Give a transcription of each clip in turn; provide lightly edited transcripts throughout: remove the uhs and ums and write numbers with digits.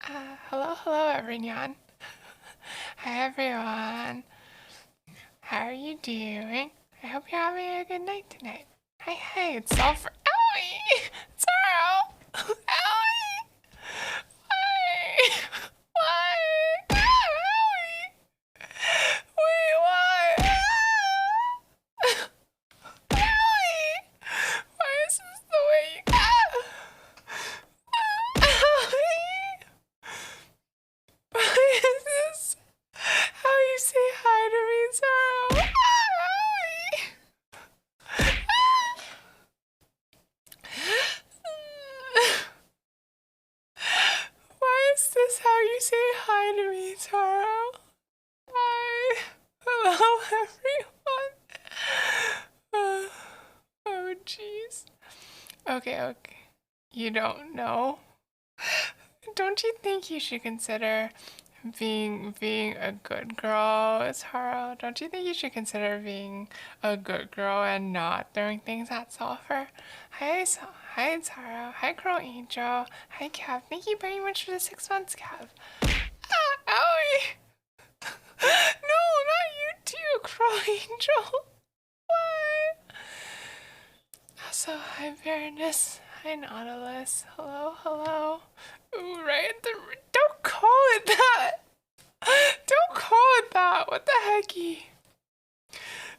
Hello everyone. Hi everyone. How are you doing? I hope you're having a good night tonight. Hey, it's all for Owie! It's Earl! Owie! Why? Why? Owie! Wait, why? Owie! Why is this the way you... Owie! Why is this how you say hi to me, Zoro? Why is this how you say hi to me, Taro? Hi. Hello, everyone. Oh, jeez. Okay. You don't know? Don't you think you should consider being a good girl, Taro? Don't you think you should consider being a good girl and not throwing things at Sulfur? Hi, Taro. Hi, Girl Angel. Hi, Kev. Thank you very much for the 6 months, Kev. Owie! No, not you too, Girl Angel. Why? Also, hi, Baroness. Hi, Nautilus. Hello. Ooh, right at the... Don't call it that! Don't call it that! What the hecky?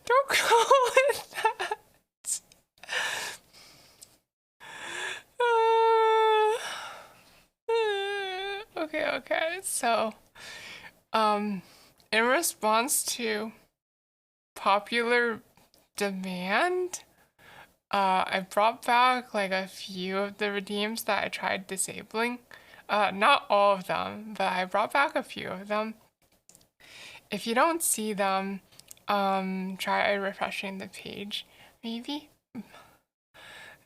Don't call it that! Okay. So, in response to popular demand, I brought back like a few of the redeems that I tried disabling. Not all of them, but I brought back a few of them. If you don't see them, try refreshing the page, maybe?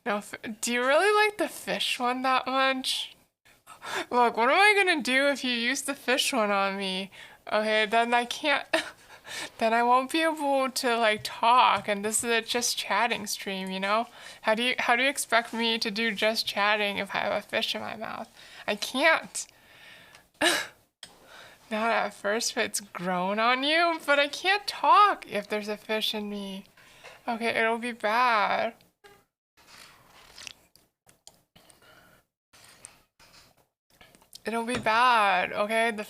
No, do you really like the fish one that much? Look, what am I gonna do if you use the fish one on me? Okay, then I can't... then I won't be able to like talk, and this is a just chatting stream, you know? How do you expect me to do just chatting if I have a fish in my mouth? I can't. Not at first, but it's grown on you, but I can't talk if there's a fish in me. Okay, it'll be bad. It'll be bad, okay? The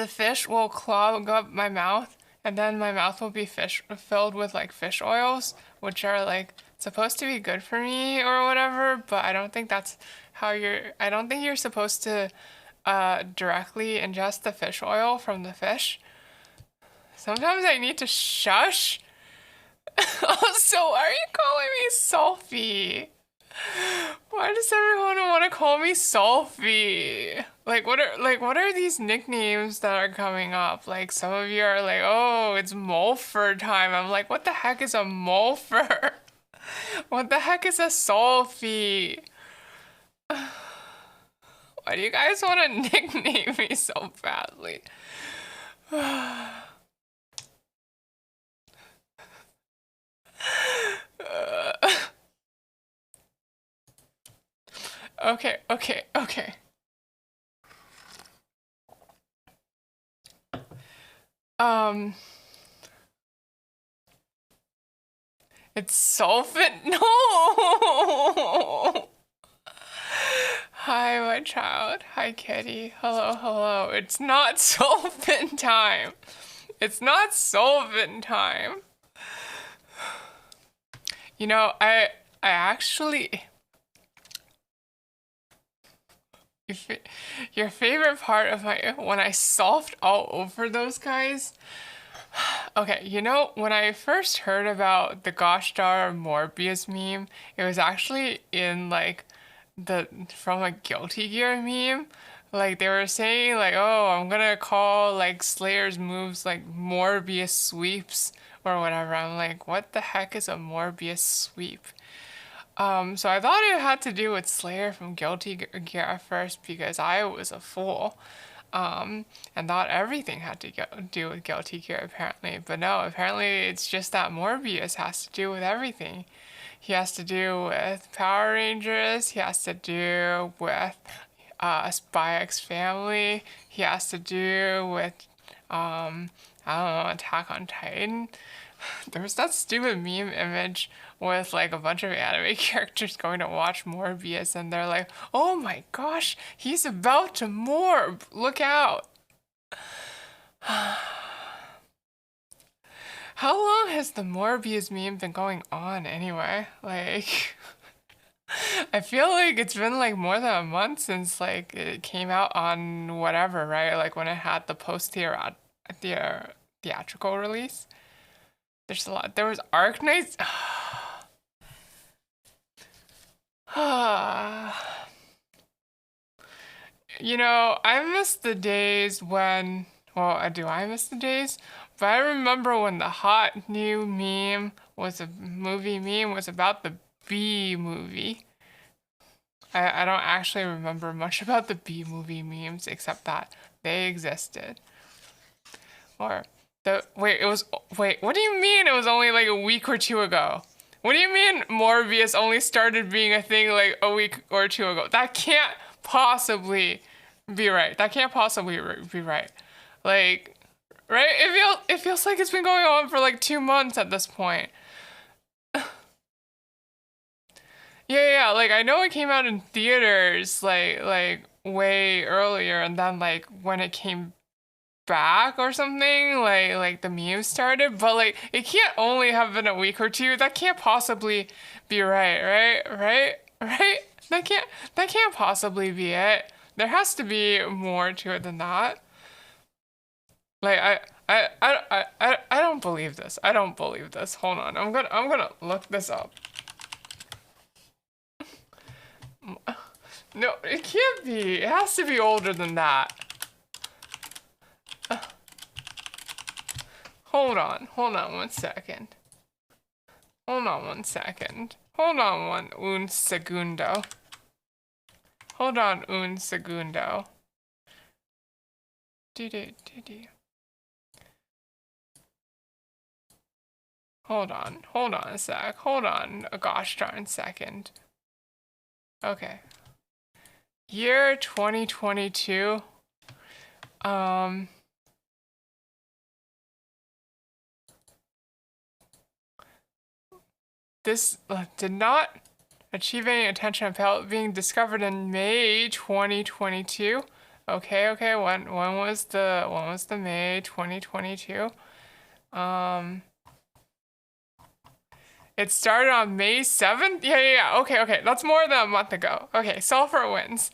fish will clog up my mouth, and then my mouth will be filled with like fish oils, which are like supposed to be good for me or whatever, but I don't think that's how I don't think you're supposed to directly ingest the fish oil from the fish. Sometimes I need to shush. Also, why are you calling me Sophie? Why does everyone want to call me Sophie? What are these nicknames that are coming up? Like some of you are like, oh, it's Molfer time. I'm like, what the heck is a Molfer? What the heck is a Sophie? Why do you guys want to nickname me so badly? Okay. Um, it's sulfate. No! Hi, my child. Hi, kitty. Hello. It's not sulfate time. It's not sulfate time. You know, I actually... Your favorite part of when I solved all over those guys? Okay, you know, when I first heard about the gosh darn Morbius meme, it was actually in like from a Guilty Gear meme. Like they were saying like, oh, I'm gonna call like Slayer's moves like Morbius sweeps or whatever. I'm like, what the heck is a Morbius sweep? So I thought it had to do with Slayer from Guilty Gear at first because I was a fool. And thought everything had to do with Guilty Gear apparently. But no, apparently it's just that Morbius has to do with everything. He has to do with Power Rangers, he has to do with Spy X Family. He has to do with I don't know, Attack on Titan. There was that stupid meme image with like a bunch of anime characters going to watch Morbius and they're like, "Oh my gosh, he's about to morb. Look out." How long has the Morbius meme been going on anyway? Like, I feel like it's been like more than a month since like it came out on whatever, right? Like when it had the theatrical release. There's a lot. There was Arc Knights. You know, I miss the days when, well, I miss the days? But I remember when the hot new meme was a movie meme was about the B movie. I don't actually remember much about the B movie memes except that they existed. Or wait, what do you mean it was only like a week or two ago? What do you mean Morbius only started being a thing like a week or two ago? That can't possibly be right. That can't possibly be right. Like, right? It feels like it's been going on for like 2 months at this point. Yeah. Like I know it came out in theaters like way earlier, and then like when it came back or something, like the memes started, but like it can't only have been a week or two. That can't possibly be right? That can't possibly be it. There has to be more to it than that. Like I don't believe this. I don't believe this. Hold on. I'm gonna look this up. No, it can't be. It has to be older than that. Hold on 1 second. Hold on 1 second. Hold on un segundo. Hold on un segundo. Do. Hold on a sec. Hold on a gosh darn second. Okay. Year 2022. This did not achieve any attention until being discovered in May 2022. Okay. When was the May 2022? It started on May 7th? Yeah. Okay. That's more than a month ago. Okay, Sulfur wins.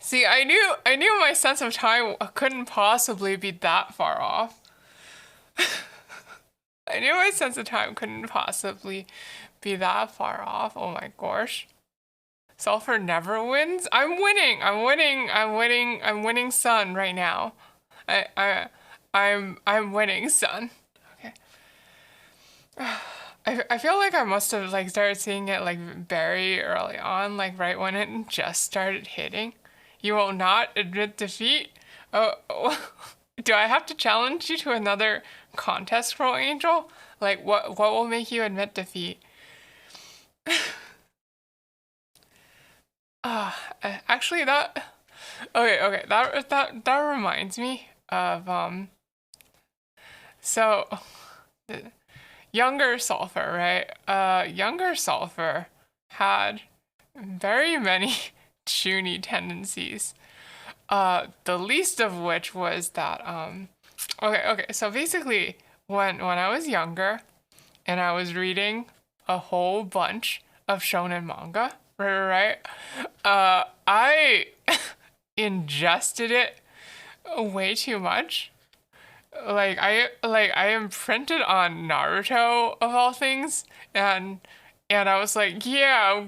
See, I knew my sense of time couldn't possibly be that far off. I knew my sense of time couldn't possibly be that far off. Oh my gosh. Sulfur never wins? I'm winning Sun right now. I'm winning Sun. Okay. I feel like I must have like started seeing it like very early on, like right when it just started hitting. You will not admit defeat? Oh. Do I have to challenge you to another contest, Crow Angel? Like, what will make you admit defeat? Actually, that... Okay, that reminds me of, so, younger Sulfur, right? Younger Sulfur had very many chuny tendencies. The least of which was that, okay, so basically, when I was younger, and I was reading a whole bunch of shonen manga, right, I ingested it way too much. Like I imprinted on Naruto of all things, and I was like, yeah, I'm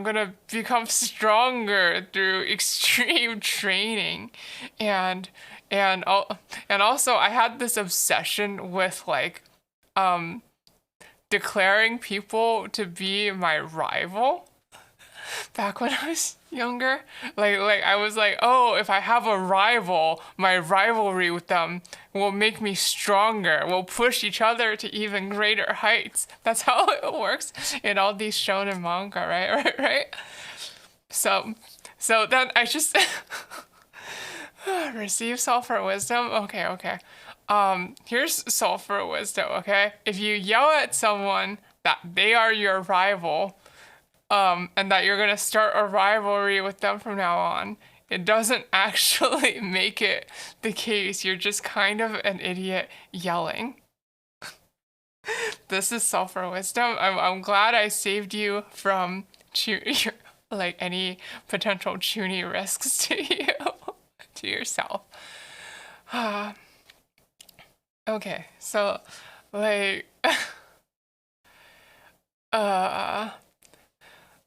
gonna become stronger through extreme training, and and also I had this obsession with like, declaring people to be my rival. back when I was younger. Like I was like, oh, if I have a rival, my rivalry with them will make me stronger. We'll push each other to even greater heights. That's how it works in all these shonen manga, right? Right? So, so then I just receive sulfur wisdom. Okay. Here's sulfur wisdom. Okay, if you yell at someone that they are your rival, and that you're gonna start a rivalry with them from now on, it doesn't actually make it the case. You're just kind of an idiot yelling. This is sulfur wisdom. I'm glad I saved you from like any potential chuny risks to you, to yourself. Okay, so like uh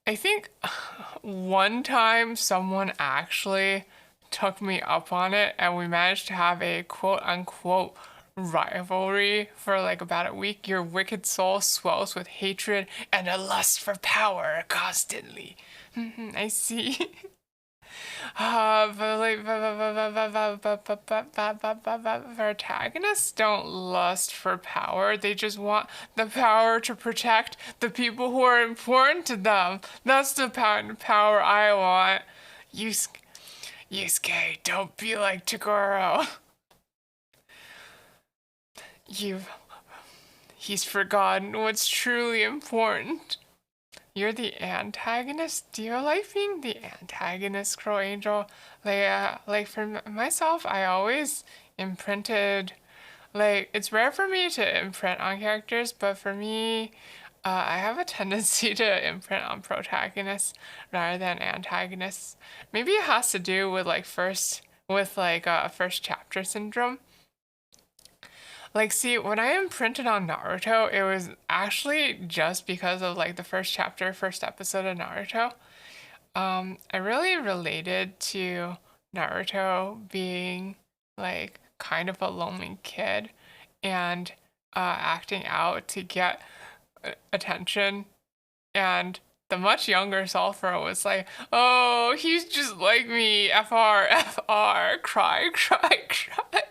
I think one time someone actually took me up on it and we managed to have a quote unquote rivalry for like about a week. Your wicked soul swells with hatred and a lust for power constantly. I see. But like, protagonists don't lust for power. They just want the power to protect the people who are important to them. That's the power I want. Yusuke, don't be like Toguro. He's forgotten what's truly important. You're the antagonist? Do you like being the antagonist, Crow Angel? Like for myself, I always imprinted, like, it's rare for me to imprint on characters, but for me, I have a tendency to imprint on protagonists rather than antagonists. Maybe it has to do with first chapter syndrome. Like, see, when I imprinted on Naruto, it was actually just because of like the first chapter, first episode of Naruto. I really related to Naruto being like kind of a lonely kid and acting out to get attention. And the much younger Sulfur was like, oh, he's just like me, FR, cry, cry, cry.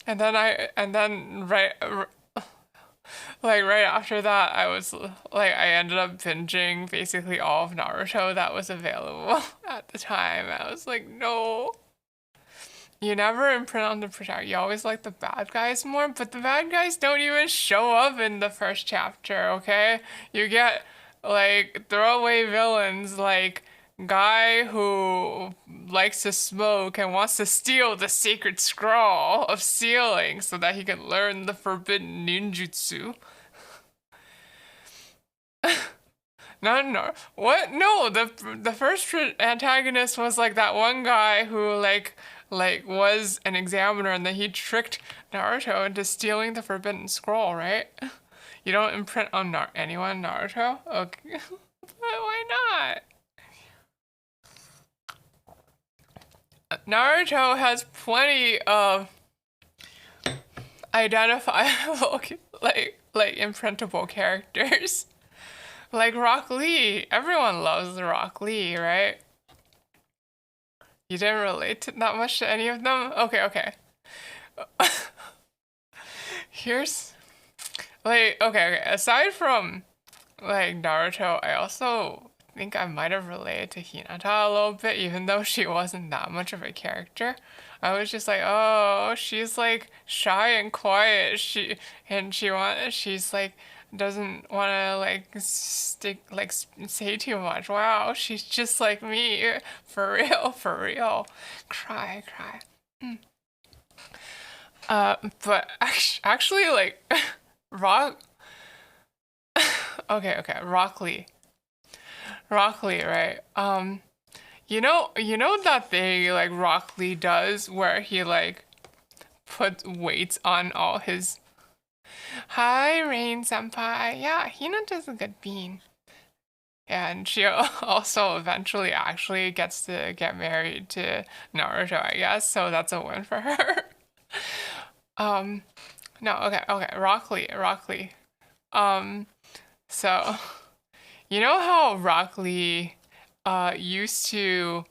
And then right after that, I was like, I ended up binging basically all of Naruto that was available at the time. I was like, no. You never imprint on the protagonist. You always like the bad guys more, but the bad guys don't even show up in the first chapter, okay? You get like throwaway villains like guy who likes to smoke and wants to steal the sacred scroll of sealing so that he can learn the forbidden ninjutsu. No. What? No, the first antagonist was like that one guy who like was an examiner and then he tricked Naruto into stealing the forbidden scroll, right? You don't imprint on anyone Naruto? Okay. But why not? Naruto has plenty of identifiable like imprintable characters. Like Rock Lee. Everyone loves Rock Lee, right? You didn't relate that much to any of them? Okay. Here's okay. Aside from like Naruto, I also think I might have related to Hinata a little bit, even though she wasn't that much of a character. I was just like, oh, she's like shy and quiet. She's like doesn't want to say too much. Wow, she's just like me. For real. Cry. But actually like Rock okay, Rock Lee, right? You know that thing like Rock Lee does where he like puts weights on all his. Hi, Rain Senpai. Yeah, Hinata's a good bean. And she also eventually actually gets to get married to Naruto, I guess. So that's a win for her. um, no, okay, Rock Lee. So. you know how Rock Lee used to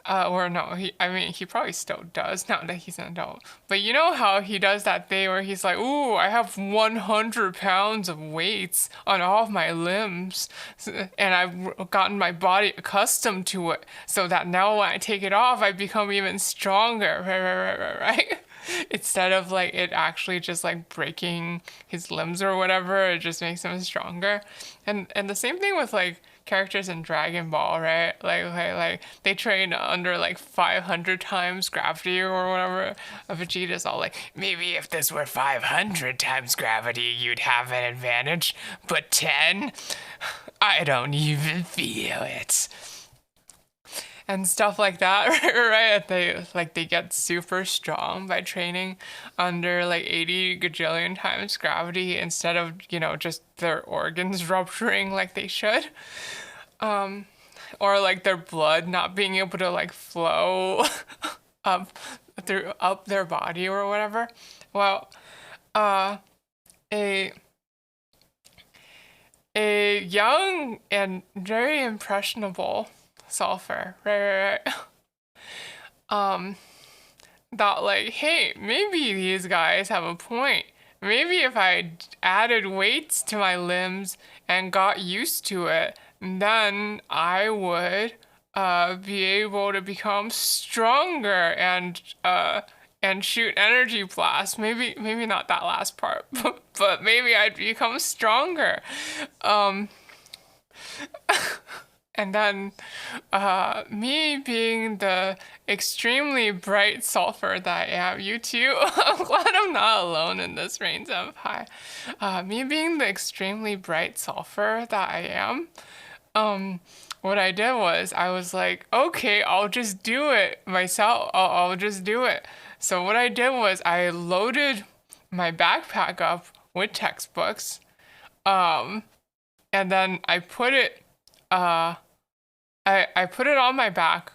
or no, I mean, he probably still does now that he's an adult. But you know how he does that thing where he's like, "Ooh, I have 100 pounds of weights on all of my limbs, and I've gotten my body accustomed to it, so that now when I take it off, I become even stronger." Right? Instead of like it actually just like breaking his limbs or whatever, it just makes him stronger. And the same thing with like characters in Dragon Ball, right? Like they train under like 500 times gravity or whatever. Vegeta's all like, maybe if this were 500 times gravity, you'd have an advantage, but 10, I don't even feel it. And stuff like that, right? They get super strong by training under like 80 gajillion times gravity instead of, just their organs rupturing like they should. Or like their blood not being able to like flow up up their body or whatever. Well, uh a a young and very impressionable sulfur, right? Um, thought like, hey, maybe these guys have a point. Maybe if I added weights to my limbs and got used to it, then I would be able to become stronger and shoot energy blasts. Maybe not that last part, but maybe I'd become stronger. Um, and then me being the extremely bright sulfur that I am, you too, I'm glad I'm not alone in this range of high. Me being the extremely bright sulfur that I am, what I did was I was like, okay, I'll just do it myself. I'll just do it. So what I did was I loaded my backpack up with textbooks, and then uh, I put it on my back.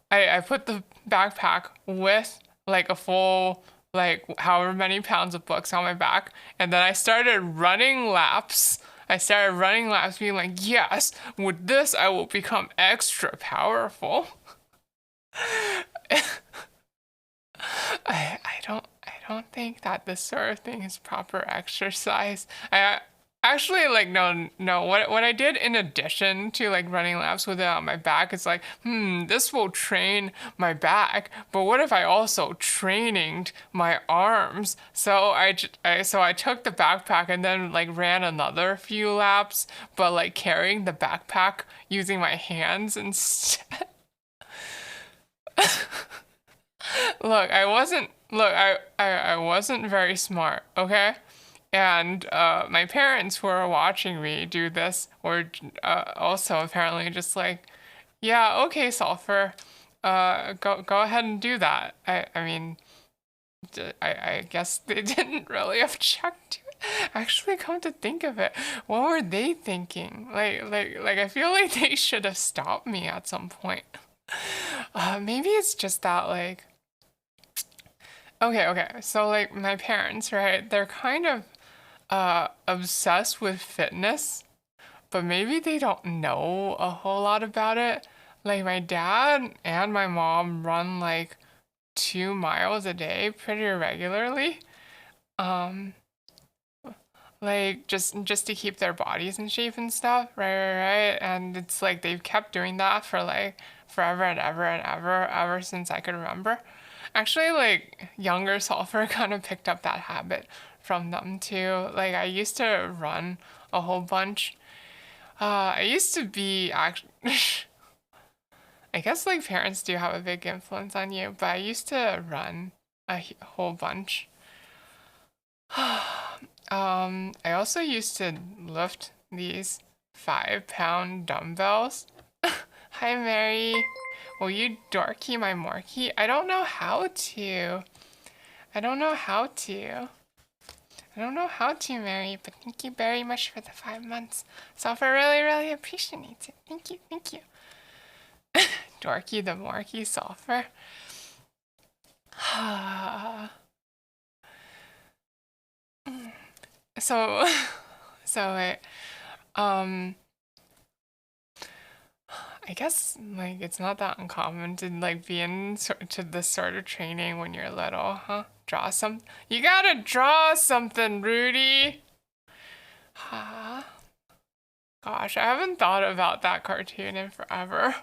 I put the backpack with like a full, like however many pounds of books on my back. And then I started running laps. Being like, yes, with this I will become extra powerful. I don't think that this sort of thing is proper exercise. I actually like no what I did in addition to like running laps with it on my back is like, this will train my back, but what if I also trained my arms? So I took the backpack and then like ran another few laps, but like carrying the backpack using my hands instead. I wasn't very smart, okay? And my parents who were watching me do this were also apparently just like, yeah, okay, Sulfur, go ahead and do that. I mean, I guess they didn't really object to it. Actually, come to think of it, what were they thinking? Like I feel like they should have stopped me at some point. Maybe it's just that like, okay, so like my parents, right? They're kind of obsessed with fitness, but maybe they don't know a whole lot about it. Like my dad and my mom run like 2 miles a day pretty regularly. Um, like just to keep their bodies in shape and stuff, right? And it's like they've kept doing that for like forever and ever and ever since I could remember. Actually, like younger Sulfur kind of picked up that habit from them too. Like I used to run a whole bunch. I used to be actually. I guess like parents do have a big influence on you, but I used to run a whole bunch. I also used to lift these 5-pound dumbbells. Hi, Mary. Will you dorky my morky? I don't know how to. I don't know how to. I don't know how to, Mary, but thank you very much for the 5 months. Sulfur really, really appreciates it. Thank you, thank you. Dorky the Morky Sulfur. so, so wait. Um, I guess like it's not that uncommon to like be in to this sort of training when you're little, huh? Draw some. You gotta draw something, Rudy. Huh? Gosh, I haven't thought about that cartoon in forever.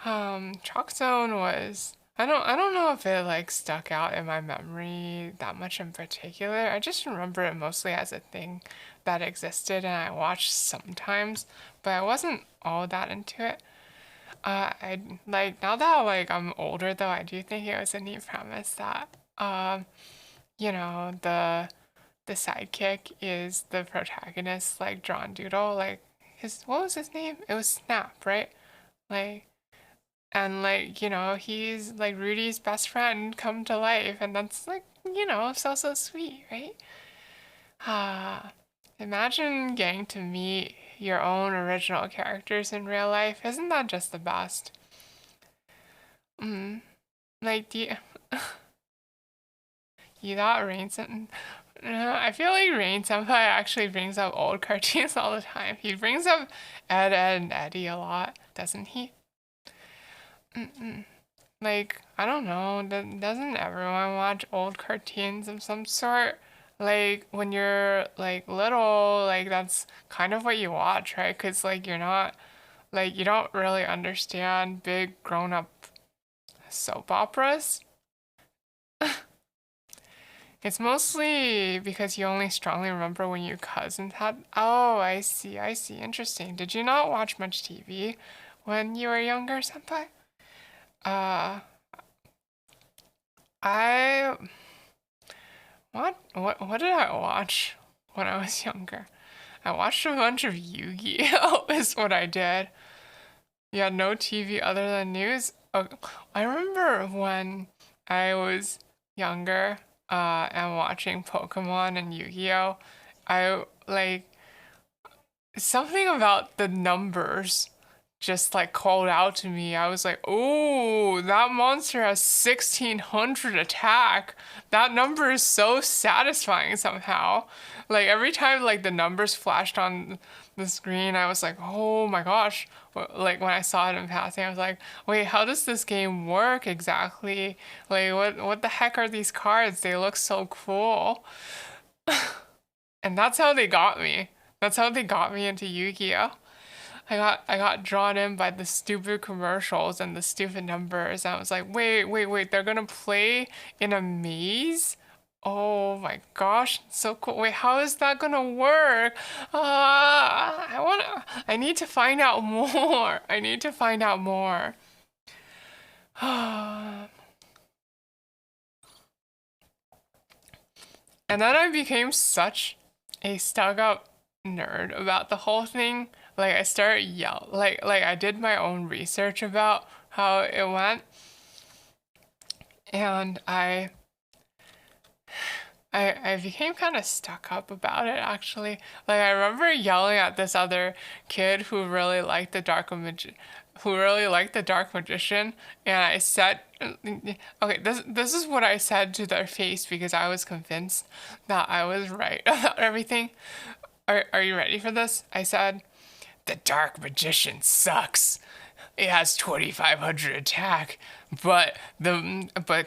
Chalk Zone was. I don't know if it like stuck out in my memory that much in particular. I just remember it mostly as a thing that existed and I watched sometimes, but I wasn't all that into it. I like now that like I'm older though, I do think it was a neat premise that you know, the sidekick is the protagonist, like drawn doodle, like his what was his name? It was Snap, right? Like and like, you know, he's like Rudy's best friend come to life and that's like, you know, so sweet, right? Ah, imagine getting to meet your own original characters in real life. Isn't that just the best? Mm. Like, do you thought I feel like Rain Senpai actually brings up old cartoons all the time. He brings up Ed, and Eddie a lot, doesn't he? Mm-mm. Like, I don't know, doesn't everyone watch old cartoons of some sort? Like, when you're, like, little, like, that's kind of what you watch, right? Because, like, you're not, like, you don't really understand big grown-up soap operas. It's mostly because you only strongly remember when your cousins had. Oh, I see. Interesting. Did you not watch much TV when you were younger, senpai? Uh, I what did I watch when I was younger? I watched a bunch of Yu-Gi-Oh! Is what I did. You had no TV other than news. Oh, I remember when I was younger, and watching Pokemon and Yu-Gi-Oh! I like something about the numbers just like called out to me. I was like, "Oh, that monster has 1600 attack. That number is so satisfying somehow." Like every time like the numbers flashed on the screen, I was like, "Oh my gosh." Like when I saw it in passing, I was like, "Wait, how does this game work exactly? Like what the heck are these cards? They look so cool." And that's how they got me. That's how they got me into Yu-Gi-Oh! I got drawn in by the stupid commercials and the stupid numbers. And I was like, wait, they're gonna play in a maze? Oh my gosh, so cool. Wait, how is that gonna work? I need to find out more. I need to find out more. And then I became such a stuck up nerd about the whole thing. Like I started like I did my own research about how it went and I became kind of stuck up about it actually. Like I remember yelling at this other kid who really liked the Dark Magician, and I said, okay, this is what I said to their face because I was convinced that I was right about everything. Are you ready for this? I said, the Dark Magician sucks. It has 2,500 attack, but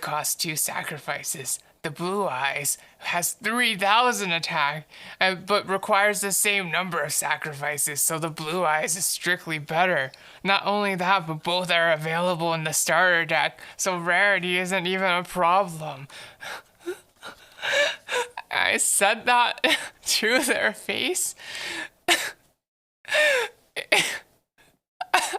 costs 2 sacrifices. The Blue Eyes has 3,000 attack, but requires the same number of sacrifices, so the Blue Eyes is strictly better. Not only that, but both are available in the starter deck, so rarity isn't even a problem. I said that to their face.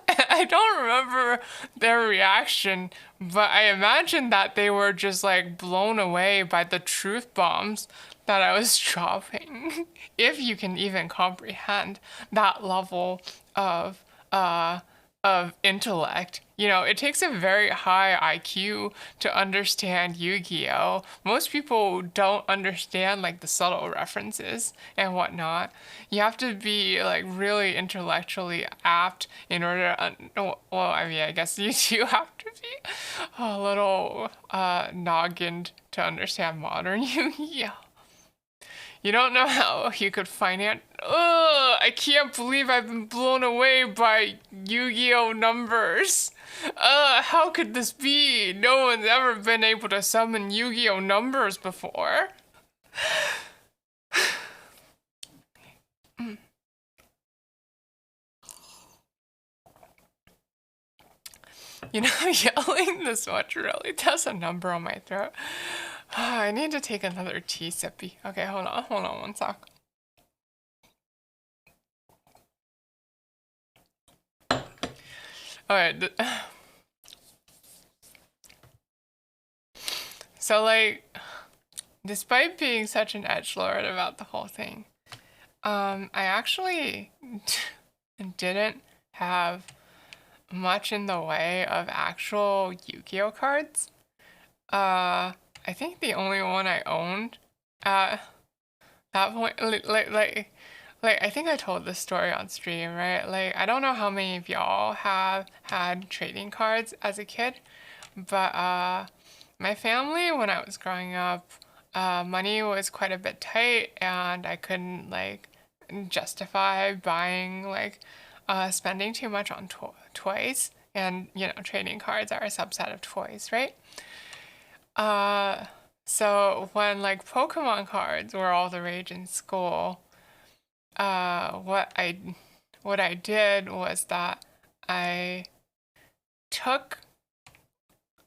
I don't remember their reaction, but I imagine that they were just like blown away by the truth bombs that I was dropping. If you can even comprehend that level of uh of intellect. You know, it takes a very high IQ to understand Yu-Gi-Oh! Most people don't understand like the subtle references and whatnot. You have to be like really intellectually apt in order to, well, I mean, I guess you do have to be a little noggined to understand modern Yu-Gi-Oh! You don't know how you could finance. Ugh, I can't believe I've been blown away by Yu-Gi-Oh numbers. How could this be? No one's ever been able to summon Yu-Gi-Oh numbers before. You know, yelling this much really does a number on my throat. I need to take another tea sippy. Okay, hold on one sec. Alright. So, like, despite being such an edgelord about the whole thing, I actually didn't have much in the way of actual Yu-Gi-Oh cards. I think the only one I owned at that point, like I think I told this story on stream, right? Like, I don't know how many of y'all have had trading cards as a kid, but my family, when I was growing up, money was quite a bit tight, and I couldn't like justify buying like spending too much on toys, and you know, trading cards are a subset of toys, right? So when like Pokemon cards were all the rage in school, what I did was that I took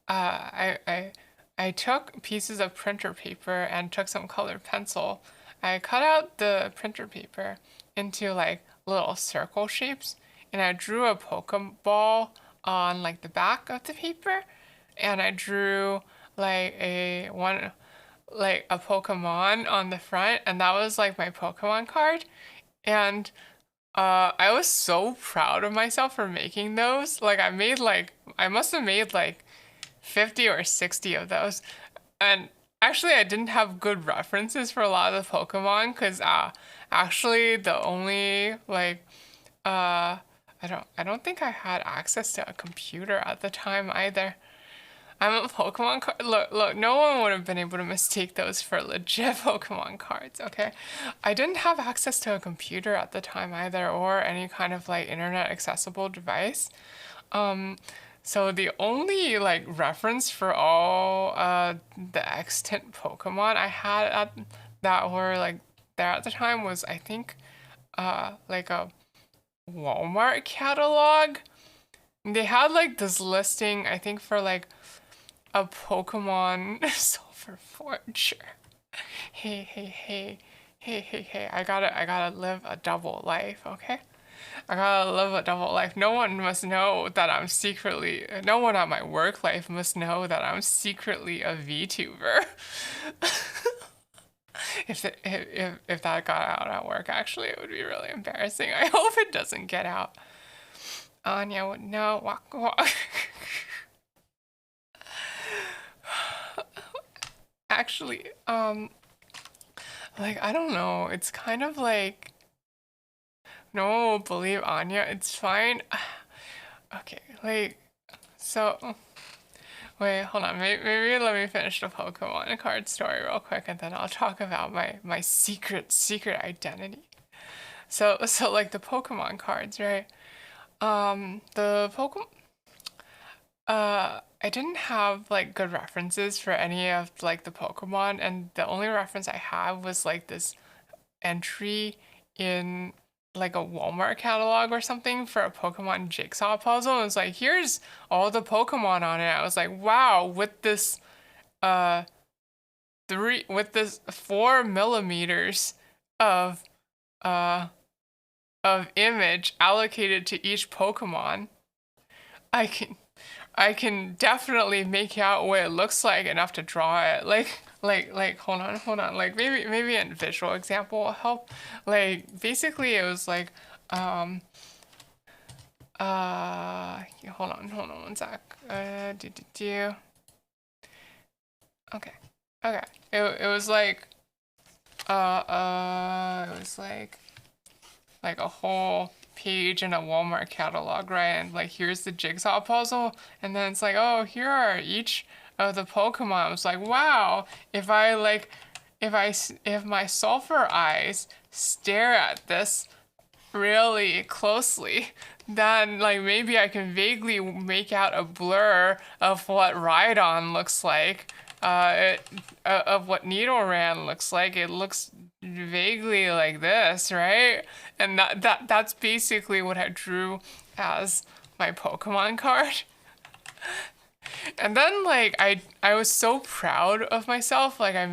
I took pieces of printer paper and took some colored pencil. I cut out the printer paper into like little circle shapes, and I drew a Pokeball on like the back of the paper, and I drew like a Pokemon on the front, and that was like my Pokemon card. And I was so proud of myself for making those. Like, I must have made like 50 or 60 of those. And actually, I didn't have good references for a lot of the Pokemon, because actually the only like I don't think I had access to a computer at the time either. I'm a Pokemon card. Look, no one would have been able to mistake those for legit Pokemon cards, okay? I didn't have access to a computer at the time either, or any kind of like internet accessible device. So the only like reference for all the extant Pokemon I had that were like there at the time was, I think, like a Walmart catalog. They had like this listing, I think, for like a Pokemon Silver Forger. Hey, I gotta live a double life, okay? I gotta live a double life. No one must know that I'm secretly, no one at my work life must know that I'm secretly a VTuber. If that got out at work, actually, it would be really embarrassing. I hope it doesn't get out. Anya would know. Walk. Actually, like, I don't know. It's kind of like no one will believe Anya. It's fine. Okay, like, so wait, hold on. Maybe let me finish the Pokemon card story real quick, and then I'll talk about my secret identity. So like the Pokemon cards, right? The Pokemon. I didn't have like good references for any of like the Pokemon, and the only reference I have was like this entry in like a Walmart catalog or something for a Pokemon jigsaw puzzle. And it's like, here's all the Pokemon on it. I was like, wow, with this uh 4 millimeters of uh of image allocated to each Pokemon, I can I can definitely make out what it looks like enough to draw it. Like, hold on. Like, maybe a visual example will help. Like, basically, it was like, hold on one sec. Okay, okay. It was like, it was like a whole page in a Walmart catalog, right? And like, here's the jigsaw puzzle, and then it's like, oh, here are each of the Pokemon. I was like, wow, if I like if my sulfur eyes stare at this really closely, then like maybe I can vaguely make out a blur of what Rhydon looks like, of what Nidoran looks like. It looks vaguely like this, right? And that's basically what I drew as my Pokemon card. And then like I was so proud of myself. Like I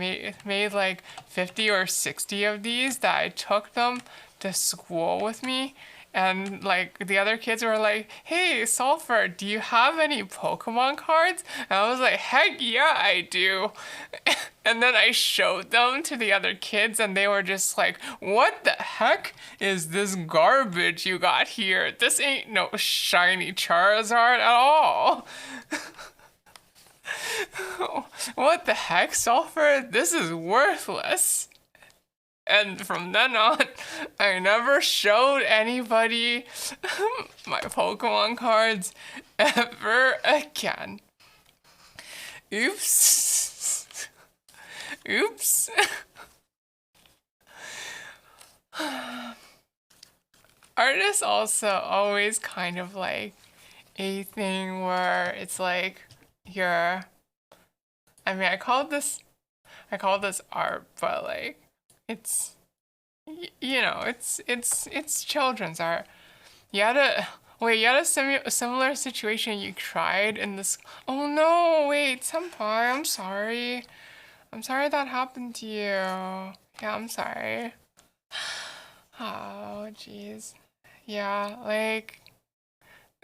made like 50 or 60 of these that I took them to school with me. And like the other kids were like, "Hey, Sulfur, do you have any Pokemon cards?" And I was like, "Heck yeah, I do." And then I showed them to the other kids and they were just like, "What the heck is this garbage you got here? This ain't no shiny Charizard at all." What the heck, Sulfur? This is worthless. And from then on, I never showed anybody my Pokemon cards ever again. Oops. Oops. Art is also always kind of like a thing where it's like you're I mean, I call this art, but like it's you know, it's children's art. You had a similar situation you tried in this. Oh no, wait, senpai, I'm sorry. I'm sorry that happened to you. Yeah, I'm sorry. Oh, jeez. Yeah, like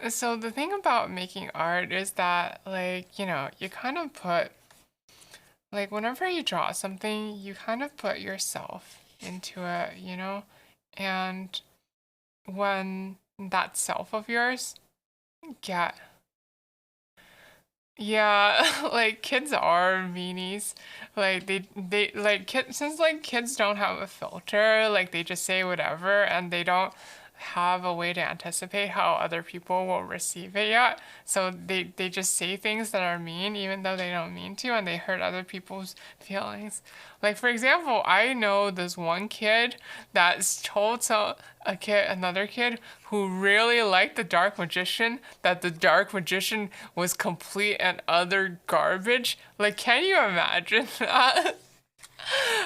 so the thing about making art is that like, you know, you kind of put like whenever you draw something, you kind of put yourself into it, you know? And when that self of yours get yeah, like kids are meanies. Like they like kids since like kids don't have a filter, like they just say whatever and they don't have a way to anticipate how other people will receive it yet. So they just say things that are mean even though they don't mean to and they hurt other people's feelings. Like for example, I know this one kid that's told another kid who really liked the Dark Magician that the Dark Magician was complete and utter garbage. Like can you imagine that?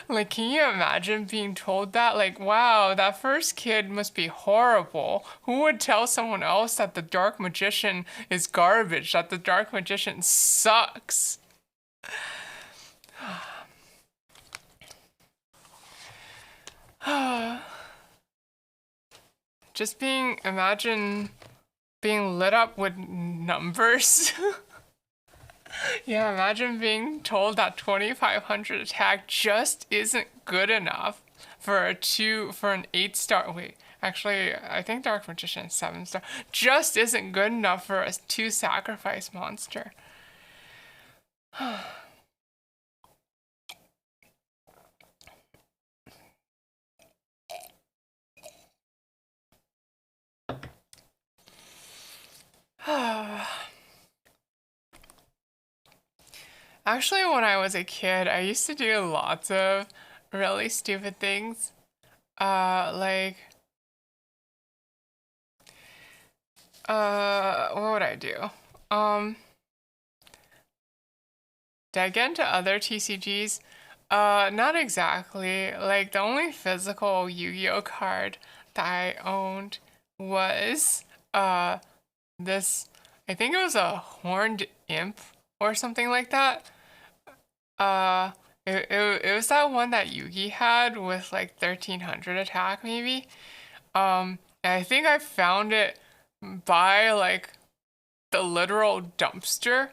Like, can you imagine being told that? Like, wow, that first kid must be horrible. Who would tell someone else that the Dark Magician is garbage, that the Dark Magician sucks? Imagine being lit up with numbers. Yeah, imagine being told that 2500 attack just isn't good enough for an 8-star. Wait, actually, I think Dark Magician is 7-star. Just isn't good enough for a 2 sacrifice monster. Actually, when I was a kid, I used to do lots of really stupid things. Like, what would I do? Um, did I get into other TCGs? Not exactly. Like, the only physical Yu-Gi-Oh card that I owned was, this, I think it was a horned imp or something like that. Uh, it was that one that Yugi had with like 1300 attack maybe. And I think I found it by like the literal dumpster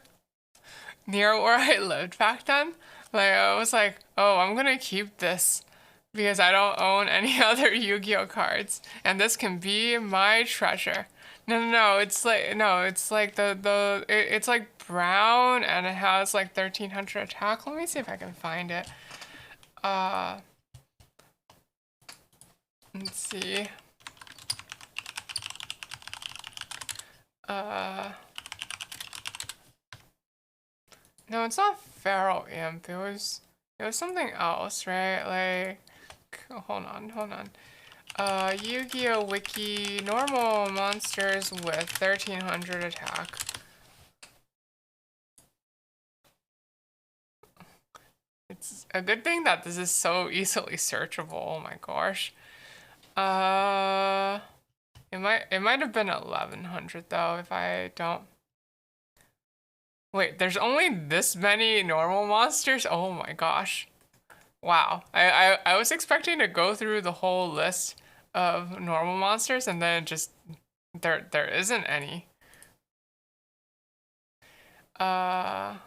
near where I lived back then. Like I was like, oh, I'm gonna keep this because I don't own any other Yu-Gi-Oh cards, and this can be my treasure. No, it's like it's like brown and it has like 1300 attack. Let me see if I can find it. Uh, let's see. Uh, no, it's not Feral Imp. It It was something else, right? Like, hold on, hold on. Yu-Gi-Oh! Wiki, normal monsters with 1300 attack. It's a good thing that this is so easily searchable. Oh my gosh. It might have been 1100 though if I don't. Wait, there's only this many normal monsters? Oh my gosh. Wow. I was expecting to go through the whole list of normal monsters and then just there isn't any. Uh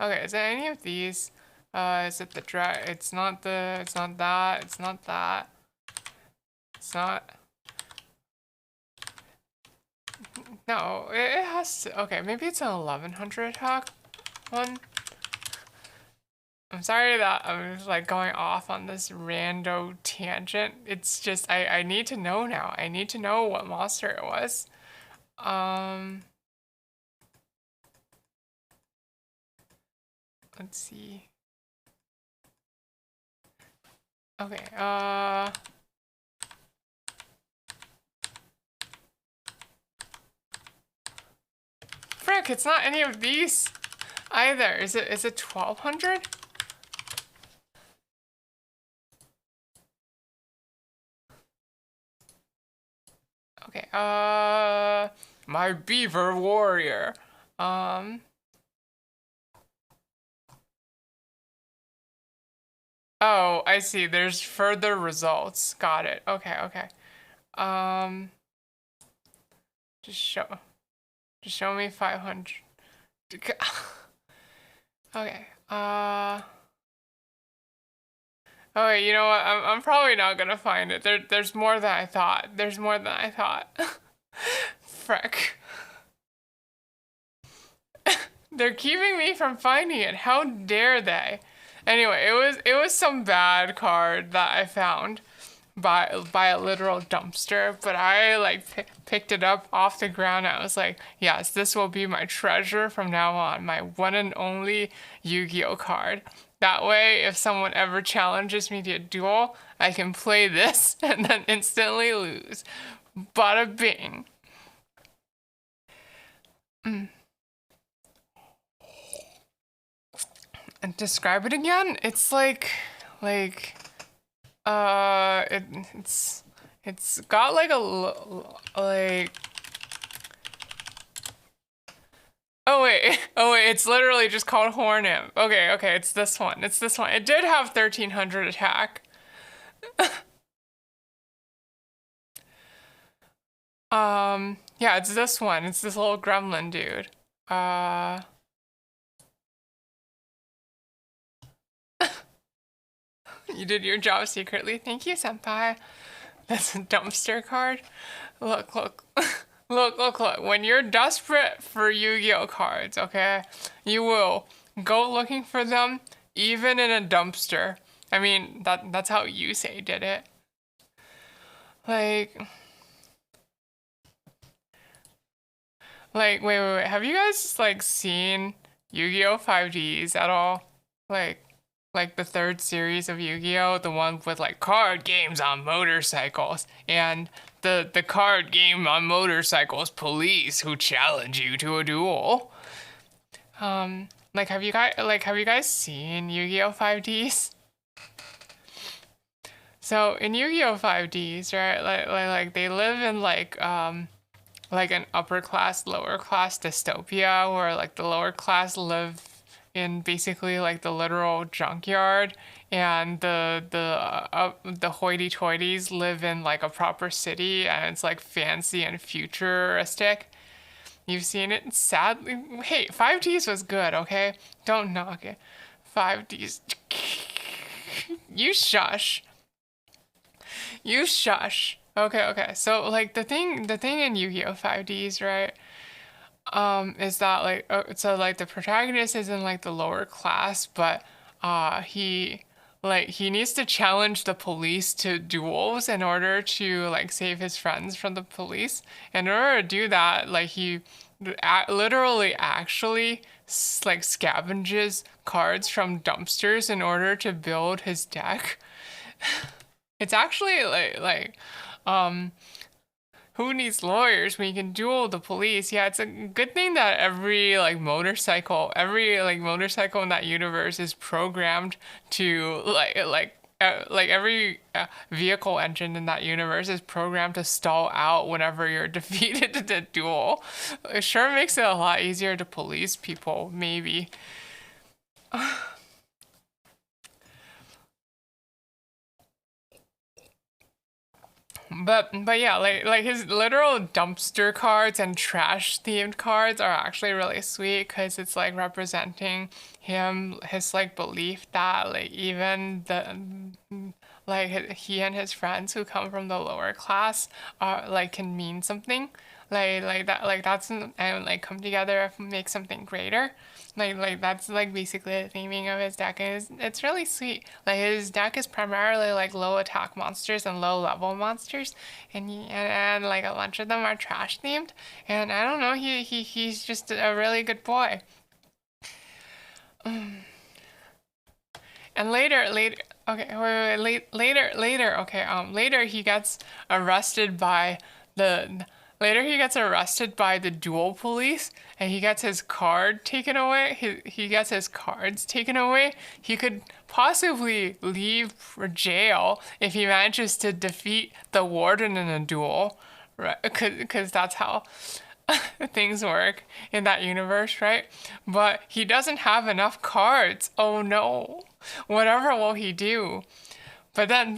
okay, is it any of these? Is it the it's not that, it's not that. It's not. No, it has to, okay, maybe it's an 1100 attack one. I'm sorry that I was like going off on this rando tangent. It's just I need to know now. I need to know what monster it was. Let's see. Okay, frick, it's not any of these either. Is it 1200? Okay, my beaver warrior. Oh, I see. There's further results. Got it. Okay, okay. Um, just show me 500. Okay. Oh wait, you know what? I'm probably not gonna find it. There's more than I thought. There's more than I thought. Frick. They're keeping me from finding it. How dare they? Anyway, it was some bad card that I found by a literal dumpster, but I like picked it up off the ground. I was like, yes, this will be my treasure from now on, my one and only Yu-Gi-Oh card. That way, if someone ever challenges me to a duel, I can play this and then instantly lose. Bada bing. And describe it again? It's like it's got like like. Oh wait, it's literally just called Hornim. Okay, okay, it's this one. It's this one. It did have 1300 attack. Yeah, it's this one. It's this little gremlin dude. You did your job secretly. Thank you, senpai. That's a dumpster card. Look, look. Look. When you're desperate for Yu-Gi-Oh cards, okay, you will go looking for them even in a dumpster. I mean, that's how Yusei did it. Wait. Have you guys like seen Yu-Gi-Oh 5Ds at all? Like like the third series of Yu-Gi-Oh, the one with like card games on motorcycles and the card game on motorcycles police who challenge you to a duel. Have you guys seen Yu-Gi-Oh 5Ds? So in Yu-Gi-Oh 5Ds, right? Like they live in like an upper class, lower class dystopia where like the lower class live in basically like the literal junkyard and the hoity-toities live in like a proper city and it's like fancy and futuristic. You've seen it? Sadly, hey, 5Ds was good, okay? Don't knock it. 5Ds. You shush. You shush. Okay. So like the thing in Yu-Gi-Oh 5Ds, right? Is that like so like the protagonist is in like the lower class, but he needs to challenge the police to duels in order to like save his friends from the police. In order to do that, like he literally actually like scavenges cards from dumpsters in order to build his deck. It's actually um who needs lawyers when you can duel the police? Yeah, it's a good thing that every motorcycle in that universe is programmed to every vehicle engine in that universe is programmed to stall out whenever you're defeated in a duel. It sure makes it a lot easier to police people, maybe. But yeah, like his literal dumpster cards and trash themed cards are actually really sweet because it's like representing his like belief that like even the like he and his friends who come from the lower class are like can mean something and like come together and make something greater. Like that's like basically the theming of his deck, and it's really sweet. Like his deck is primarily like low attack monsters and low level monsters, and like a bunch of them are trash themed. And I don't know, he's just a really good boy. And later he gets arrested by the later he gets arrested by the dual police and he gets his card taken away. He gets his cards taken away. He could possibly leave for jail if he manages to defeat the warden in a duel, right? Because that's how things work in that universe, right? But he doesn't have enough cards. Oh no. Whatever will he do? But then,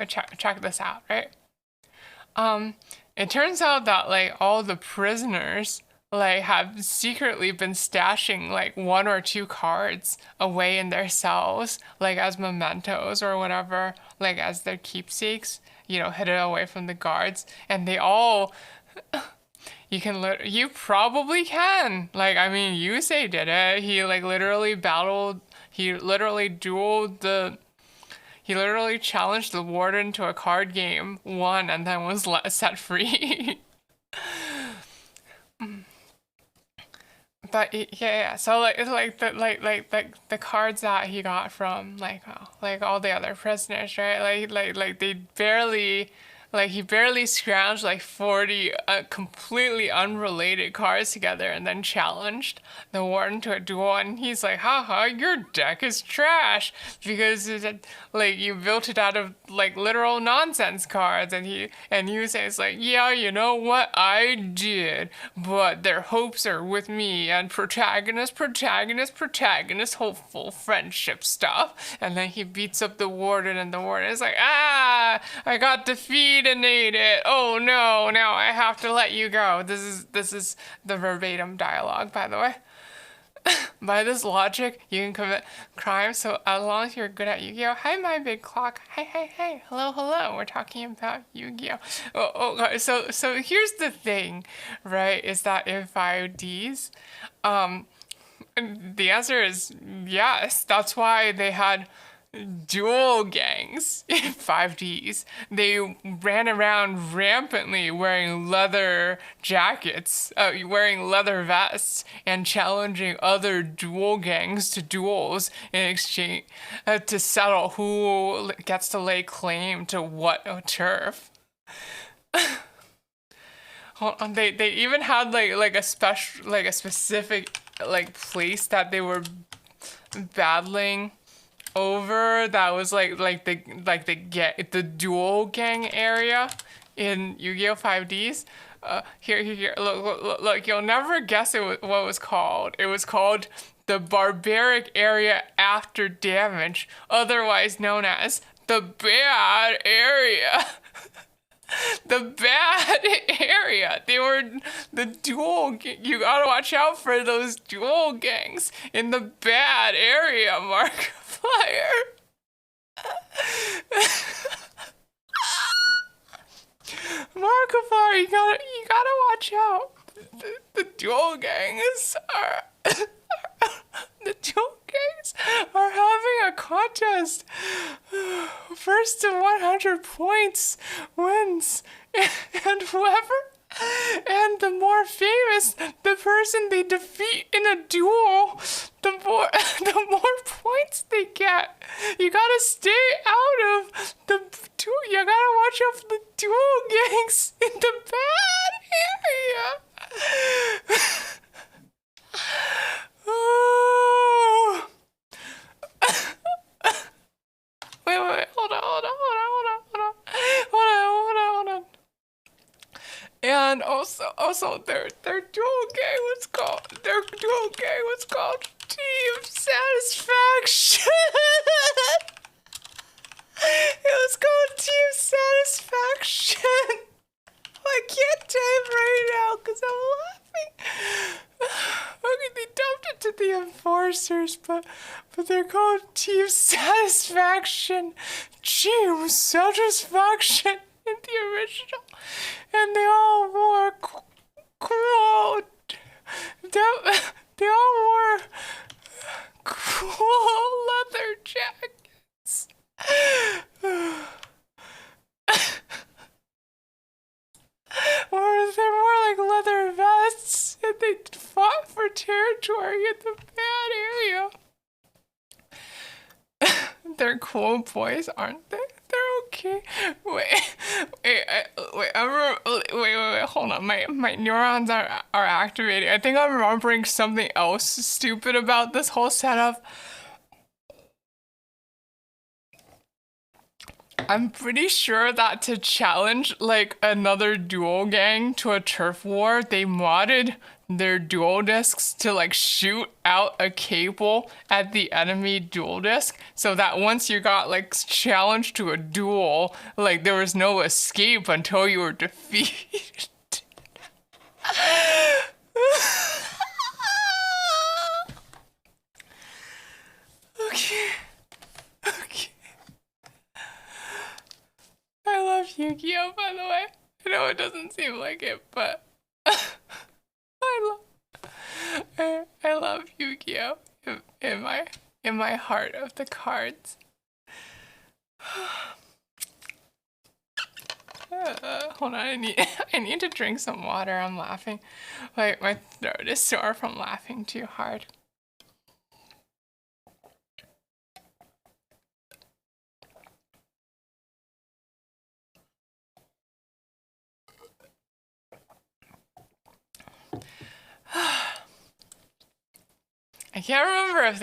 check this out, right? It turns out that like all the prisoners like have secretly been stashing like one or two cards away in their cells, like as mementos or whatever, like as their keepsakes, hidden away from the guards, and they all you probably can. Like, I mean, Yusei did it. He literally challenged the warden to a card game, won, and then was set free. But yeah. So the cards that he got from like all the other prisoners, right? Like they barely like he barely scrounged like 40 completely unrelated cards together and then challenged the warden to a duel, and he's like, haha, your deck is trash because like you built it out of like literal nonsense cards, and you say it's like, yeah, you know what, I did, but their hopes are with me and protagonist, hopeful friendship stuff, and then he beats up the warden, and the warden is like, I got defeated. Oh no, now I have to let you go. This is the verbatim dialogue, by the way. By this logic, you can commit crimes so as long as you're good at Yu-Gi-Oh! Hi, my big clock. Hey. Hello. We're talking about Yu-Gi-Oh! Okay. So here's the thing, right? Is that in 5Ds, the answer is yes. That's why they had dual gangs in 5Ds. They ran around rampantly wearing leather jackets, wearing leather vests, and challenging other dual gangs to duels in exchange to settle who gets to lay claim to what turf. They even had like a specific like place that they were battling over that was the dual gang area in Yu-Gi-Oh! 5Ds. Here, look, you'll never guess what it was called. It was called the barbaric area after damage, otherwise known as the bad area. The bad area. They were the dual. You gotta watch out for those dual gangs in the bad area, Markiplier. Markiplier, you gotta watch out. The dual gangs are. The dual gangs are having a contest. First to 100 points wins, and And the more famous the person they defeat in a duel, the more points they get. You gotta stay out of the duel. You gotta watch out for the duel gangs in the bad area. Oh. Wait, hold on. And also, their dual game was called Team Satisfaction. It was called Team Satisfaction. I can't type right now because I'm laughing. Okay, they dumped it to the enforcers, but they're called Team Satisfaction. Team Satisfaction in the original. And they all wore cool. They all wore cool leather jackets. Or they're more like leather vests, and they fought for territory in the bad area. They're cool boys, aren't they? They're okay. Wait, hold on. My neurons are activating. I think I'm remembering something else stupid about this whole setup. I'm pretty sure that to challenge like another duel gang to a turf war, they modded their duel discs to like shoot out a cable at the enemy duel disc so that once you got like challenged to a duel, like there was no escape until you were defeated. Okay. I love Yu-Gi-Oh, by the way. I know it doesn't seem like it, but I love Yu-Gi-Oh in my heart of the cards. Hold on, I need to drink some water. I'm laughing. Like my throat is sore from laughing too hard. I can't remember if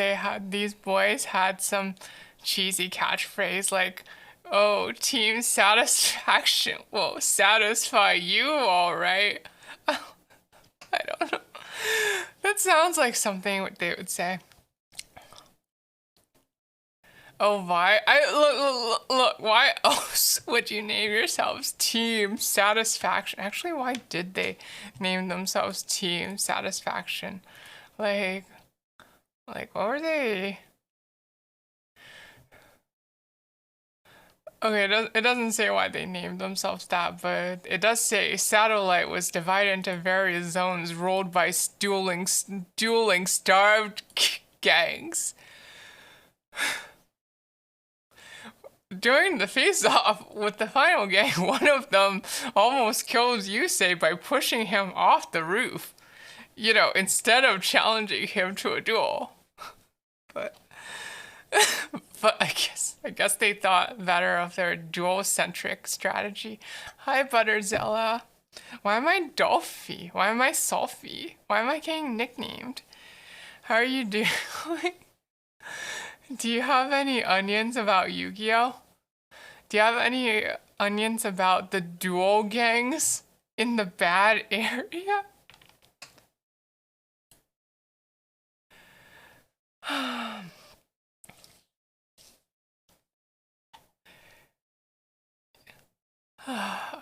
these boys had some cheesy catchphrase like, "Oh, Team Satisfaction will satisfy you, all right." I don't know. That sounds like something what they would say. Oh, why? Look, why else would you name yourselves Team Satisfaction? Actually, why did they name themselves Team Satisfaction? Like, what were they? Okay, it doesn't say why they named themselves that, but it does say satellite was divided into various zones ruled by dueling starved gangs. During the face-off with the final gang, one of them almost kills Yusei by pushing him off the roof. You know, instead of challenging him to a duel. But I guess they thought better of their duel-centric strategy. Hi, Butterzilla. Why am I Dolphy? Why am I Sulfy? Why am I getting nicknamed? How are you doing? Do you have any onions about Yu-Gi-Oh? Do you have any onions about the duel gangs in the bad area?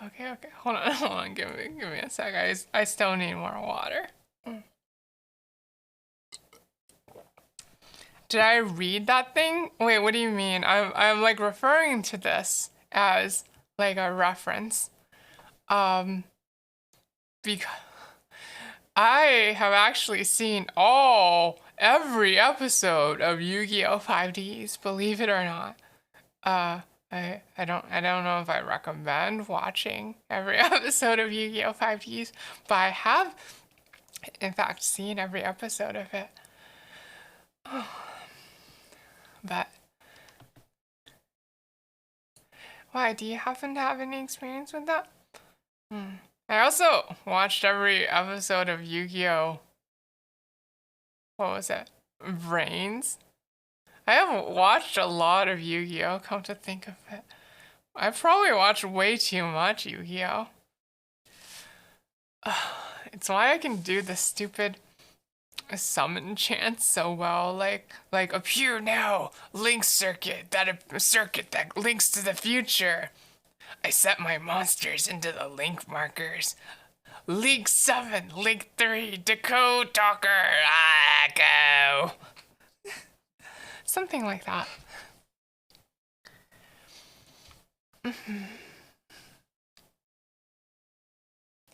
Okay. Hold on. Give me a sec. I still need more water. Did I read that thing? Wait, what do you mean? I'm like referring to this as like a reference. Because I have actually seen every episode of Yu-Gi-Oh! 5Ds, believe it or not. I don't know if I recommend watching every episode of Yu-Gi-Oh! 5Ds, but I have in fact seen every episode of it. But why? Do you happen to have any experience with that? Hmm. I also watched every episode of Yu-Gi-Oh! What was it? Brains? I have watched a lot of Yu-Gi-Oh! Come to think of it. I probably watched way too much Yu-Gi-Oh! It's why I can do the stupid summon chants so well, like appear now, link circuit, that a circuit that links to the future. I set my monsters into the link markers. Link 7, Link 3, decode talker, go. Something like that.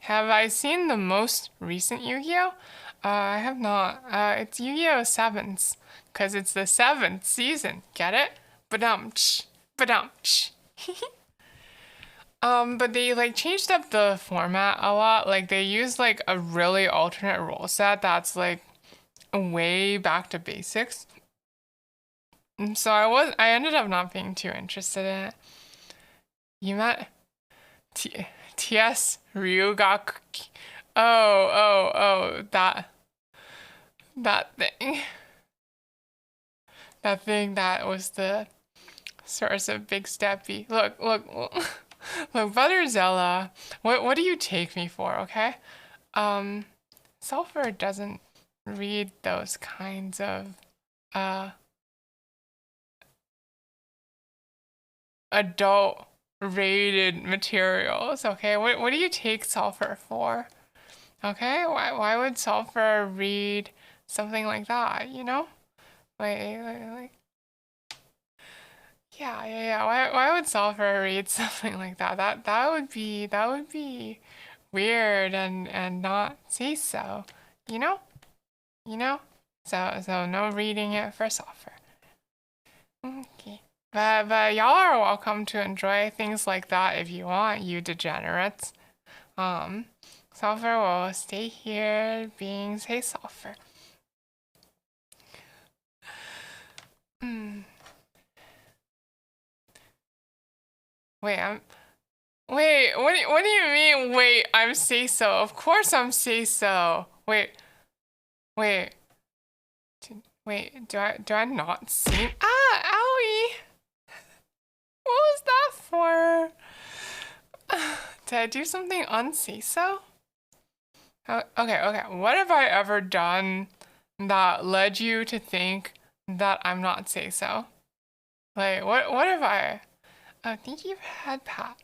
Have I seen the most recent Yu-Gi-Oh? I have not. It's Yu-Gi-Oh! 7s, because it's the 7th season. Get it? Badum-tsh. Badum-tsh. But they like changed up the format a lot. Like they used like a really alternate rule set that's like way back to basics. And so I ended up not being too interested in it. You met T.S. Ryugakuki. Oh, that thing. That thing that was the source of Big Steppy. Look, Butterzella. What do you take me for, okay? Sulfur doesn't read those kinds of uh adult rated materials, okay? What do you take Sulfur for? Okay? Why would Sulfur read something like that, you know? Like yeah. Why would Sulfur read something like that? That would be weird and not say so. You know? You know? So no reading it for Sulfur. Okay. But y'all are welcome to enjoy things like that if you want, you degenerates. Sulfur will stay here being say Sulfur. Hmm. Wait, what do you mean? Wait, I'm say so. Of course I'm say so. Wait, do I not sing? Ah, owie! What was that for? Did I do something unsay so? Oh, okay. What have I ever done that led you to think that I'm not say so? Like, what have I? Oh, thank you for head pat.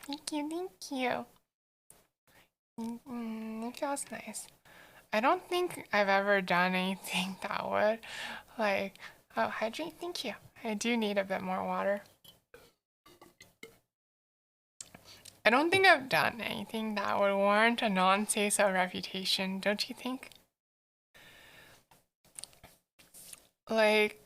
Thank you. It feels nice. I don't think I've ever done anything that would, like, oh, hydrate, thank you. I do need a bit more water. I don't think I've done anything that would warrant a non-say-so reputation, don't you think? Like,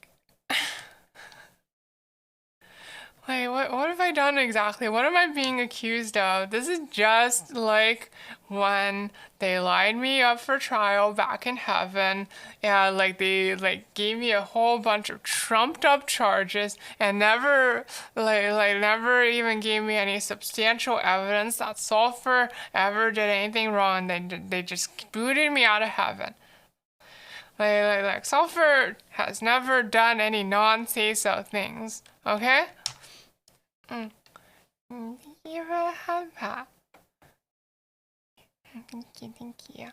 what have I done exactly? What am I being accused of? This is just like when they lined me up for trial back in heaven. Yeah, like they like gave me a whole bunch of trumped up charges and never even gave me any substantial evidence that Sulfur ever did anything wrong. They just booted me out of heaven. Like Sulfur has never done any non-say-so things, okay? Mm. You have that. Thank you.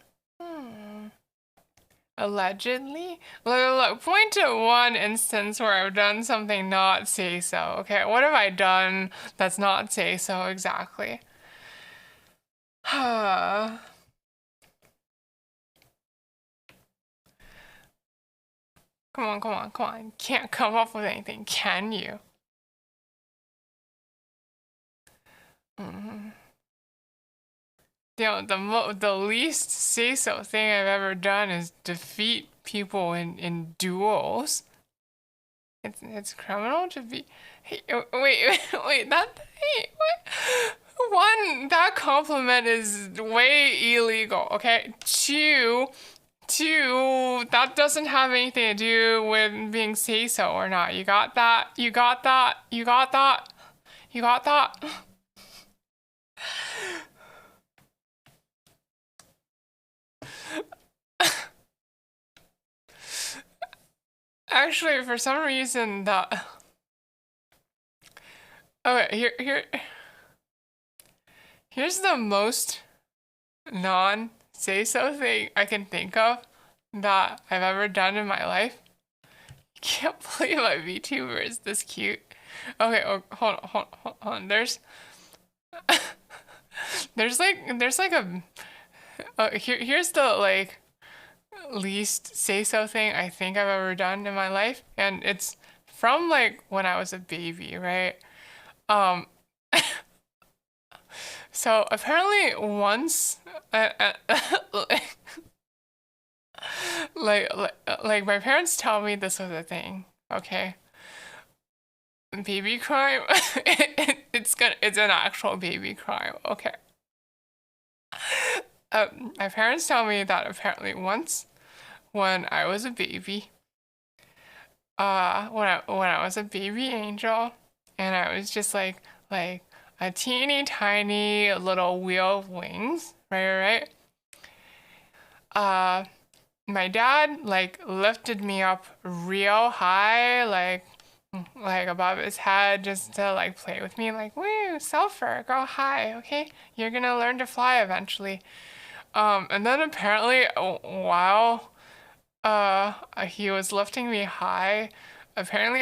Allegedly? Look, point to one instance where I've done something not say so. Okay, what have I done that's not say so exactly? Come on. Can't come up with anything, can you? Mm-hmm. The least say-so thing I've ever done is defeat people in duels. it's criminal to be. Hey, wait, wait, that. Hey, what? One, that compliment is way illegal. Okay. Two, that doesn't have anything to do with being say so or not. You got that? You got that? You got that? You got that? Actually, for some reason, that. Okay, here's the most non say so thing I can think of that I've ever done in my life. I can't believe my VTuber is this cute. Okay, oh, hold on. There's like a here's the like least say so thing I think I've ever done in my life, and it's from like when I was a baby, right? Um, so apparently once, like, like my parents tell me this was a thing. Okay, baby crime. It's an actual baby crime. Okay. My parents tell me that apparently once when I was a baby, when I was a baby angel, and I was just like a teeny tiny little wheel of wings, right? Uh, my dad like lifted me up real high, like above his head, just to like play with me, like woo, sulfur, go high, okay? You're gonna learn to fly eventually. And then apparently while he was lifting me high, apparently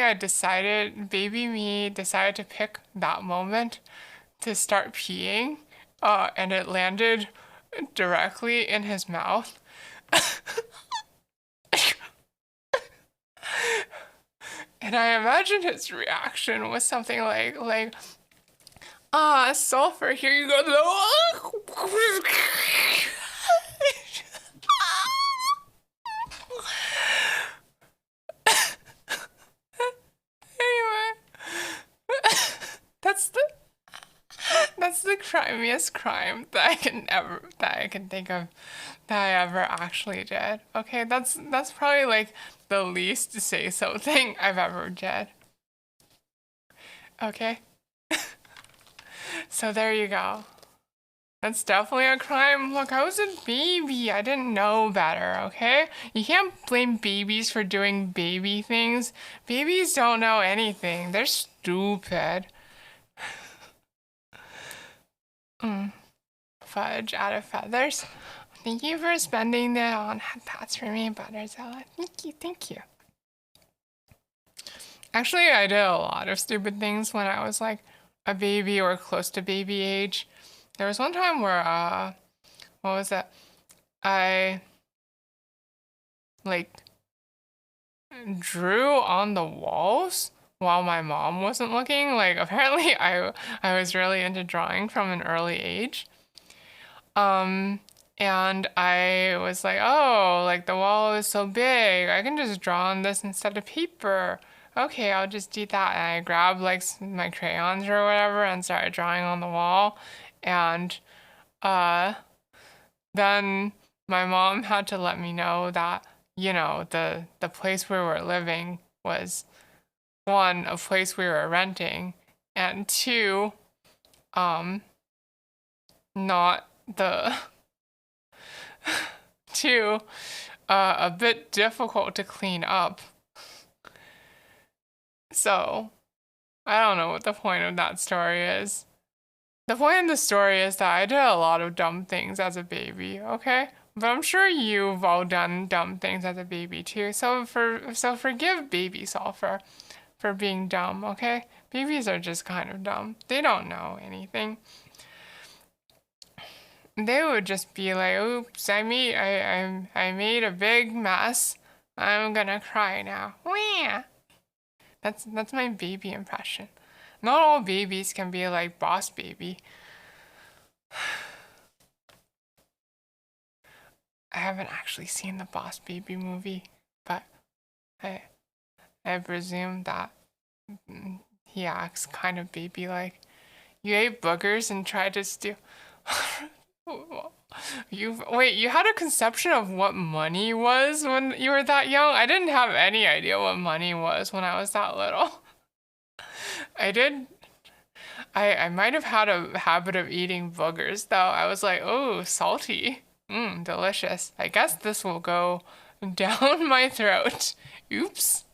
baby me decided to pick that moment to start peeing, and it landed directly in his mouth. And I imagine his reaction was something like, ah, sulfur, here you go. Anyway, that's the that's the crimiest crime that I can think of that I ever actually did. Okay, that's probably like the least say so thing I've ever did. Okay, so there you go. That's definitely a crime. Look, I was a baby. I didn't know better, okay? You can't blame babies for doing baby things. Babies don't know anything. They're stupid. Fudge out of feathers. Thank you for spending the on pats for me, Butterzilla. Thank you. Actually, I did a lot of stupid things when I was like a baby or close to baby age. There was one time where, what was that? I like drew on the walls while my mom wasn't looking. Like apparently I was really into drawing from an early age. Um, and I was like, oh, like the wall is so big. I can just draw on this instead of paper. Okay, I'll just do that. And I grabbed like my crayons or whatever and started drawing on the wall. And uh, then my mom had to let me know that, the place we were living was one, a place we were renting, and two, um, not the two, a bit difficult to clean up. So, I don't know what the point of that story is. The point of the story is that I did a lot of dumb things as a baby, okay? But I'm sure you've all done dumb things as a baby too. So forgive baby Sulfur for being dumb, okay? Babies are just kind of dumb. They don't know anything. They would just be like, "Oops, I made a big mess. I'm gonna cry now." Wah! That's my baby impression. Not all babies can be like Boss Baby. I haven't actually seen the Boss Baby movie, but I I presume that he acts kind of baby-like. You ate boogers and tried to steal. You had a conception of what money was when you were that young? I didn't have any idea what money was when I was that little. I did. I might have had a habit of eating boogers though. I was like, oh, salty. Delicious. I guess this will go down my throat. Oops.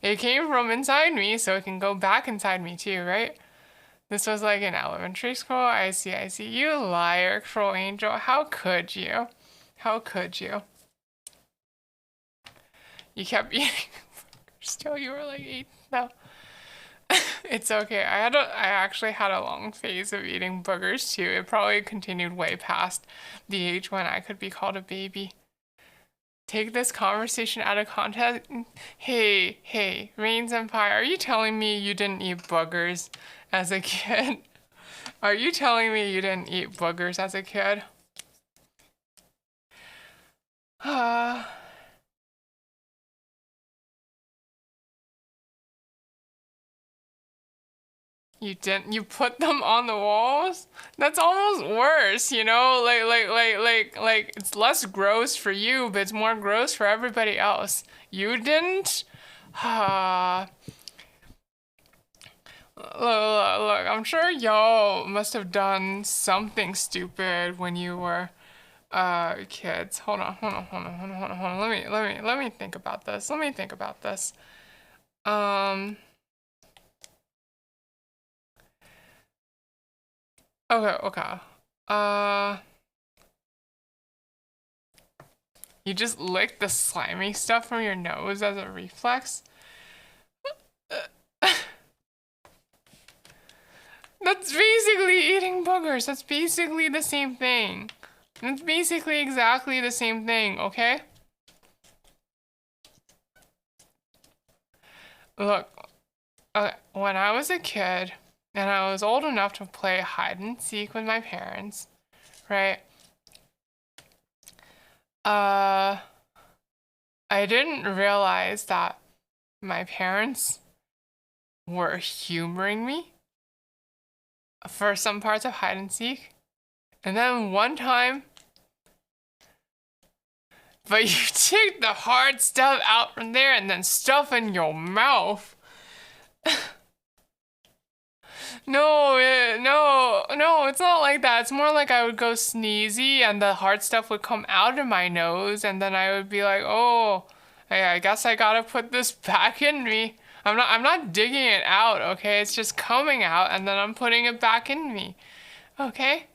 It came from inside me, so it can go back inside me too, right? This was like in elementary school. I see, I see. You liar, Cruel Angel. How could you? How could you? You kept eating still you were like 8. No. It's okay. I actually had a long phase of eating boogers too. It probably continued way past the age when I could be called a baby. Take this conversation out of context. Hey, Rain Senpai, are you telling me you didn't eat boogers as a kid? Are you telling me you didn't eat boogers as a kid? You didn't, you put them on the walls? That's almost worse, you know? Like, it's less gross for you, but it's more gross for everybody else. You didn't? Look, I'm sure y'all must have done something stupid when you were kids. Hold on. Let me think about this. Okay. Uh, you just licked the slimy stuff from your nose as a reflex? That's basically eating boogers. That's basically the same thing. It's basically exactly the same thing, okay? Look, when I was a kid and I was old enough to play hide and seek with my parents, right? I didn't realize that my parents were humoring me for some parts of hide and seek. And then one time, but you take the hard stuff out from there and then stuff in your mouth. No, it's not like that. It's more like I would go sneezy and the hard stuff would come out of my nose and then I would be like, oh, hey, I guess I gotta put this back in me. I'm not digging it out, okay? It's just coming out and then I'm putting it back in me. Okay?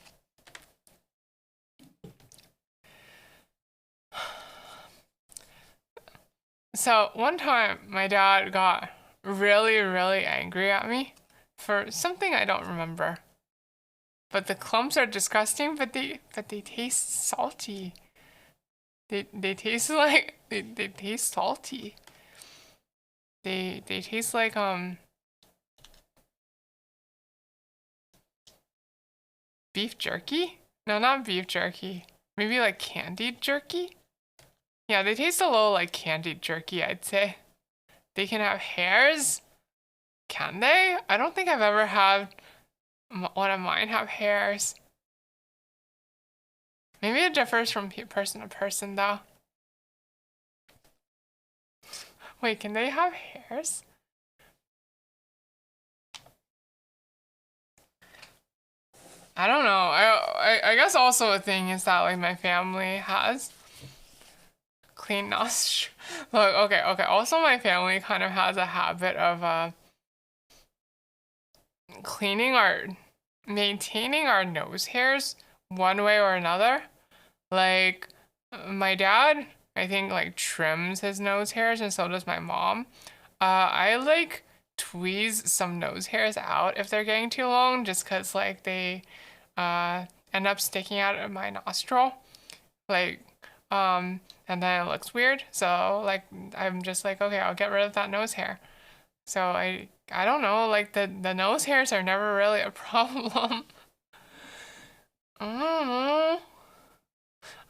So one time my dad got really angry at me for something I don't remember. But the clumps are disgusting, but they taste salty. They taste like they taste salty. They taste like beef jerky? No, not beef jerky. Maybe like candied jerky? Yeah, they taste a little like candied jerky, I'd say. They can have hairs? Can they? I don't think I've ever had one of mine have hairs. Maybe it differs from person to person, though. Wait, can they have hairs? I don't know. I guess also a thing is that like my family has clean nostrils. Look, okay. Also, my family kind of has a habit of maintaining our nose hairs one way or another. Like my dad, I think like trims his nose hairs, and so does my mom. I like tweeze some nose hairs out if they're getting too long, just cause like they end up sticking out of my nostril, like and then it looks weird. So like I'm just like, okay, I'll get rid of that nose hair. So I don't know, like the nose hairs are never really a problem. I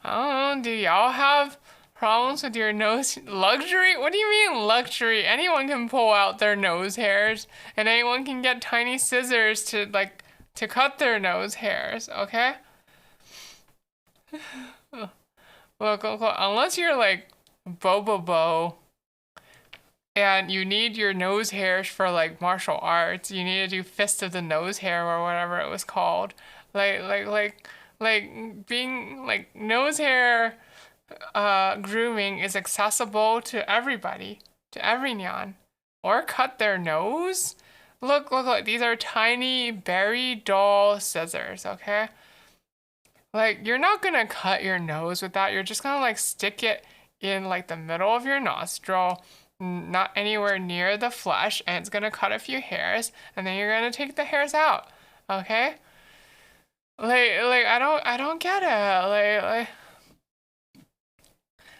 don't know. Do y'all have Problems with your nose? Luxury? What do you mean luxury? Anyone can pull out their nose hairs, and anyone can get tiny scissors to cut their nose hairs, okay? Look, unless you're like Bobo and you need your nose hairs for like martial arts, you need to do Fist of the Nose Hair or whatever it was called. Like being like nose hair grooming is accessible to everybody, to everyone. Or cut their nose. Look, these are tiny, very dull scissors, okay? Like, you're not gonna cut your nose with that. You're just gonna like stick it in like the middle of your nostril, not anywhere near the flesh, and it's gonna cut a few hairs, and then you're gonna take the hairs out, okay? Like I don't get it. Like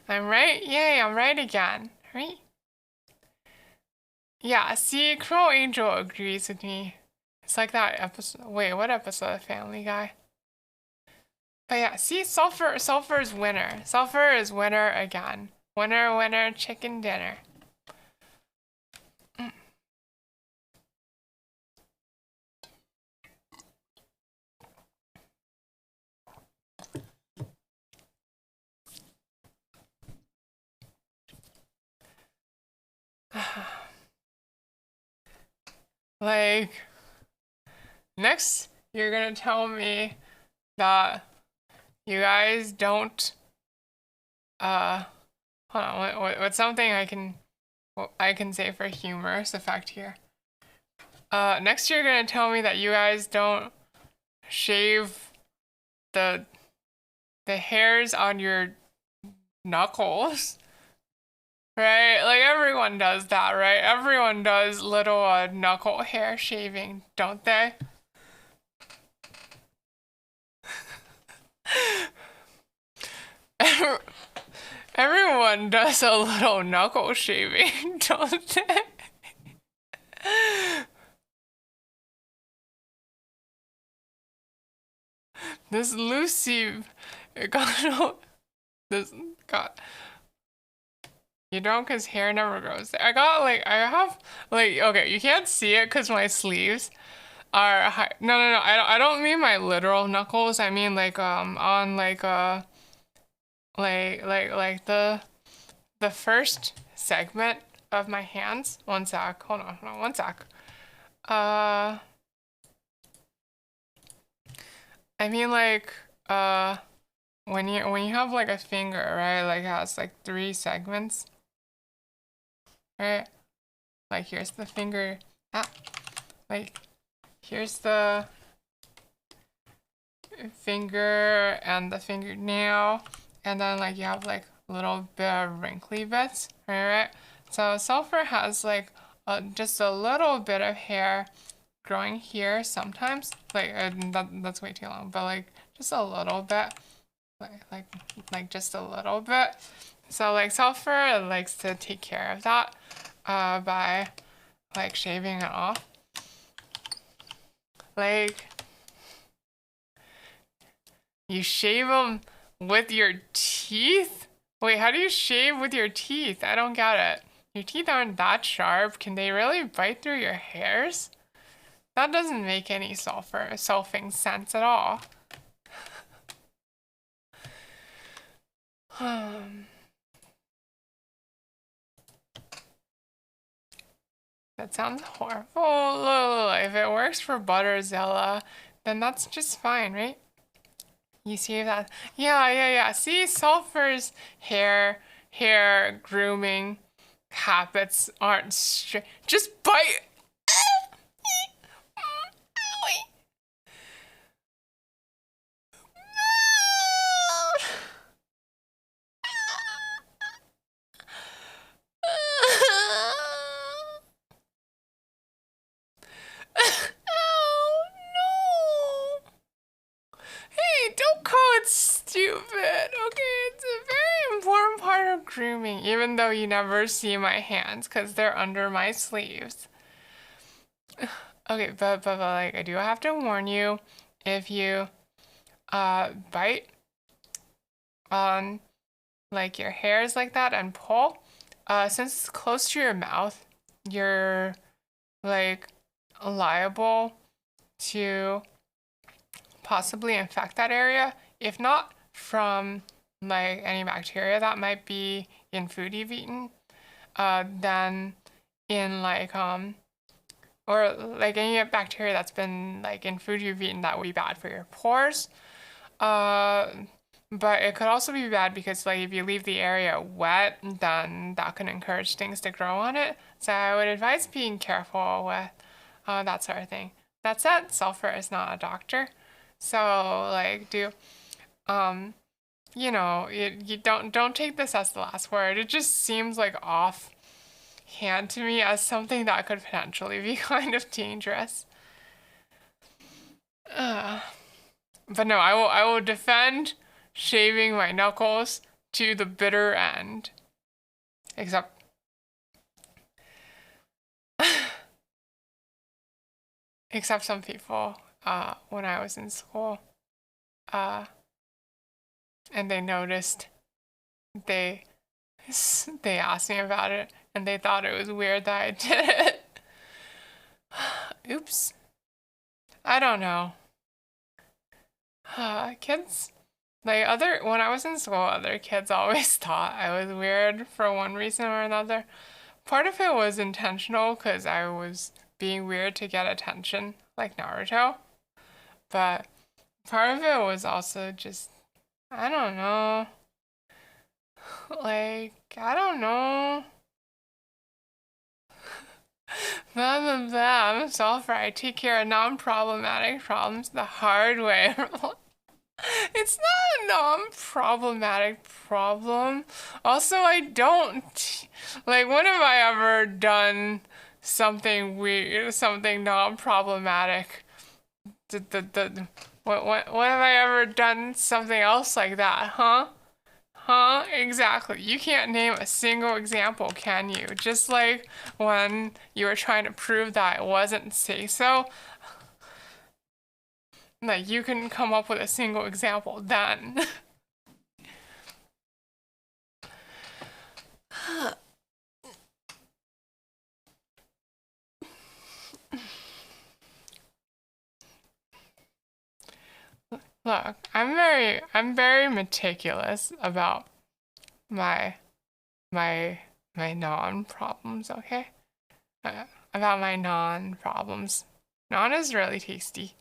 I'm right? Yay, I'm right again. Right? Yeah, see, Crow Angel agrees with me. It's like that episode. Wait, what episode of Family Guy? But yeah, see, Sulfur is winner. Sulfur is winner again. Winner, chicken dinner. Like, next, you're gonna tell me that you guys don't, hold on, what's something I can say for humorous effect here? Next you're gonna tell me that you guys don't shave the hairs on your knuckles. Right? Like everyone does that, right? Everyone does little knuckle hair shaving, don't they? Everyone does a little knuckle shaving, don't they? This Lucy got this got you don't, cause hair never grows. I have like okay, you can't see it cause my sleeves are high. No, I don't mean my literal knuckles. I mean like on like the first segment of my hands. One sec. Hold on, one sec. I mean like when you have like a finger, right? Like it has like 3 segments. Right? Like here's the finger. Like here's the finger and the fingernail, and then like you have like a little bit of wrinkly bits, right? So Sulfur has like just a little bit of hair growing here sometimes. Like that's way too long, but like just a little bit, like just a little bit. So like Sulfur likes to take care of that by like shaving it off. Like you shave them with your teeth? Wait, how do you shave with your teeth? I don't get it. Your teeth aren't that sharp. Can they really bite through your hairs? That doesn't make any sulfing sense at all. That sounds horrible. If it works for Butterzilla, then that's just fine, right? You see that? Yeah. See, Sulfur's hair grooming habits aren't straight. Just bite. Oh no! Hey, don't call it stupid, okay? It's a very important part of grooming, even though you never see my hands because they're under my sleeves. Okay, but like I do have to warn you, if you bite on like your hairs like that and pull, since it's close to your mouth, you're like liable to possibly infect that area. If not from like any bacteria that might be in food you've eaten, then in or like any bacteria that's been like in food you've eaten that would be bad for your pores. Uh, but it could also be bad because like if you leave the area wet, then that can encourage things to grow on it. So I would advise being careful with that sort of thing. That said, sulfur is not a doctor. So like um you don't take this as the last word. It just seems like offhand to me as something that could potentially be kind of dangerous. Uh, but no, I will defend shaving my knuckles to the bitter end. Except except some people when I was in school uh and they noticed they they asked me about it and they thought it was weird that I did it. Oops. I don't know. Kids like other when I was in school, other kids always thought I was weird for one reason or another. Part of it was intentional because I was being weird to get attention, like Naruto. But part of it was also just, I don't know. Like, I don't know. Blah, blah, blah. I'm a solver. I take care of non-problematic problems the hard way. It's not a non-problematic problem. Also, I don't like when have I ever done something weird, something non-problematic? What have I ever done something else like that, huh? Huh? Exactly. You can't name a single example, can you? Just like when you were trying to prove that it wasn't say so, like you can come up with a single example then. Look, I'm very meticulous about my my my non-problems, okay? About my non-problems. Naan is really tasty.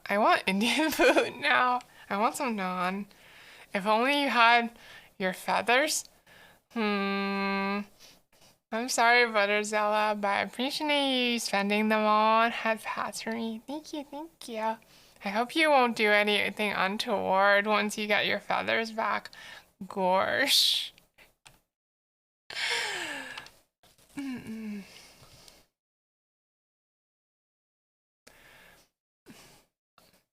I want Indian food now. I want some naan. If only you had your feathers. Hmm. I'm sorry, Butterzella, but I appreciate you spending them on head pats for me. Thank you, thank you. I hope you won't do anything untoward once you get your feathers back. Gorsh.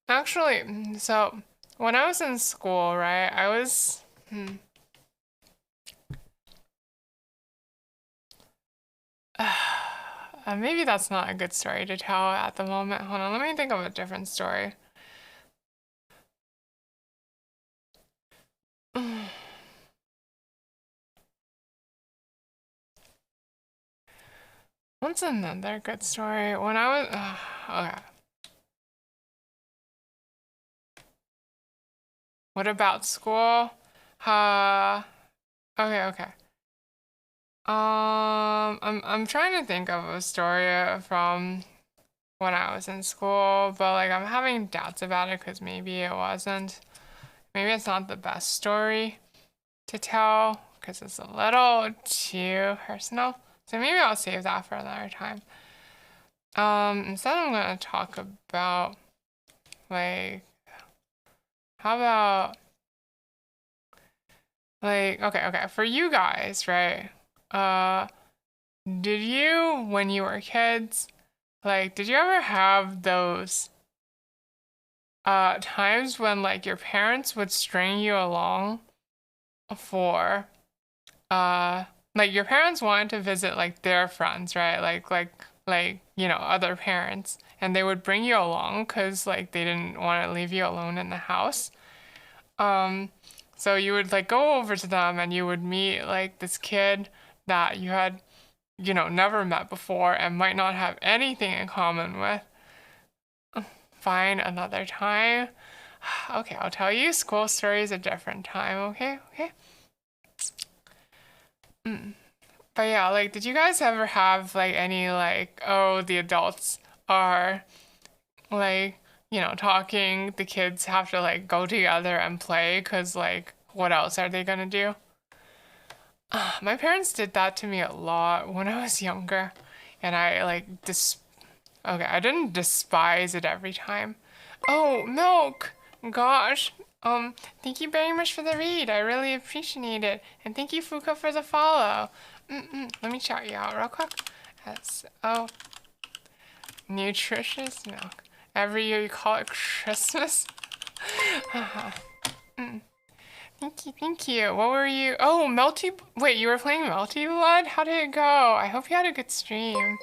Actually, so when I was in school, right, I was. Maybe that's not a good story to tell at the moment. Hold on, let me think of a different story. What's another good story? When I was. Okay. What about school? Uh, okay, okay. I'm trying to think of a story from when I was in school, but like I'm having doubts about it because maybe it wasn't. Maybe it's not the best story to tell because it's a little too personal. So maybe I'll save that for another time. Instead I'm gonna talk about like how about like okay, for you guys, right? Uh, did you when you were kids, like did you ever have those times when like your parents would string you along for uh like your parents wanted to visit like their friends, right? Like other parents and they would bring you along cuz like they didn't want to leave you alone in the house. Um, so you would like go over to them and you would meet like this kid that you had, never met before and might not have anything in common with. Fine, another time. Okay, I'll tell you school stories a different time, okay? Okay? Mm. But yeah, like, did you guys ever have like any like, oh, the adults are like, talking, the kids have to like go together and play because like, what else are they gonna do? My parents did that to me a lot when I was younger, and I like okay, I didn't despise it every time. Oh, milk! Gosh. Thank you very much for the read. I really appreciate it. And thank you, Fuka, for the follow. Let me shout you out real quick. Oh, nutritious milk. Every year you call it Christmas. Thank you, thank you. What were you? Oh, Melty. Wait, you were playing Melty Blood? How did it go? I hope you had a good stream.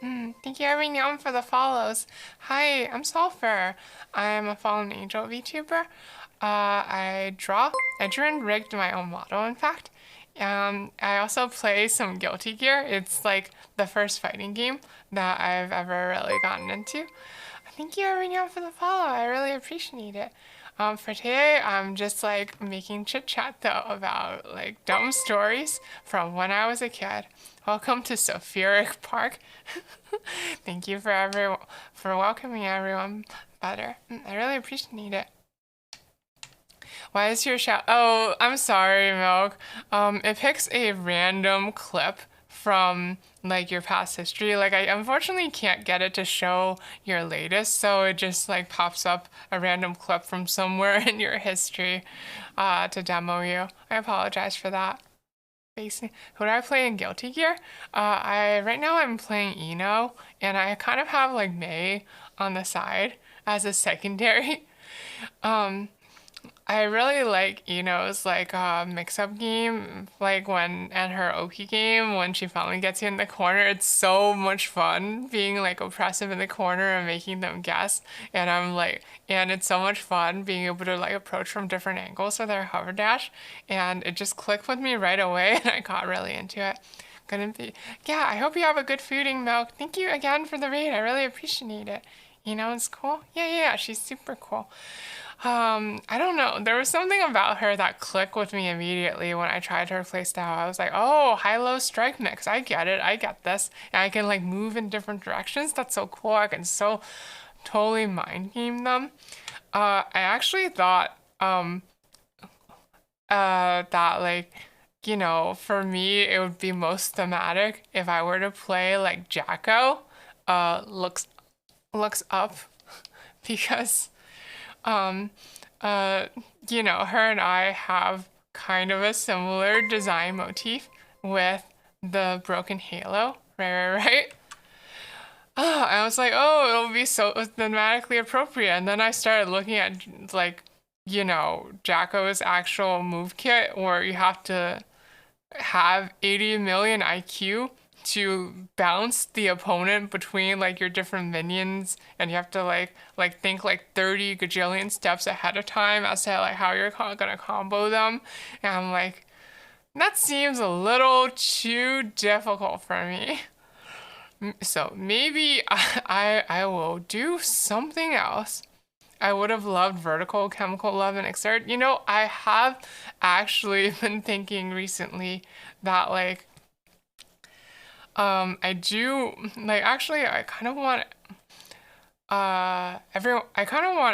Thank you, everyone, for the follows. Hi, I'm Sulfur. I'm a fallen angel VTuber. I drew and rigged my own model, in fact. I also play some Guilty Gear. It's like the first fighting game that I've ever really gotten into. Thank you, everyone, for the follow. I really appreciate it. For today, I'm just like making chit chat though about like dumb stories from when I was a kid. Welcome to Sulfuric Park. Thank you for welcoming everyone better. I really appreciate it. Why is your shout? Oh, I'm sorry, Milk. It picks a random clip from like your past history. Like I unfortunately can't get it to show your latest, so it just like pops up a random clip from somewhere in your history to demo you. I apologize for that. Basically, who do I play in Guilty Gear? I right now I'm playing Eno, and I kind of have like May on the side as a secondary. Um, I really like Eno's like mix-up game, like and her Oki game when she finally gets you in the corner. It's so much fun being like oppressive in the corner and making them guess. And it's so much fun being able to like approach from different angles with her hover dash. And it just clicked with me right away, and I got really into it. Yeah. I hope you have a good fooding, Milk. Thank you again for the raid. I really appreciate it. It's cool. Yeah. She's super cool. I don't know. There was something about her that clicked with me immediately when I tried her playstyle. I was like, oh, high-low strike mix. I get it. I get this. And I can like move in different directions. That's so cool. I can so totally mind game them. I actually thought that like, for me it would be most thematic if I were to play like Jacko looks up because um, uh, her and I have kind of a similar design motif with the broken halo. Right. Oh, I was like, oh, it'll be so thematically appropriate. And then I started looking at like, Jacko's actual move kit where you have to have 80 million IQ to bounce the opponent between like your different minions, and you have to like think like 30 gajillion steps ahead of time as to like how you're gonna combo them. And I'm like, that seems a little too difficult for me. So maybe I will do something else. I would have loved Vertical Chemical Love and Exert. I have actually been thinking recently that like I do like actually I kind of want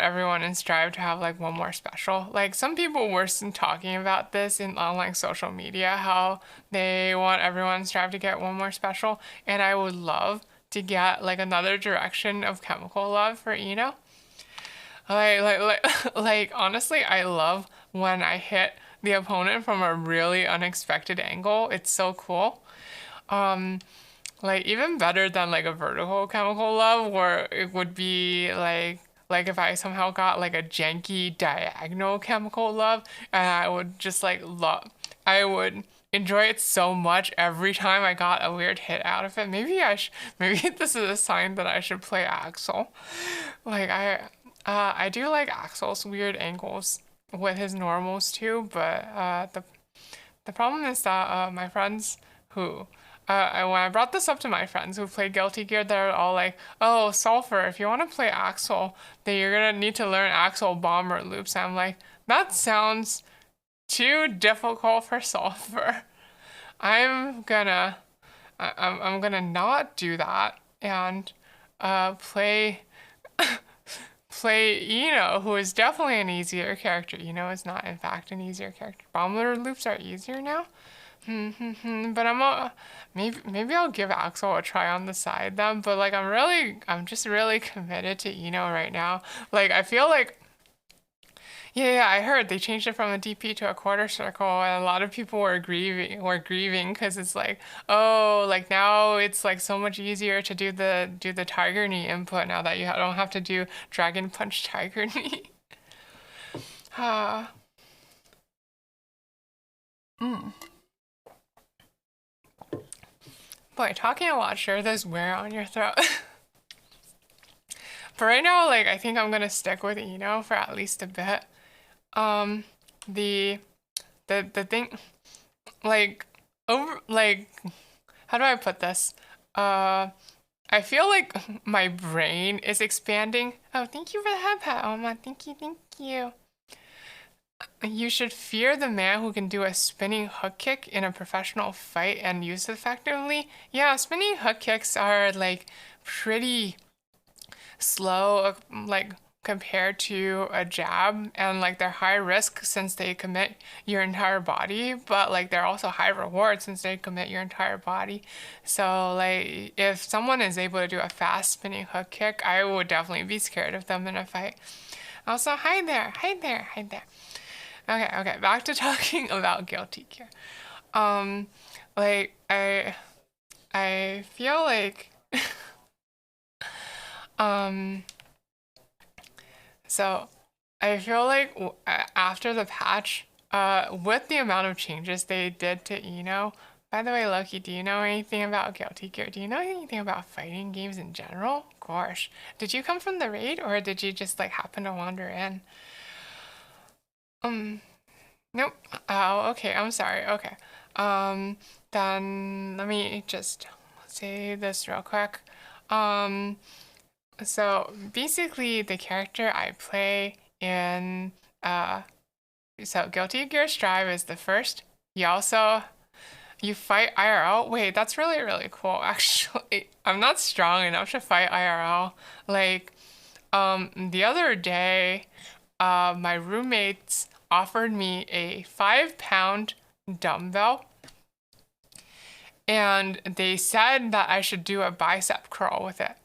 everyone in Strive to have like one more special. Like some people were talking about this on like social media, how they want everyone in Strive to get one more special, and I would love to get like another direction of Chemical Love for Eno. Like honestly, I love when I hit the opponent from a really unexpected angle. It's so cool. Like even better than like a vertical chemical love, where it would be like if I somehow got like a janky diagonal chemical love, and I would just like love, I would enjoy it so much every time I got a weird hit out of it. Maybe this is a sign that I should play Axel. Like I do like Axel's weird angles. with his normals too, but the problem is that my friends who when I brought this up to my friends who play Guilty Gear, they're all like, "Oh, Sulfur, if you want to play Axel, then you're gonna need to learn Axel bomber loops." I'm like, that sounds too difficult for Sulfur. I'm gonna I'm gonna not do that and play play Eno, who is definitely an easier character. Eno is not, in fact, an easier character. Bomber loops are easier now. But maybe I'll give Axel a try on the side then. But like I'm just really committed to Eno right now. Like I feel like yeah, I heard they changed it from a DP to a quarter circle, and a lot of people were grieving because it's like, oh, like now it's like so much easier to do the Tiger Knee input now that you don't have to do Dragon Punch Tiger Knee. Ah, mm. Boy, talking a lot sure does wear on your throat. But right now, like I think I'm gonna stick with Eno for at least a bit. Um, the the thing like over like how do I put this? Uh, I feel like my brain is expanding. Oh, thank you for the head pat, Oma. Thank you, thank you. You should fear the man who can do a spinning hook kick in a professional fight and use it effectively. Yeah, spinning hook kicks are like pretty slow, like compared to a jab, and like they're high risk since they commit your entire body, but like they're also high reward since they commit your entire body. So like if someone is able to do a fast spinning hook kick, I would definitely be scared of them in a fight. Also, hi there, hi there, hi there. Okay, back to talking about Guilty Gear. Um, like I feel like um so I feel like after the patch, with the amount of changes they did to Eno. By the way, Loki, do you know anything about Guilty Gear? Do you know anything about fighting games in general? Gosh, did you come from the raid or did you just like happen to wander in? Um, nope. Oh, okay. I'm sorry. Okay. Then let me just say this real quick. Um, so basically the character I play in so Guilty Gear Strive is the first. You fight IRL. Wait, that's really really cool. Actually, I'm not strong enough to fight IRL. Like the other day, my roommates offered me a 5 pound dumbbell and they said that I should do a bicep curl with it.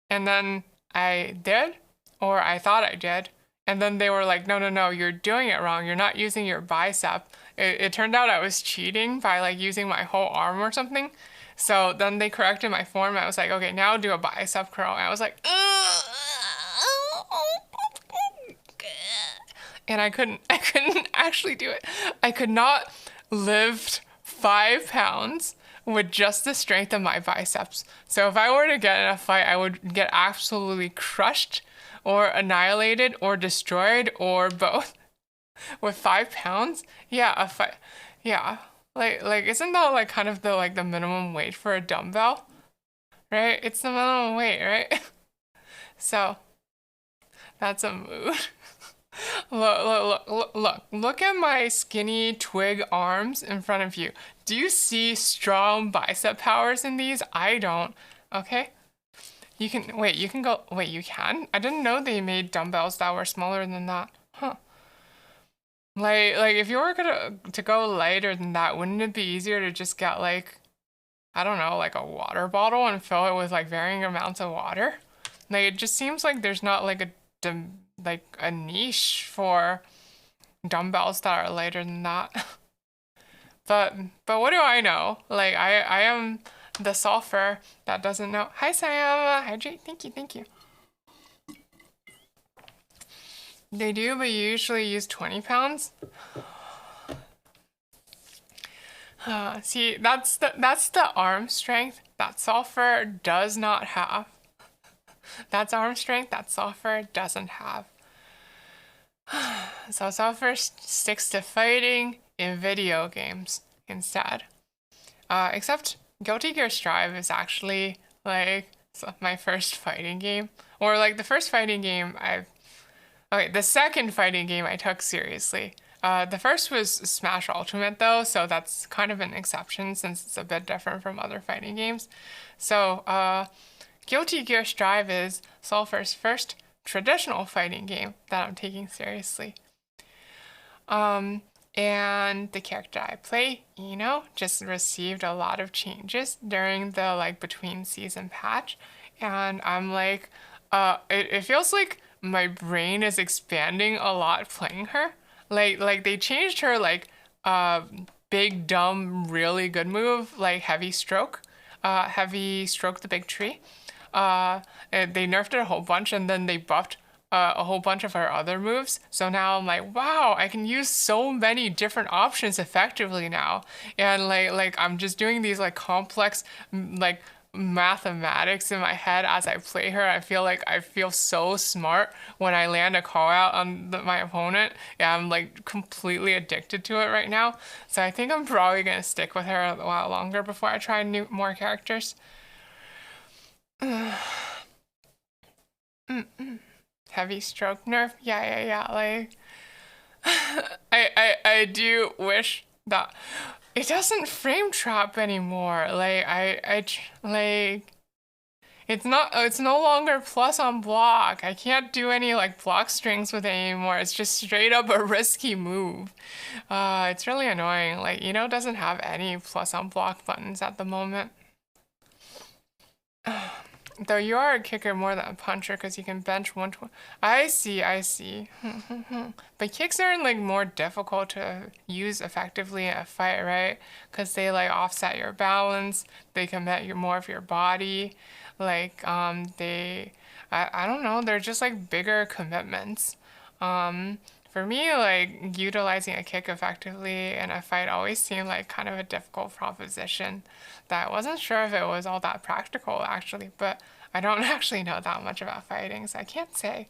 And then I did, or I thought I did. And then they were like, no, no, no, you're doing it wrong. You're not using your bicep. It turned out I was cheating by like using my whole arm or something. So then they corrected my form. I was like, okay, now do a bicep curl. And I was like, ugh. And I couldn't actually do it. I could not lift 5 pounds with just the strength of my biceps. So if I were to get in a fight, I would get absolutely crushed or annihilated or destroyed or both with 5 pounds. Yeah, a fight. Yeah. Like isn't that like kind of the minimum weight for a dumbbell? Right? It's the minimum weight, right? So that's a mood. Look at my skinny twig arms in front of you. Do you see strong bicep powers in these? I don't. Okay? You can go, wait, you can? I didn't know they made dumbbells that were smaller than that. Huh. Like if you were to go lighter than that, wouldn't it be easier to just get like, I don't know, like a water bottle and fill it with like varying amounts of water? Like it just seems like there's not like a niche for dumbbells that are lighter than that. But what do I know? Like I am the sulfur that doesn't know. Hi Sayama, hydrate. Thank you, thank you. They do, but you usually use 20 pounds. See, that's the arm strength that sulfur does not have. That's arm strength that sulfur doesn't have. So Sulfur sticks to fighting in video games instead. Except Guilty Gear Strive is actually like my first fighting game, or like the first fighting game I've. Okay, the second fighting game I took seriously. The first was Smash Ultimate though, so that's kind of an exception since it's a bit different from other fighting games. So, Guilty Gear Strive is Sulfur's first traditional fighting game that I'm taking seriously. And the character I play, just received a lot of changes during the like between season patch, and I'm like, it feels like my brain is expanding a lot playing her. Like they changed her like big dumb really good move like heavy stroke the big tree. And they nerfed it a whole bunch and then they buffed a whole bunch of her other moves. So now I'm like, wow, I can use so many different options effectively now. And like I'm just doing these like complex like mathematics in my head as I play her. I feel like I feel so smart when I land a call out on my opponent. Yeah, I'm like completely addicted to it right now. So I think I'm probably gonna stick with her a while longer before I try more characters. Heavy stroke nerf. Yeah. Like I do wish that it doesn't frame trap anymore. Like it's no longer plus on block. I can't do any like block strings with it anymore. It's just straight up a risky move. It's really annoying. Like, doesn't have any plus on block buttons at the moment. Though you are a kicker more than a puncher because you can bench 120. I see. But kicks are like more difficult to use effectively in a fight, right? Because they like offset your balance. They commit more of your body. Like I don't know. They're just like bigger commitments. For me, like utilizing a kick effectively in a fight always seemed like kind of a difficult proposition that I wasn't sure if it was all that practical actually, but I don't actually know that much about fighting, so I can't say.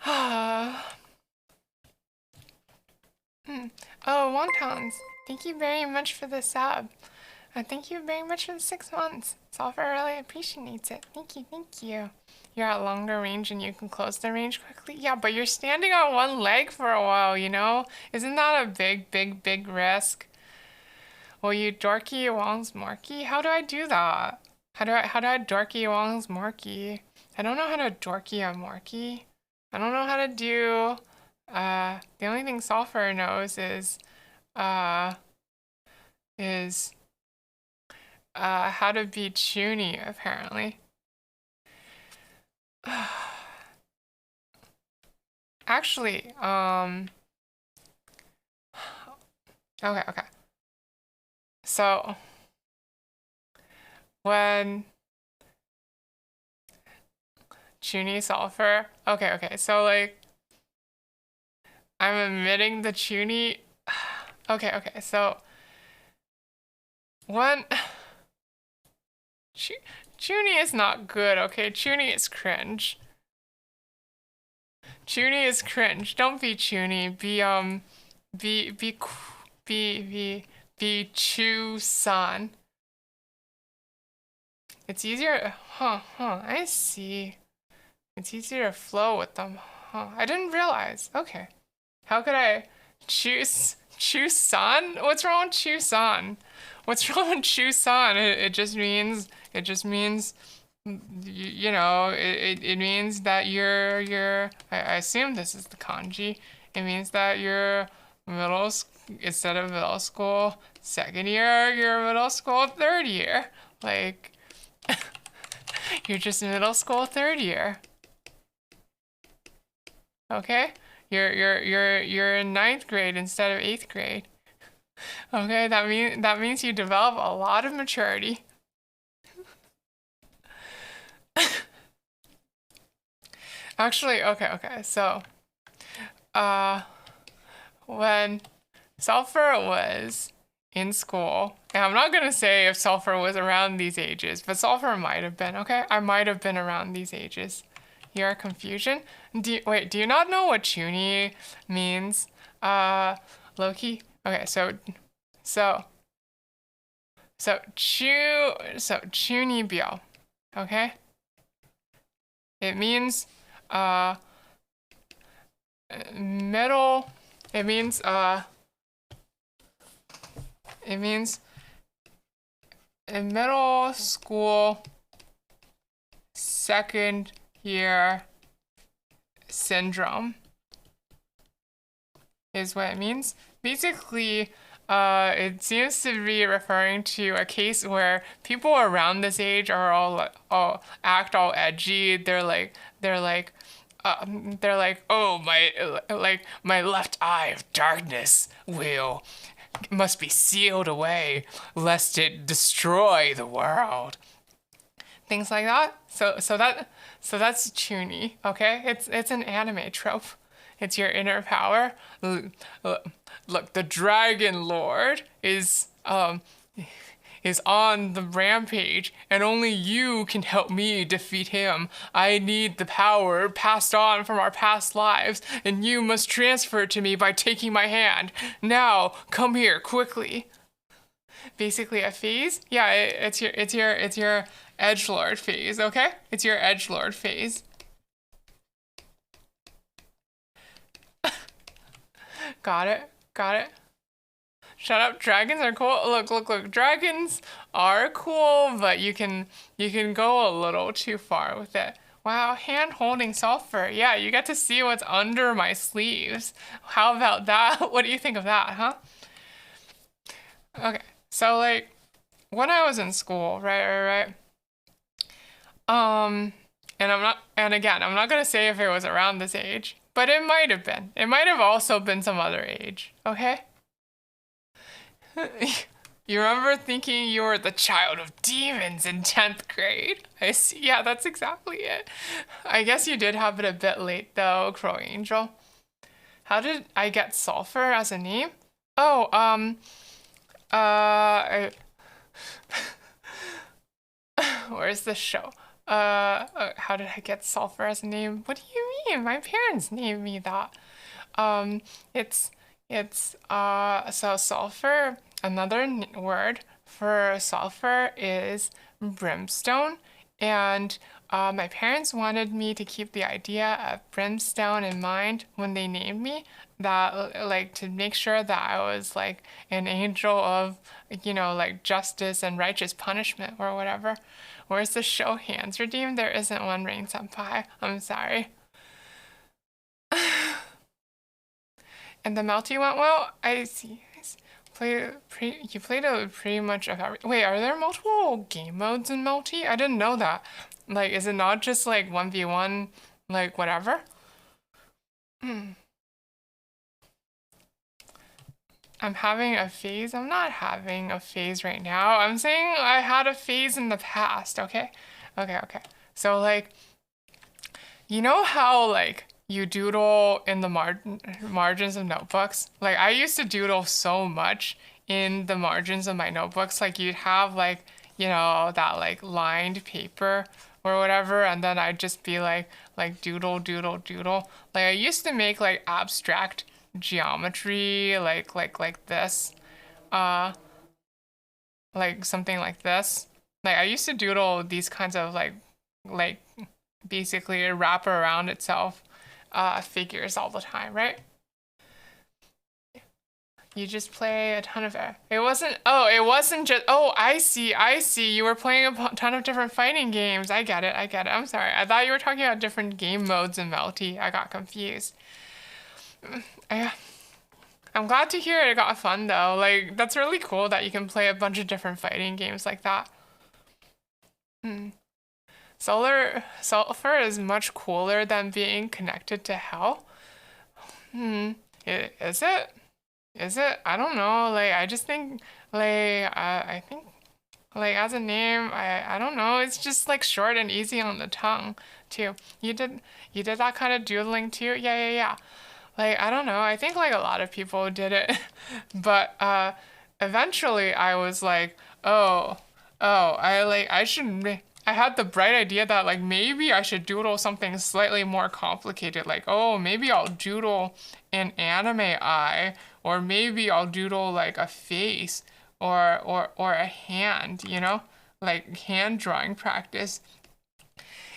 Oh, wontons. Thank you very much for the sub. Thank you very much for the 6 months. Sulfur really appreciates it. Thank you. You're at longer range and you can close the range quickly. Yeah, but you're standing on one leg for a while, Isn't that a big risk? Will you dorky Wong's Morky? How do I do that? How do I dorky Wong's Morky? I don't know how to dorky a Morky. I don't know how to do the only thing Sulfur knows uh is how to be Chuny apparently. Actually, okay. So when Chuny Sulfur, okay. So like I'm admitting the Chuny. Okay. So when Chuny is not good, okay? Chuny is cringe. Chuny is cringe. Don't be Chuny. Be Chu-san. It's easier. Huh. I see. It's easier to flow with them. Huh. I didn't realize. Okay. How could I choose Chu-san? What's wrong with Chu-san? What's wrong with Chu-san? It just means it means that you're I assume this is the kanji. It means that you're instead of middle school second year, you're middle school third year. Like you're just middle school third year. Okay? You're in ninth grade instead of eighth grade. Okay, that means you develop a lot of maturity. Actually, okay. So, when Sulfur was in school, and I'm not gonna say if Sulfur was around these ages, but Sulfur might have been, okay? I might have been around these ages. your confusion. Wait, do you not know what chuny means? Loki? Okay, so, chunibyo, okay? It means, middle, it means, in middle school, second year syndrome is what it means. Basically, it seems to be referring to a case where people around this age are all act all edgy. They're like, oh, my left eye of darkness must be sealed away lest it destroy the world. Things like that. So that's chuny, okay? It's an anime trope. It's your inner power. Look, the Dragon Lord is on the rampage, and only you can help me defeat him. I need the power passed on from our past lives, and you must transfer it to me by taking my hand. Now, come here quickly. Basically a phase. Yeah, it's your edgelord phase, okay? It's your edgelord phase. Got it. Shut up. Dragons are cool. Look. Dragons are cool, but you can go a little too far with it. Wow, hand holding sulfur. Yeah, you get to see what's under my sleeves. How about that? What do you think of that, huh? Okay. So like when I was in school, right? And I'm not gonna say if it was around this age, but it might have been. It might have also been some other age, okay? You remember thinking you were the child of demons in 10th grade? I see. Yeah, that's exactly it. I guess you did have it a bit late though, Crow Angel. How did I get sulfur as a name? Oh, where's the show? How did I get sulfur as a name? What do you mean? My parents named me that. It's so sulfur, another word for sulfur is brimstone, and my parents wanted me to keep the idea of brimstone in mind when they named me, that like to make sure that I was like an angel of, like justice and righteous punishment or whatever. Where's the show hands redeemed? There isn't one, Rain Senpai. I'm sorry. And the Melty went well? I see. You played a pretty much of every. Wait, are there multiple game modes in Melty? I didn't know that. Like, is it not just like 1v1, like whatever? I'm having a phase. I'm not having a phase right now. I'm saying I had a phase in the past, okay? Okay. So like, you know how like you doodle in the margins of notebooks? Like I used to doodle so much in the margins of my notebooks. Like you'd have like, that like lined paper or whatever, and then I'd just be like doodle. Like I used to make like abstract geometry like this, like something like this. Like I used to doodle these kinds of like basically wrap around itself figures all the time, right? You just play a ton of it. It wasn't just, I see. You were playing a ton of different fighting games. I get it. I'm sorry. I thought you were talking about different game modes in Melty. I got confused. I'm glad to hear it got fun though. Like, that's really cool that you can play a bunch of different fighting games like that. Sulfur is much cooler than being connected to hell. Is it? Is it? I don't know. Like, I just think, like, I think, like, as a name, I don't know. It's just, like, short and easy on the tongue, too. You did that kind of doodling, too? Yeah. Like, I don't know. I think, like, a lot of people did it. But, eventually, I was like, I I had the bright idea that like maybe I should doodle something slightly more complicated. Like, oh, maybe I'll doodle an anime eye, or maybe I'll doodle like a face or a hand, like hand drawing practice.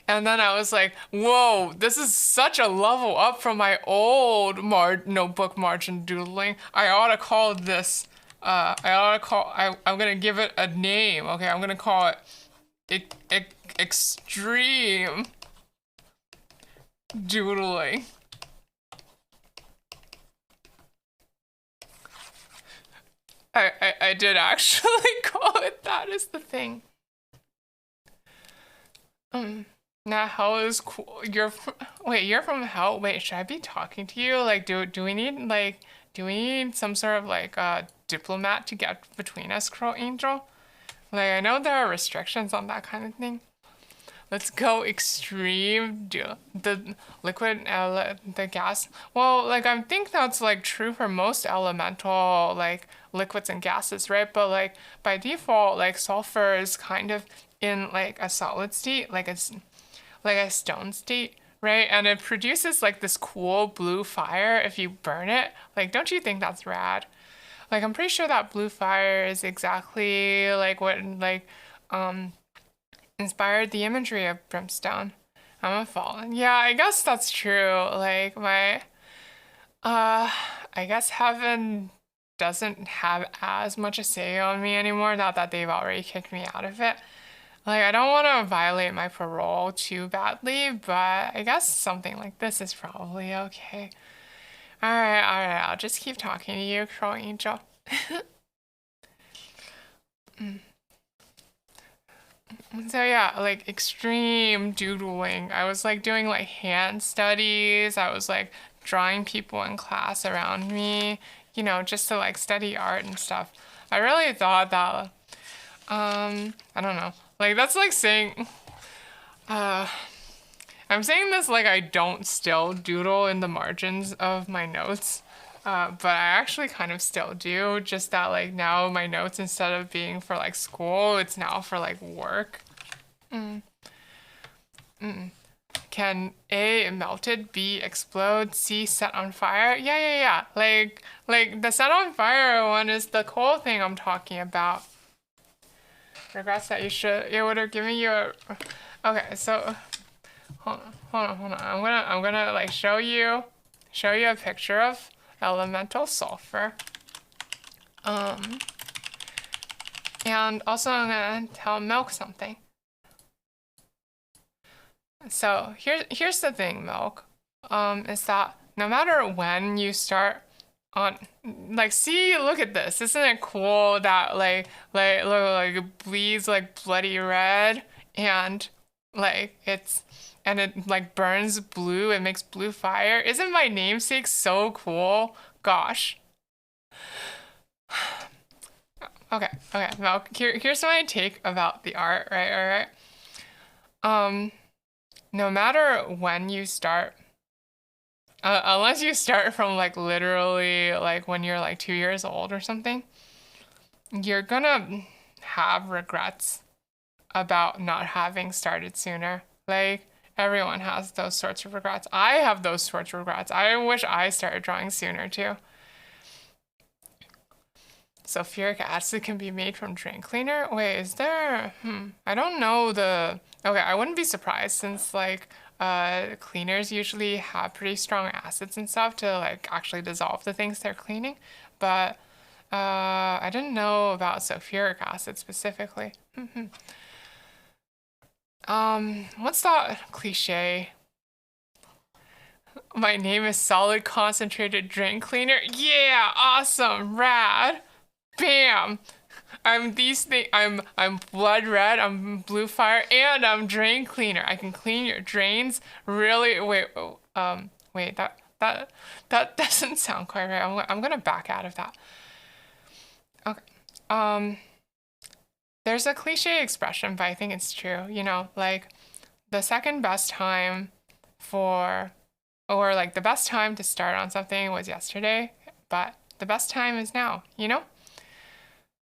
And then I was like, whoa, this is such a level up from my old notebook margin doodling. I ought to call this, I'm going to give it a name. Okay, I'm going to call it extreme doodling. I did actually call it that is the thing. Now hell is cool. Wait, you're from hell? Wait, should I be talking to you? Like, do we need some sort of like diplomat to get between us, Crow Angel? Like, I know there are restrictions on that kind of thing. Let's go extreme. The liquid, the gas. Well, like I think that's like true for most elemental like liquids and gases, right? But like by default, like sulfur is kind of in like a solid state, like it's like a stone state, right? And it produces like this cool blue fire if you burn it. Like, don't you think that's rad? Like, I'm pretty sure that blue fire is exactly like what like inspired the imagery of brimstone. I'm a fallen. Yeah, I guess that's true. Like I guess heaven doesn't have as much a say on me anymore now that they've already kicked me out of it. Like, I don't want to violate my parole too badly, but I guess something like this is probably okay. Alright, I'll just keep talking to you, Crow Angel. So yeah, like extreme doodling. I was like doing like hand studies. I was like drawing people in class around me, just to like study art and stuff. I really thought that, I don't know. Like that's like saying, I'm saying this like I don't still doodle in the margins of my notes. But I actually kind of still do, just that like now my notes, instead of being for like school, it's now for like work. Can A, melted, B, explode, C, set on fire? Yeah. Like the set on fire one is the cool thing I'm talking about. Regrets that it would have given you a, okay, so, hold on. I'm gonna like show you a picture of elemental sulfur. And also I'm gonna tell Milk something. So here's the thing, Milk. Is that no matter when you start on, like, see, look at this. Isn't it cool that like it bleeds like bloody red and like it like burns blue, it makes blue fire. Isn't my namesake so cool? Gosh. Okay. Milk, here's my take about the art, right? No matter when you start, unless you start from like literally like when you're like 2 years old or something, you're gonna have regrets about not having started sooner. Like everyone has those sorts of regrets. I have those sorts of regrets. I wish I started drawing sooner too. Sulfuric acid can be made from drain cleaner? Wait, is there? I don't know okay, I wouldn't be surprised since like cleaners usually have pretty strong acids and stuff to like actually dissolve the things they're cleaning. But I didn't know about sulfuric acid specifically. What's that cliche? My name is solid concentrated drain cleaner. Yeah, awesome, rad. Bam! I'm these things. I'm blood red. I'm blue fire, and I'm drain cleaner. I can clean your drains. Really? Wait. Wait. That doesn't sound quite right. I'm gonna back out of that. Okay. There's a cliche expression, but I think it's true. Like the second best time or like the best time to start on something was yesterday, but the best time is now.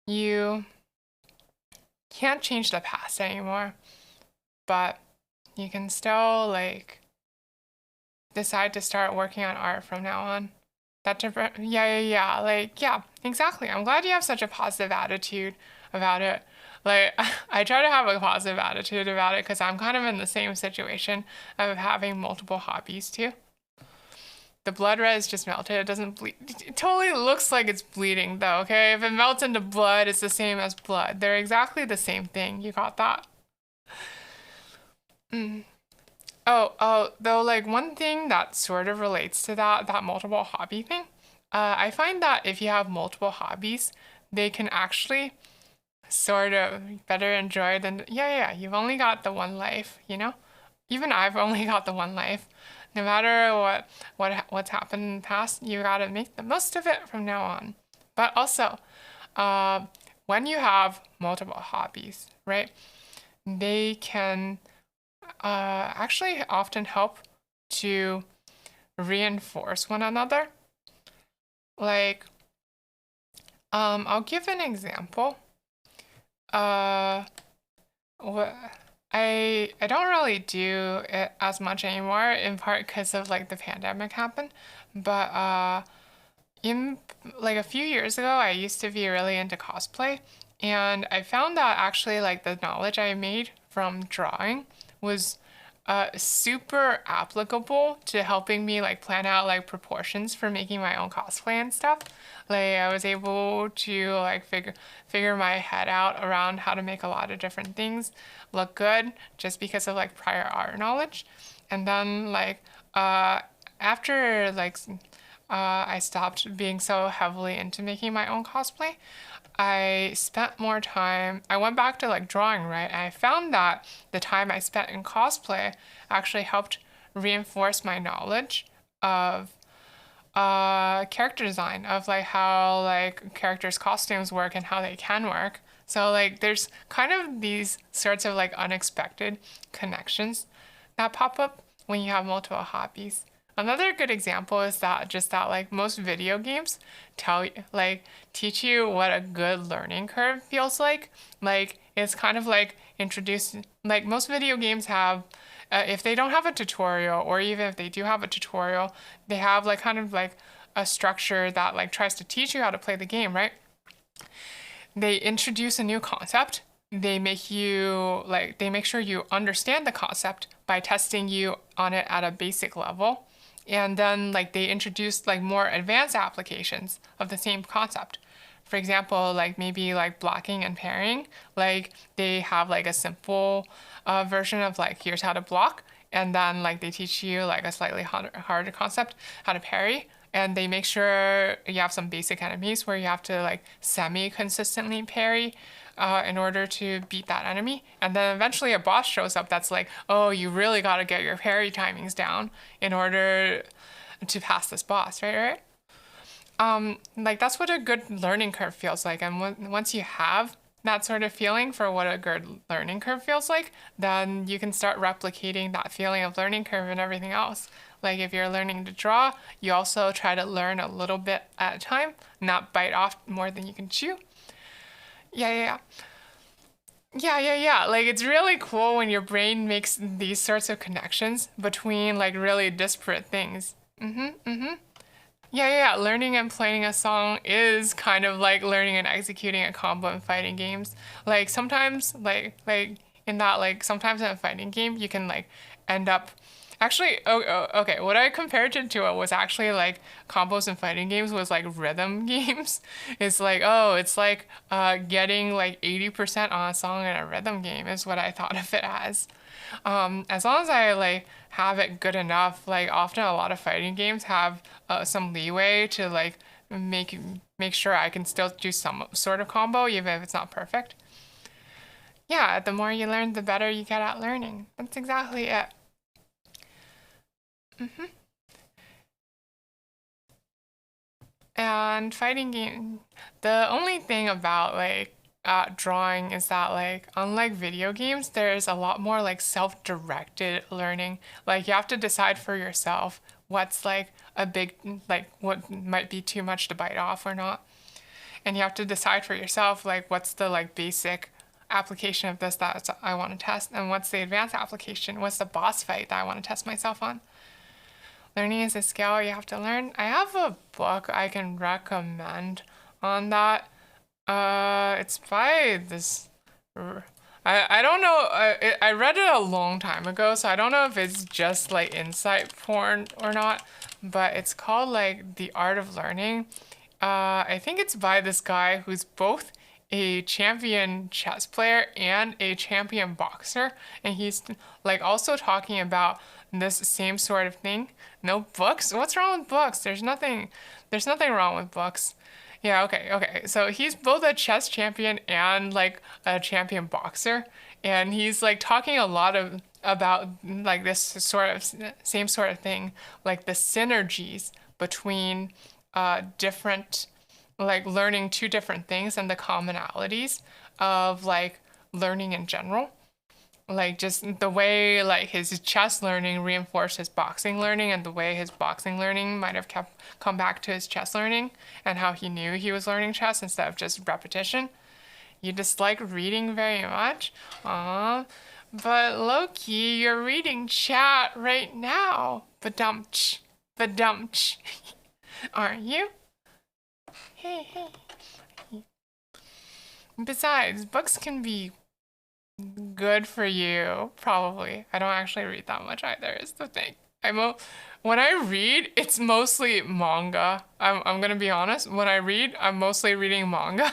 You can't change the past anymore. but you can still like decide to start working on art from now on. That different, yeah. Like, yeah, exactly. I'm glad you have such a positive attitude about it. Like, I try to have a positive attitude about it because I'm kind of in the same situation of having multiple hobbies too. The blood red is just melted. It doesn't bleed. It totally looks like it's bleeding though, okay? If it melts into blood, it's the same as blood. They're exactly the same thing. You got that? Mm. Though, like one thing that sort of relates to that multiple hobby thing, I find that if you have multiple hobbies, they can actually sort of better enjoy than, you've only got the one life, you know? Even I've only got the one life. No matter what's happened in the past, you gotta make the most of it from now on. But also, uh, when you have multiple hobbies, right? They can actually often help to reinforce one another. Like, I'll give an example. Uh, wh- I don't really do it as much anymore, in part because of like the pandemic happened. But in like a few years ago, I used to be really into cosplay, and I found that actually like the knowledge I made from drawing was super applicable to helping me like plan out like proportions for making my own cosplay and stuff. Like I was able to like figure my head out around how to make a lot of different things look good just because of like prior art knowledge. And then like after like I stopped being so heavily into making my own cosplay, I spent more time. I went back to like drawing, right? And I found that the time I spent in cosplay actually helped reinforce my knowledge of character design, of like how like characters' costumes work and how they can work. So like there's kind of these sorts of like unexpected connections that pop up when you have multiple hobbies. Another good example is that just that like most video games tell you like teach you what a good learning curve feels like. Like it's kind of like introduced like most video games have if they don't have a tutorial or even if they do have a tutorial, they have like kind of like a structure that like tries to teach you how to play the game, right? They introduce a new concept. They make sure you understand the concept by testing you on it at a basic level. And then like they introduce like more advanced applications of the same concept. For example, like maybe like blocking and parrying, like they have like a simple version of like here's how to block, and then like they teach you like a slightly harder concept how to parry, and they make sure you have some basic enemies where you have to like semi-consistently parry in order to beat that enemy. And then eventually a boss shows up that's like, oh, you really got to get your parry timings down in order to pass this boss, right? Like that's what a good learning curve feels like. And once you have that sort of feeling for what a good learning curve feels like, then you can start replicating that feeling of learning curve and everything else. Like if you're learning to draw, you also try to learn a little bit at a time, not bite off more than you can chew. Yeah. Yeah. Like it's really cool when your brain makes these sorts of connections between like really disparate things. Yeah. Learning and playing a song is kind of like learning and executing a combo in fighting games. Like sometimes, like in that, like sometimes in a fighting game, you can like end up. Actually, okay. What I compared it to it was actually like combos in fighting games was like rhythm games. It's like it's like getting like 80% on a song in a rhythm game is what I thought of it as. As long as I like have it good enough, like often a lot of fighting games have some leeway to like make make sure I can still do some sort of combo even if it's not perfect. Yeah, the more you learn, the better you get at learning. That's exactly it. And fighting game, the only thing about like drawing is that like unlike video games, there's a lot more like self-directed learning. Like you have to decide for yourself what's like a big like what might be too much to bite off or not. And you have to decide for yourself like what's the like basic application of this that I want to test, and what's the advanced application? What's the boss fight that I want to test myself on? Learning is a skill you have to learn. I have a book I can recommend on that. It's by this. I don't know. I read it a long time ago, so I don't know if it's just like insight porn or not. But it's called like The Art of Learning. I think it's by this guy who's both a champion chess player and a champion boxer, and he's like also talking about this same sort of thing. No books? What's wrong with books? There's nothing wrong with books. Yeah, okay. So he's both a chess champion and like a champion boxer, and he's like talking a lot of about like this sort of same sort of thing, like the synergies between different like learning two different things and the commonalities of like learning in general. Like just the way like his chess learning reinforced his boxing learning, and the way his boxing learning might have come back to his chess learning, and how he knew he was learning chess instead of just repetition. You dislike reading very much? Aw, but low-key, you're reading chat right now. Badumch. Badumch. Aren't you? Hey. Besides, books can be good for you, probably. I don't actually read that much either, is the thing. When I read, it's mostly manga. I'm gonna be honest. When I read, I'm mostly reading manga.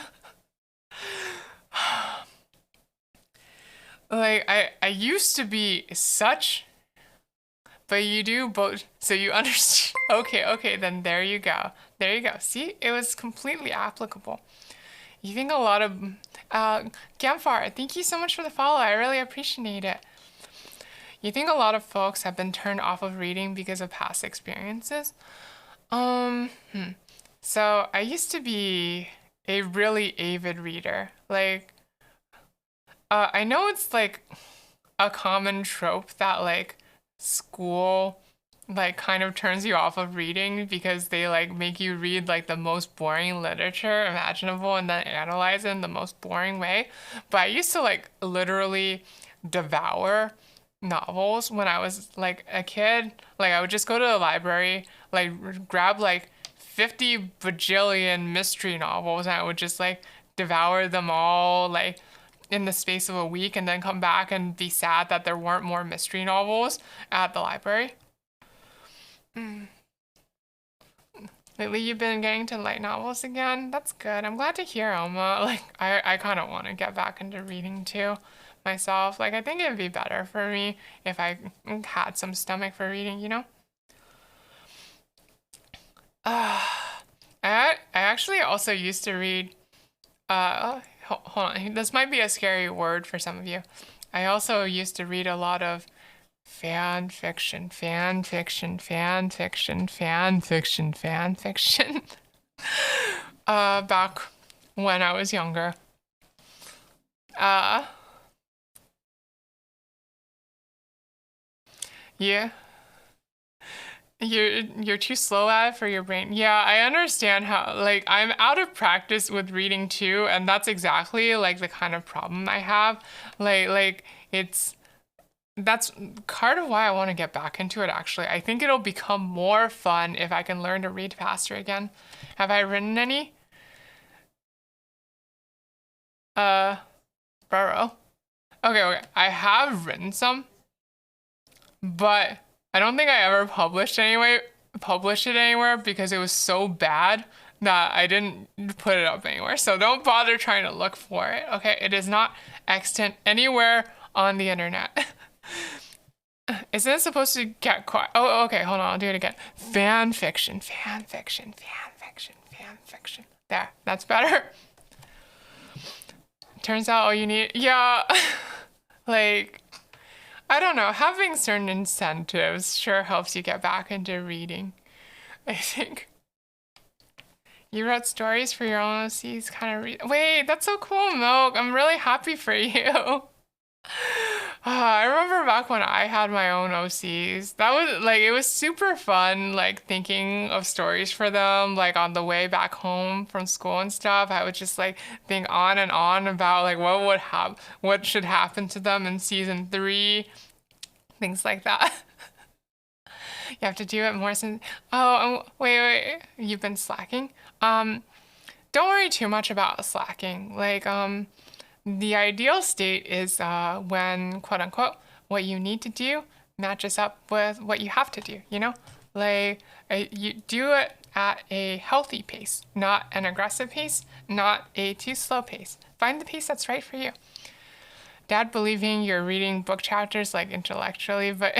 Like, I used to be such, but you do both, so you understand. Okay, then there you go. There you go. See, it was completely applicable. You think a lot of, Gamfar, thank you so much for the follow. I really appreciate it. You think a lot of folks have been turned off of reading because of past experiences? So I used to be a really avid reader. Like, I know it's like a common trope that like school like kind of turns you off of reading because they like make you read like the most boring literature imaginable and then analyze it in the most boring way. But I used to like literally devour novels when I was like a kid. Like I would just go to the library, like grab like 50 bajillion mystery novels, and I would just like devour them all like in the space of a week, and then come back and be sad that there weren't more mystery novels at the library. Lately, you've been getting to light novels again. That's good. I'm glad to hear, Elma. Like, I kind of want to get back into reading too, myself. Like, I think it'd be better for me if I had some stomach for reading, you know? I actually also used to read. Hold on. This might be a scary word for some of you. I also used to read a lot of fan fiction. Back when I was younger. Uh, yeah. You're too slow at it for your brain. Yeah, I understand how like I'm out of practice with reading too, and that's exactly like the kind of problem I have. Like it's that's part of why I want to get back into it actually. I think it'll become more fun if I can learn to read faster again. Have I written any? Uh, Burrow. Okay. I have written some, but I don't think I ever published it anywhere because it was so bad that I didn't put it up anywhere. So don't bother trying to look for it. Okay, it is not extant anywhere on the internet. Isn't it supposed to get quiet? Oh, okay, hold on, I'll do it again. Fan fiction. There, that's better. Turns out all you need, yeah, like, I don't know, having certain incentives sure helps you get back into reading, I think. You wrote stories for your own OCs, kind of read. Wait, that's so cool, Milk. I'm really happy for you. I remember back when I had my own OCs. That was like it was super fun, like thinking of stories for them, like on the way back home from school and stuff. I would just like think on and on about like what should happen to them in season 3, things like that. You have to do it more since. Oh, wait, you've been slacking. Um, don't worry too much about slacking. The ideal state is when, quote unquote, what you need to do matches up with what you have to do, you know? You do it at a healthy pace, not an aggressive pace, not a too slow pace. Find the pace that's right for you. Dad believing you're reading book chapters like intellectually, but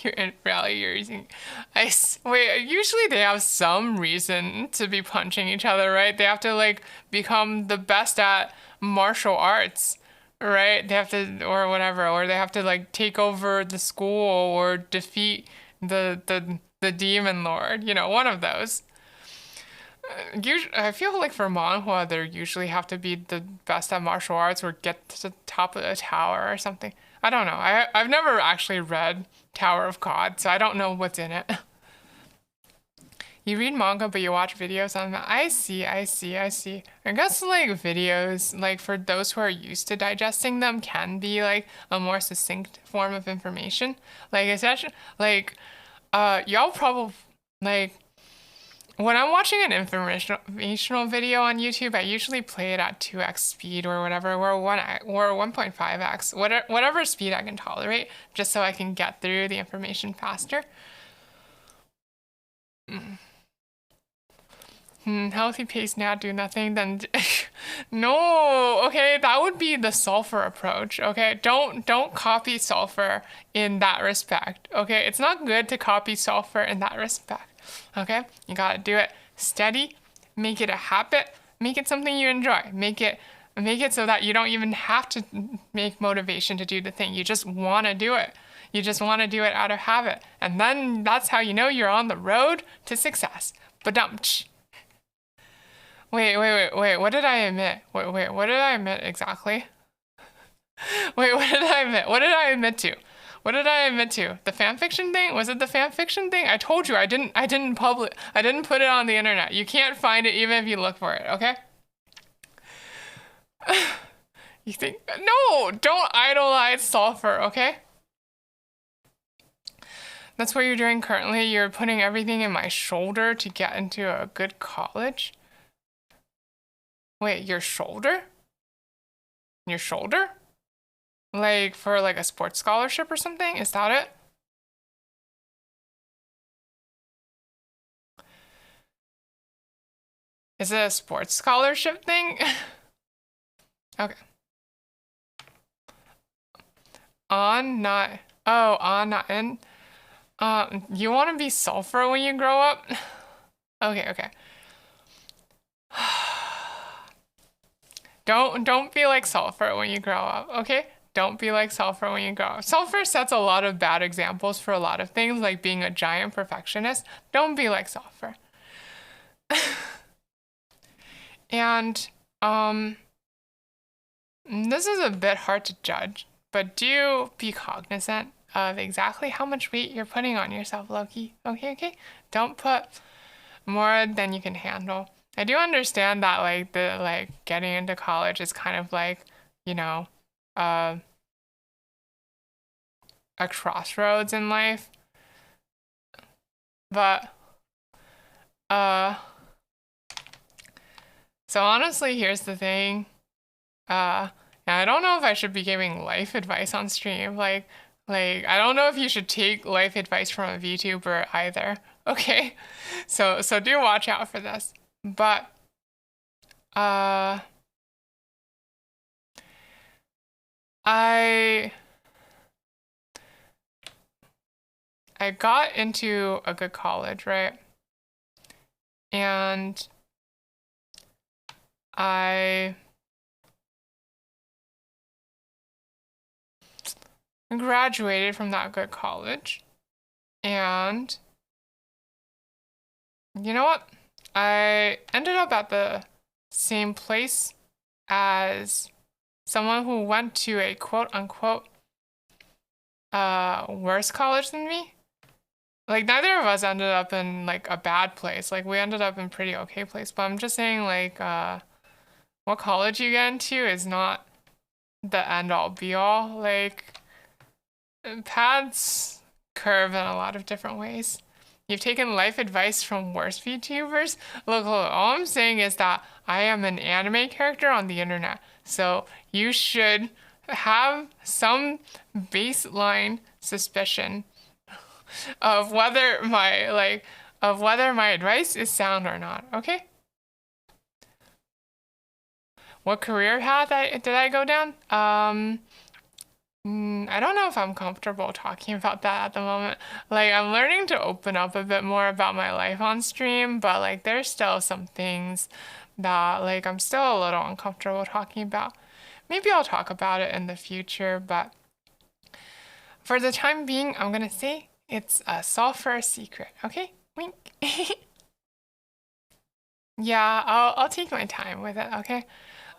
in reality you're using wait, usually they have some reason to be punching each other, right? They have to like become the best at martial arts, right? They have to or whatever, or they have to like take over the school or defeat the demon lord, one of those. I feel like for manhwa, they usually have to be the best at martial arts or get to the top of the tower or something. I don't know. I've never actually read Tower of God, so I don't know what's in it. You read manga, but you watch videos on that. I see. I guess like videos, like for those who are used to digesting them, can be like a more succinct form of information. Like especially y'all probably like when I'm watching an informational video on YouTube, I usually play it at 2x speed or whatever, or 1.5x, whatever speed I can tolerate, just so I can get through the information faster. Healthy pace now, do nothing, then no, okay, that would be the sulfur approach, okay? Don't copy sulfur in that respect, okay? It's not good to copy sulfur in that respect, okay? You gotta do it steady, make it a habit, make it something you enjoy, make it so that you don't even have to make motivation to do the thing. You just want to do it. You just want to do it out of habit. And then that's how you know you're on the road to success. Ba-dum-tsh. Wait, what did I admit? Wait, what did I admit exactly? Wait, what did I admit? What did I admit to? What did I admit to? The fanfiction thing? Was it the fanfiction thing? I told you I didn't put it on the internet. You can't find it even if you look for it, okay? You think no, don't idolize sulfur, okay? That's what you're doing currently. You're putting everything in my shoulder to get into a good college. Wait, your shoulder? Your shoulder? Like for like a sports scholarship or something? Is that it? Is it a sports scholarship thing? Okay. On, not, not in. You want to be sulfur when you grow up? Okay. Don't be like sulfur when you grow up, okay? Don't be like sulfur when you grow up. Sulfur sets a lot of bad examples for a lot of things, like being a giant perfectionist. Don't be like sulfur. And, this is a bit hard to judge, but do be cognizant of exactly how much weight you're putting on yourself, Loki. Okay? Don't put more than you can handle. I do understand that getting into college is kind of like, a crossroads in life. But so honestly, here's the thing. And I don't know if I should be giving life advice on stream. Like I don't know if you should take life advice from a VTuber either. Okay? So do watch out for this. But I got into a good college, right? And I graduated from that good college. And you know what? I ended up at the same place as someone who went to a quote unquote worse college than me. Like neither of us ended up in like a bad place. Like we ended up in pretty okay place. But I'm just saying like what college you get into is not the end all be all. Like paths curve in a lot of different ways. You've taken life advice from worse VTubers? Look, all I'm saying is that I am an anime character on the internet. So you should have some baseline suspicion of whether my advice is sound or not, okay? What career path did I go down? I don't know if I'm comfortable talking about that at the moment. Like, I'm learning to open up a bit more about my life on stream, but like, there's still some things that like I'm still a little uncomfortable talking about. Maybe I'll talk about it in the future, but for the time being, I'm gonna say it's a solve for a secret, okay? Wink. Yeah, I'll take my time with it, okay?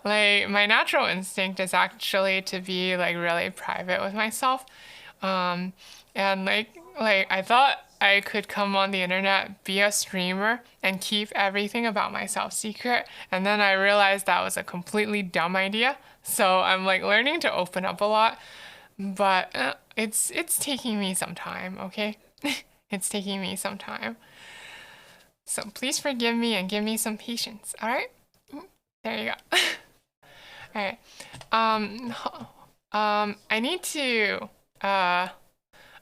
Like my natural instinct is actually to be like really private with myself. Um, and like I thought I could come on the internet, be a streamer, and keep everything about myself secret. And then I realized that was a completely dumb idea. So I'm like learning to open up a lot, but it's taking me some time, okay? It's taking me some time. So please forgive me and give me some patience, all right? There you go. All right. Um, I need to, uh,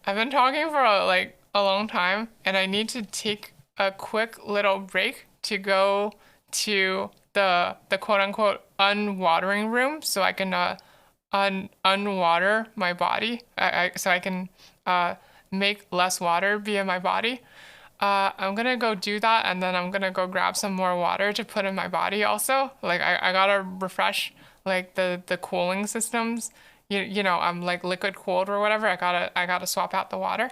I've been talking for like a long time and I need to take a quick little break to go to the quote unquote unwatering room so I can unwater my body. So I can make less water be in my body. I'm gonna go do that and then I'm gonna go grab some more water to put in my body also. Like I gotta refresh like the cooling systems. You know, I'm like liquid cooled or whatever. I gotta swap out the water.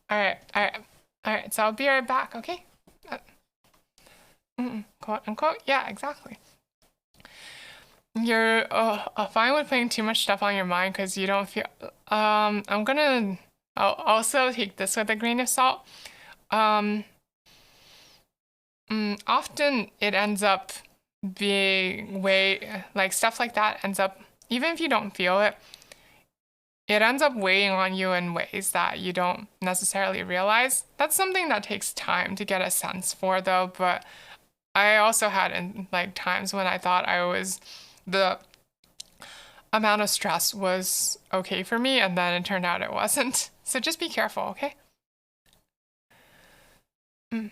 All right. So I'll be right back, okay? Uh, quote unquote. Yeah, exactly. You're fine with putting too much stuff on your mind because you don't feel. I'll also take this with a grain of salt. Um, Often it ends up being way like stuff like that ends up even if you don't feel it, it ends up weighing on you in ways that you don't necessarily realize. That's something that takes time to get a sense for though, but I also had in like times when I thought I was the amount of stress was okay for me and then it turned out it wasn't. So just be careful, okay? Mm.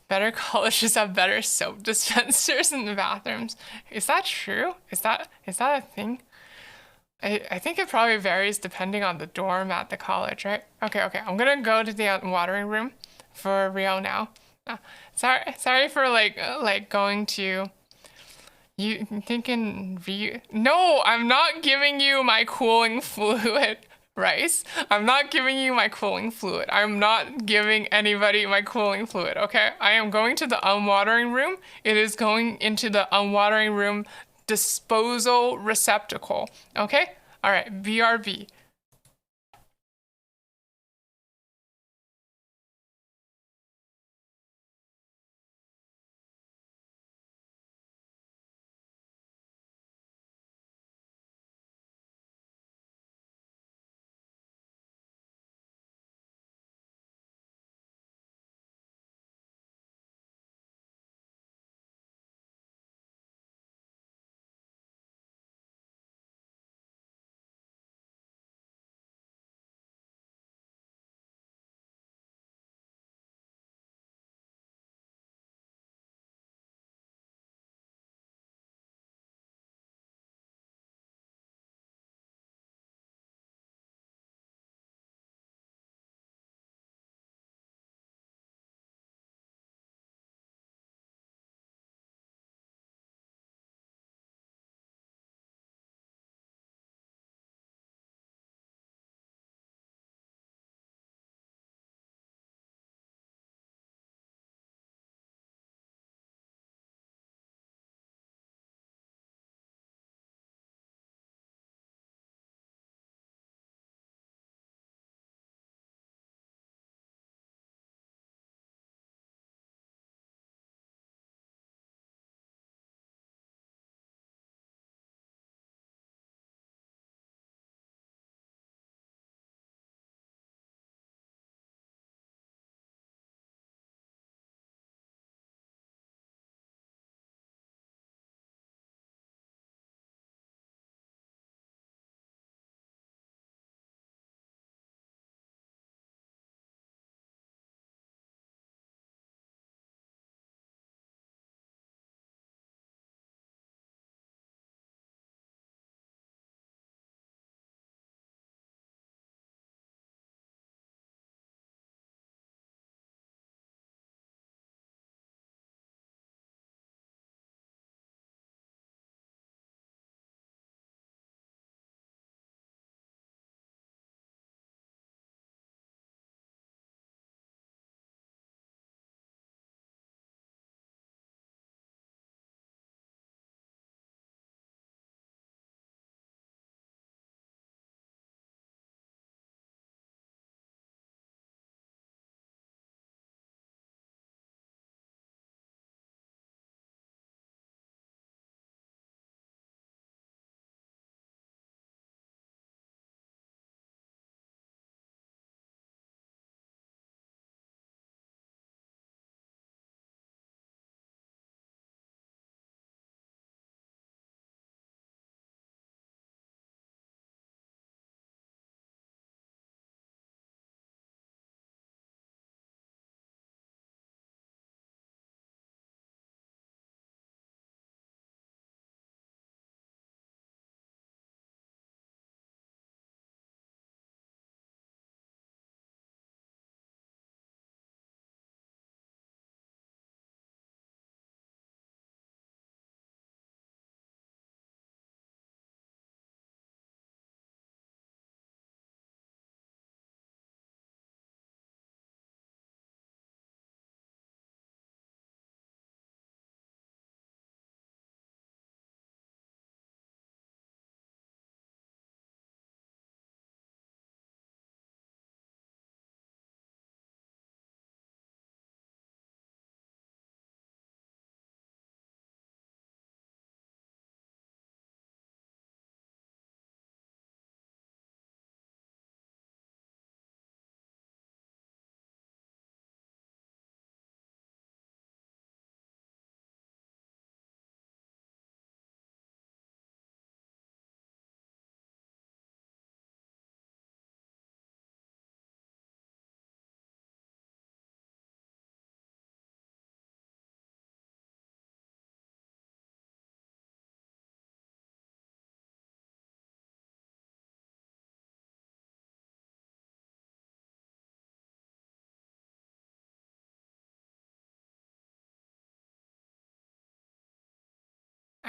Better colleges have better soap dispensers in the bathrooms. Is that true? Is that a thing? I think it probably varies depending on the dorm at the college, right? Okay. I'm gonna go to the watering room for real now. Uh, sorry for like going to you thinking re No, I'm not giving you my cooling fluid, Rice. I'm not giving you my cooling fluid. I'm not giving anybody my cooling fluid, okay? I am going to the unwatering room. It is going into the unwatering room disposal receptacle, okay? All right, BRB.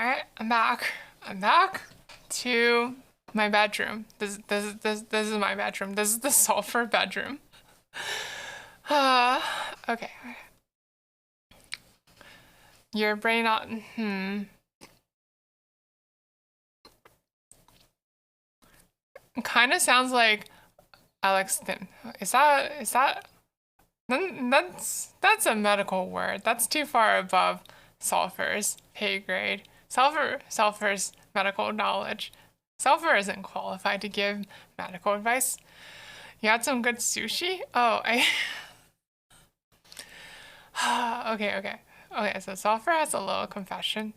Alright, I'm back. I'm back to my bedroom. This is my bedroom. This is the sulfur bedroom. Uh, okay. Your brain kind of sounds like Alex Thin. Is that that's a medical word. That's too far above sulfur's pay grade. Sulfur's medical knowledge. Sulfur isn't qualified to give medical advice. You had some good sushi? Oh, I okay, so Sulfur has a little confession.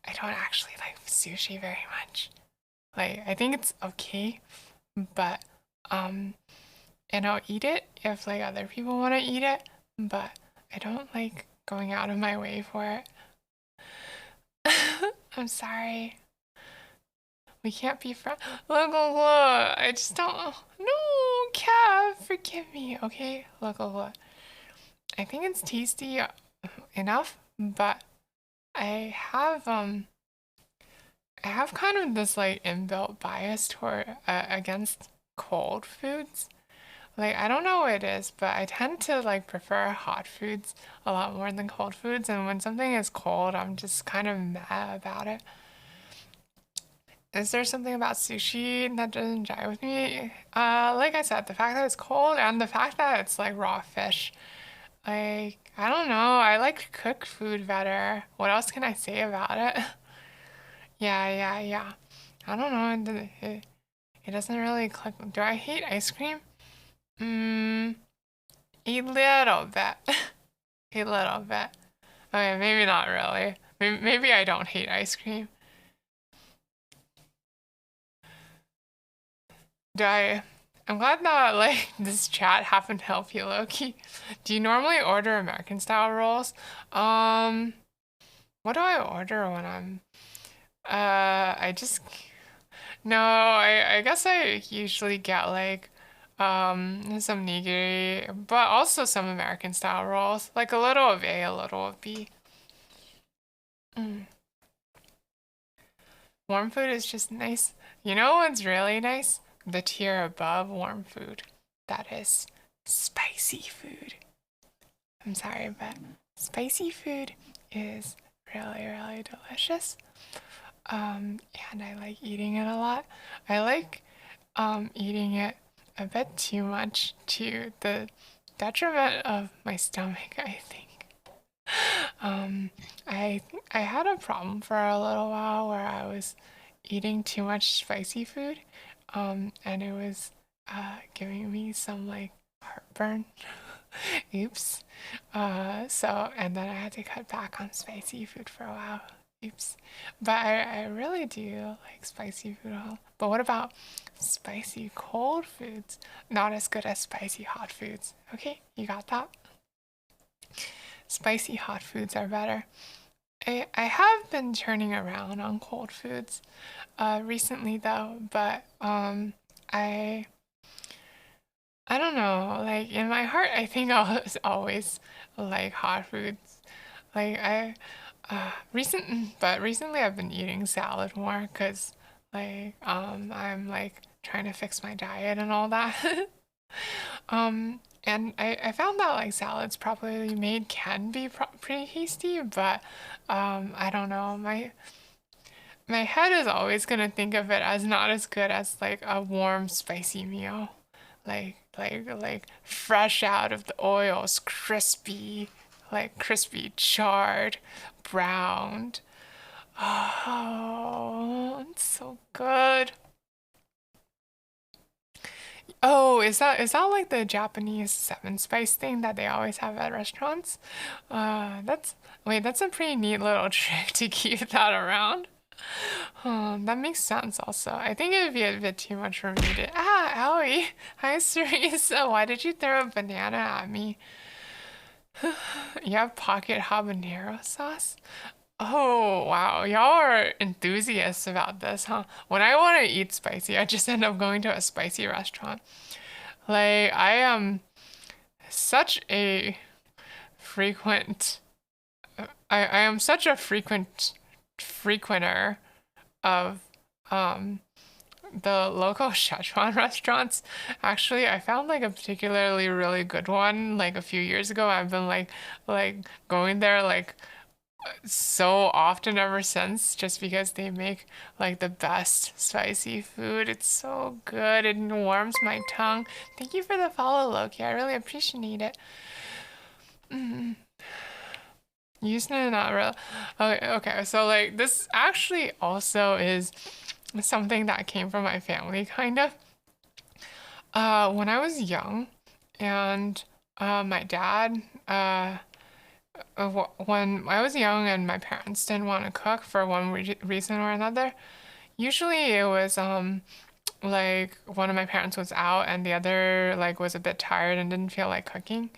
I don't actually like sushi very much. Like, I think it's okay, but, and I'll eat it if, like, other people want to eat it, but I don't like going out of my way for it. I'm sorry. We can't be friends. Look, I just don't. No, Kev, forgive me, okay? Look. I think it's tasty enough, but I have kind of this like inbuilt bias toward against cold foods. Like I don't know what it is, but I tend to like prefer hot foods a lot more than cold foods, and when something is cold, I'm just kind of mad about it. Is there something about sushi that doesn't jive with me? Like I said, the fact that it's cold and the fact that it's like raw fish. Like, I don't know. I like cooked food better. What else can I say about it? Yeah. I don't know. It doesn't really click. Do I hate ice cream? Mm, a little bit. A little bit. Okay, maybe not really. Maybe I don't hate ice cream. Do I? I'm glad that like this chat happened to help you, Loki. Do you normally order American style rolls? Um, what do I order when I'm I just no, I guess I usually get like some nigiri, but also some American style rolls, like a little of A, a little of B. Mm. Warm food is just nice. You know what's really nice? The tier above warm food. That is spicy food. I'm sorry, but spicy food is really delicious. And I like eating it a lot. I like eating it a bit too much to the detriment of my stomach, I think. Um, I had a problem for a little while where I was eating too much spicy food, and it was giving me some like heartburn. Oops. And then I had to cut back on spicy food for a while. Oops. But I really do like spicy food. But what about spicy cold foods? Not as good as spicy hot foods. Okay, you got that? Spicy hot foods are better. I have been turning around on cold foods recently though, but I I don't know, like in my heart I think I was always like hot foods. Like recently I've been eating salad more because I'm like trying to fix my diet and all that. And I found that like salads properly made can be pretty tasty, but I don't know. My head is always gonna think of it as not as good as like a warm spicy meal, like fresh out of the oils, crispy, like crispy, charred, browned. Oh, it's so good. Oh, is that like the Japanese seven spice thing that they always have at restaurants? That's wait, that's a pretty neat little trick to keep that around. That makes sense also. I think it would be a bit too much for me to. Ah, Owie. Hi, Cerise. Why did you throw a banana at me? You have pocket habanero sauce? Oh, wow. Y'all are enthusiasts about this, huh? When I want to eat spicy, I just end up going to a spicy restaurant. Like, I am such a frequent. I am such a frequent frequenter of um the local Szechuan restaurants. Actually, I found like a particularly really good one like a few years ago. I've been like going there like so often ever since, just because they make like the best spicy food. It's so good. It warms my tongue. Thank you for the follow, Loki. I really appreciate it. Used to not real. Okay, okay. So like this actually also is something that came from my family, kind of. When I was young, and my dad, when I was young and my parents didn't want to cook for one reason or another, usually it was like one of my parents was out and the other like was a bit tired and didn't feel like cooking.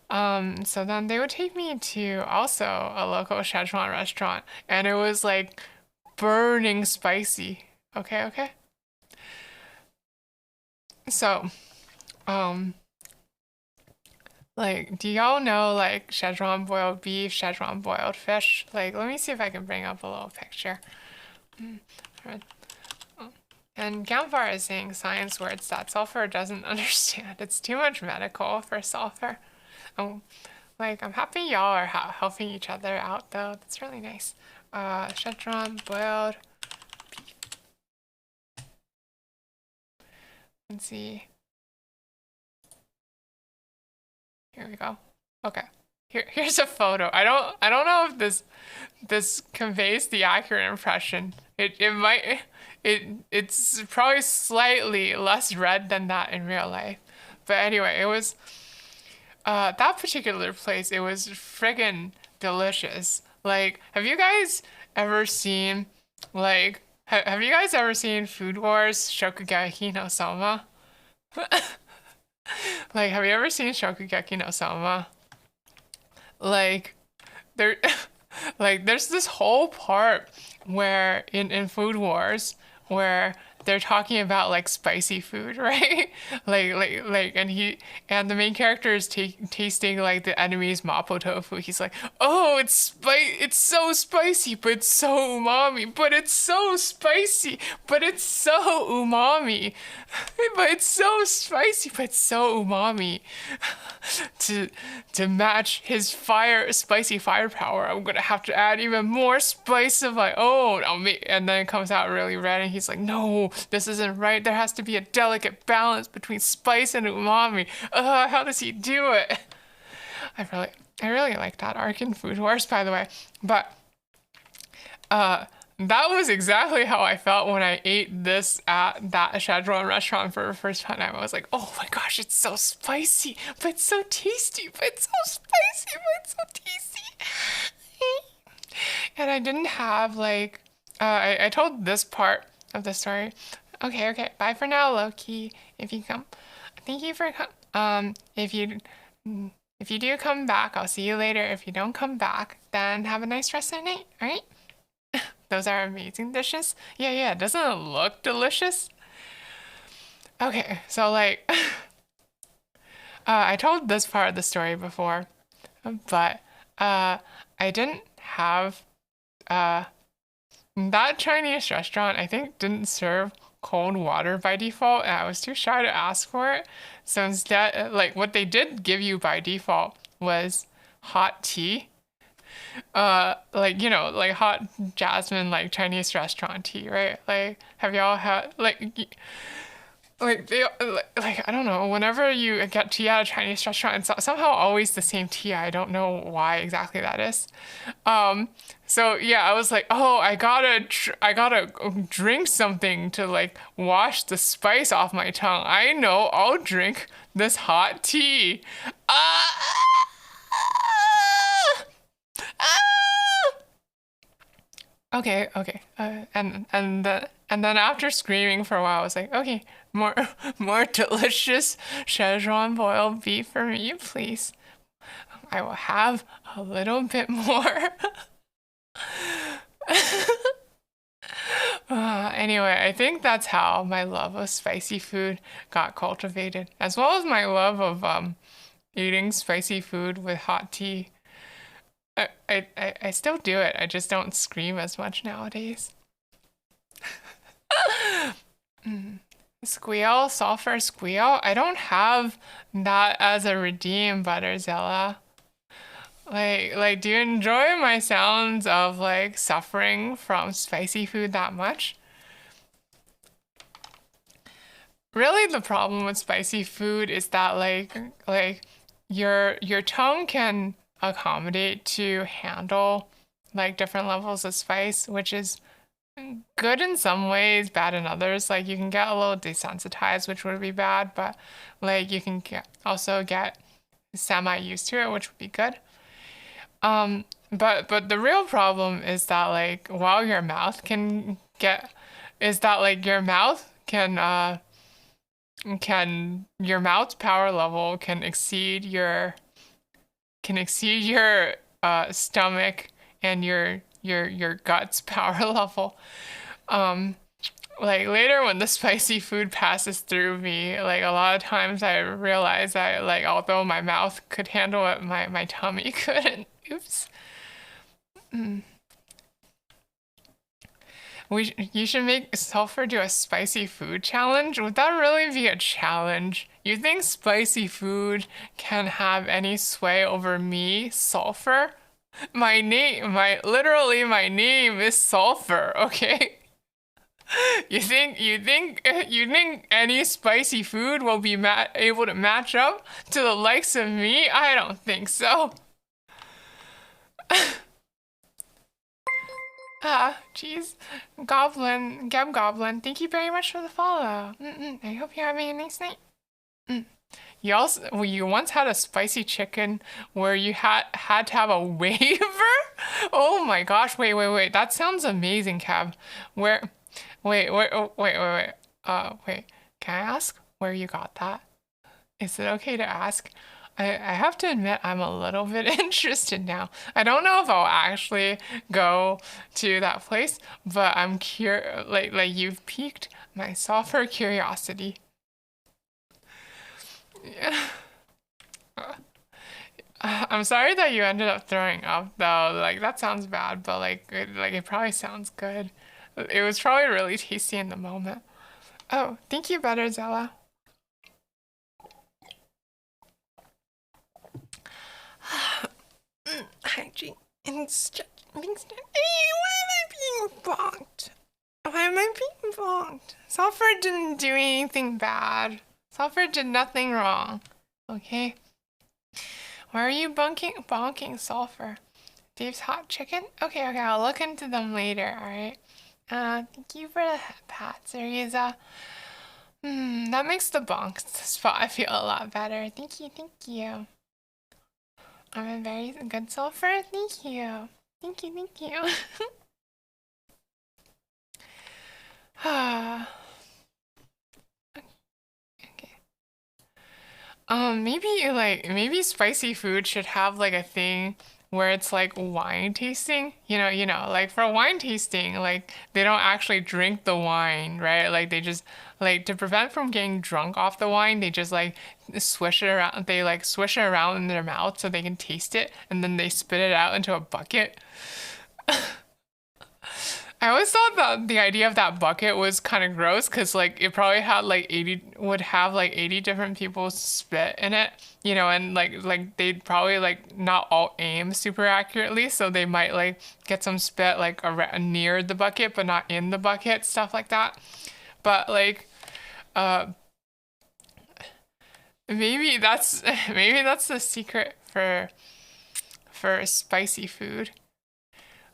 So then they would take me to also a local Szechuan restaurant, and it was like burning spicy. Okay, okay. So, um, like, do y'all know like Szechuan boiled beef, Szechuan boiled fish? Like, let me see if I can bring up a little picture. Alright. And Campfire is saying science words that Sulfur doesn't understand. It's too much medical for Sulfur. Oh, like, I'm happy y'all are helping each other out though. That's really nice. Szechuan boiled. Let's see. Here we go. Okay. Here's a photo. I don't know if this conveys the accurate impression. It might it's probably slightly less red than that in real life. But anyway, it was that particular place, it was friggin' delicious. Like, have you guys ever seen like have you guys ever seen Food Wars Shokugeki no Soma? Like, have you ever seen Shokugeki no Soma? Like, there, like, there's this whole part where in Food Wars where they're talking about like spicy food, right? And and the main character is tasting like the enemy's mapo tofu. He's like, oh, it's so spicy, but it's so umami, but it's so spicy, but it's so umami, but it's so spicy, but it's so umami. to to match his spicy firepower, I'm gonna have to add even more spice of my own. And then it comes out really red, and he's like, "No, this isn't right. There has to be a delicate balance between spice and umami." How does he do it? I really like that arc in Food Wars, by the way. But that was exactly how I felt when I ate this at that Szechuan restaurant for the first time. I was like, oh my gosh, it's so spicy, but it's so tasty, but it's so spicy, but it's so tasty. And I didn't have like, I told this part of the story. Okay, okay, bye for now, Loki. If you come, thank you for if you do come back, I'll see you later. If you don't come back, then have a nice rest of the night. All right. Those are amazing dishes. Yeah, yeah. Doesn't it look delicious? Okay, so like, I told this part of the story before, but I didn't have that Chinese restaurant. I think didn't serve cold water by default, and I was too shy to ask for it. So instead, like what they did give you by default was hot tea. Like, you know, like hot jasmine, like Chinese restaurant tea, right? Like, have y'all had like they like I don't know. Whenever you get tea at a Chinese restaurant, it's somehow always the same tea. I don't know why exactly that is. So yeah, I was like, oh, I gotta drink something to like wash the spice off my tongue. I know, I'll drink this hot tea. Ah! Okay, okay. And then after screaming for a while, I was like, okay, more more delicious Szechuan boiled beef for me, please. I will have a little bit more. Anyway, I think that's how my love of spicy food got cultivated, as well as my love of eating spicy food with hot tea. I still do it. I just don't scream as much nowadays. Squeal, sulfur squeal. I don't have that as a redeem, Butterzilla. Do you enjoy my sounds of like suffering from spicy food that much? Really, the problem with spicy food is that your tongue can accommodate to handle like different levels of spice, which is good in some ways, bad in others. Like you can get a little desensitized, which would be bad, but like you can also get semi used to it, which would be good. But the real problem is that like while your mouth can get is that like your mouth can your mouth's power level can exceed your stomach and your guts power level. Um, like later when the spicy food passes through me, like a lot of times I realize that like although my mouth could handle it, my tummy couldn't. Oops. You should make Sulfur do a spicy food challenge. Would that really be a challenge? You think spicy food can have any sway over me, Sulfur? My name is Sulfur, okay? You think any spicy food will be able to match up to the likes of me? I don't think so. Ah, jeez. Gab Goblin, thank you very much for the follow. I hope you're having a nice night. Mm. You once had a spicy chicken where you had to have a waiver? Oh my gosh, wait. That sounds amazing, Cab. Where, wait. Wait. Can I ask where you got that? Is it okay to ask? I have to admit I'm a little bit interested now. I don't know if I'll actually go to that place, but I'm curious. Like you've piqued my sulfur curiosity. Yeah. I'm sorry that you ended up throwing up though. Like that sounds bad, but it probably sounds good. It was probably really tasty in the moment. Oh, thank you, Butterzella. Hygiene and stretch. Hey, why am I being bonked? Why am I being bonked? Sulfur didn't do anything bad. Sulfur did nothing wrong. Okay? Why are you bonking Sulfur? Dave's hot chicken? Okay, I'll look into them later, alright? Thank you for the pat, Cereza. That makes the bonk spot feel a lot better. Thank you. I'm a very good Sulfur. Thank you. Okay. Maybe spicy food should have like a thing where it's like wine tasting. Like for wine tasting, like they don't actually drink the wine, right? Like they just like to prevent from getting drunk off the wine, they just like swish it around. They like swish it around in their mouth so they can taste it, and then they spit it out into a bucket. I always thought that the idea of that bucket was kind of gross because like it probably had like 80 different people's spit in it, and like they'd probably like not all aim super accurately, so they might like get some spit like around, near the bucket but not in the bucket, stuff like that. But like uh maybe that's the secret for spicy food.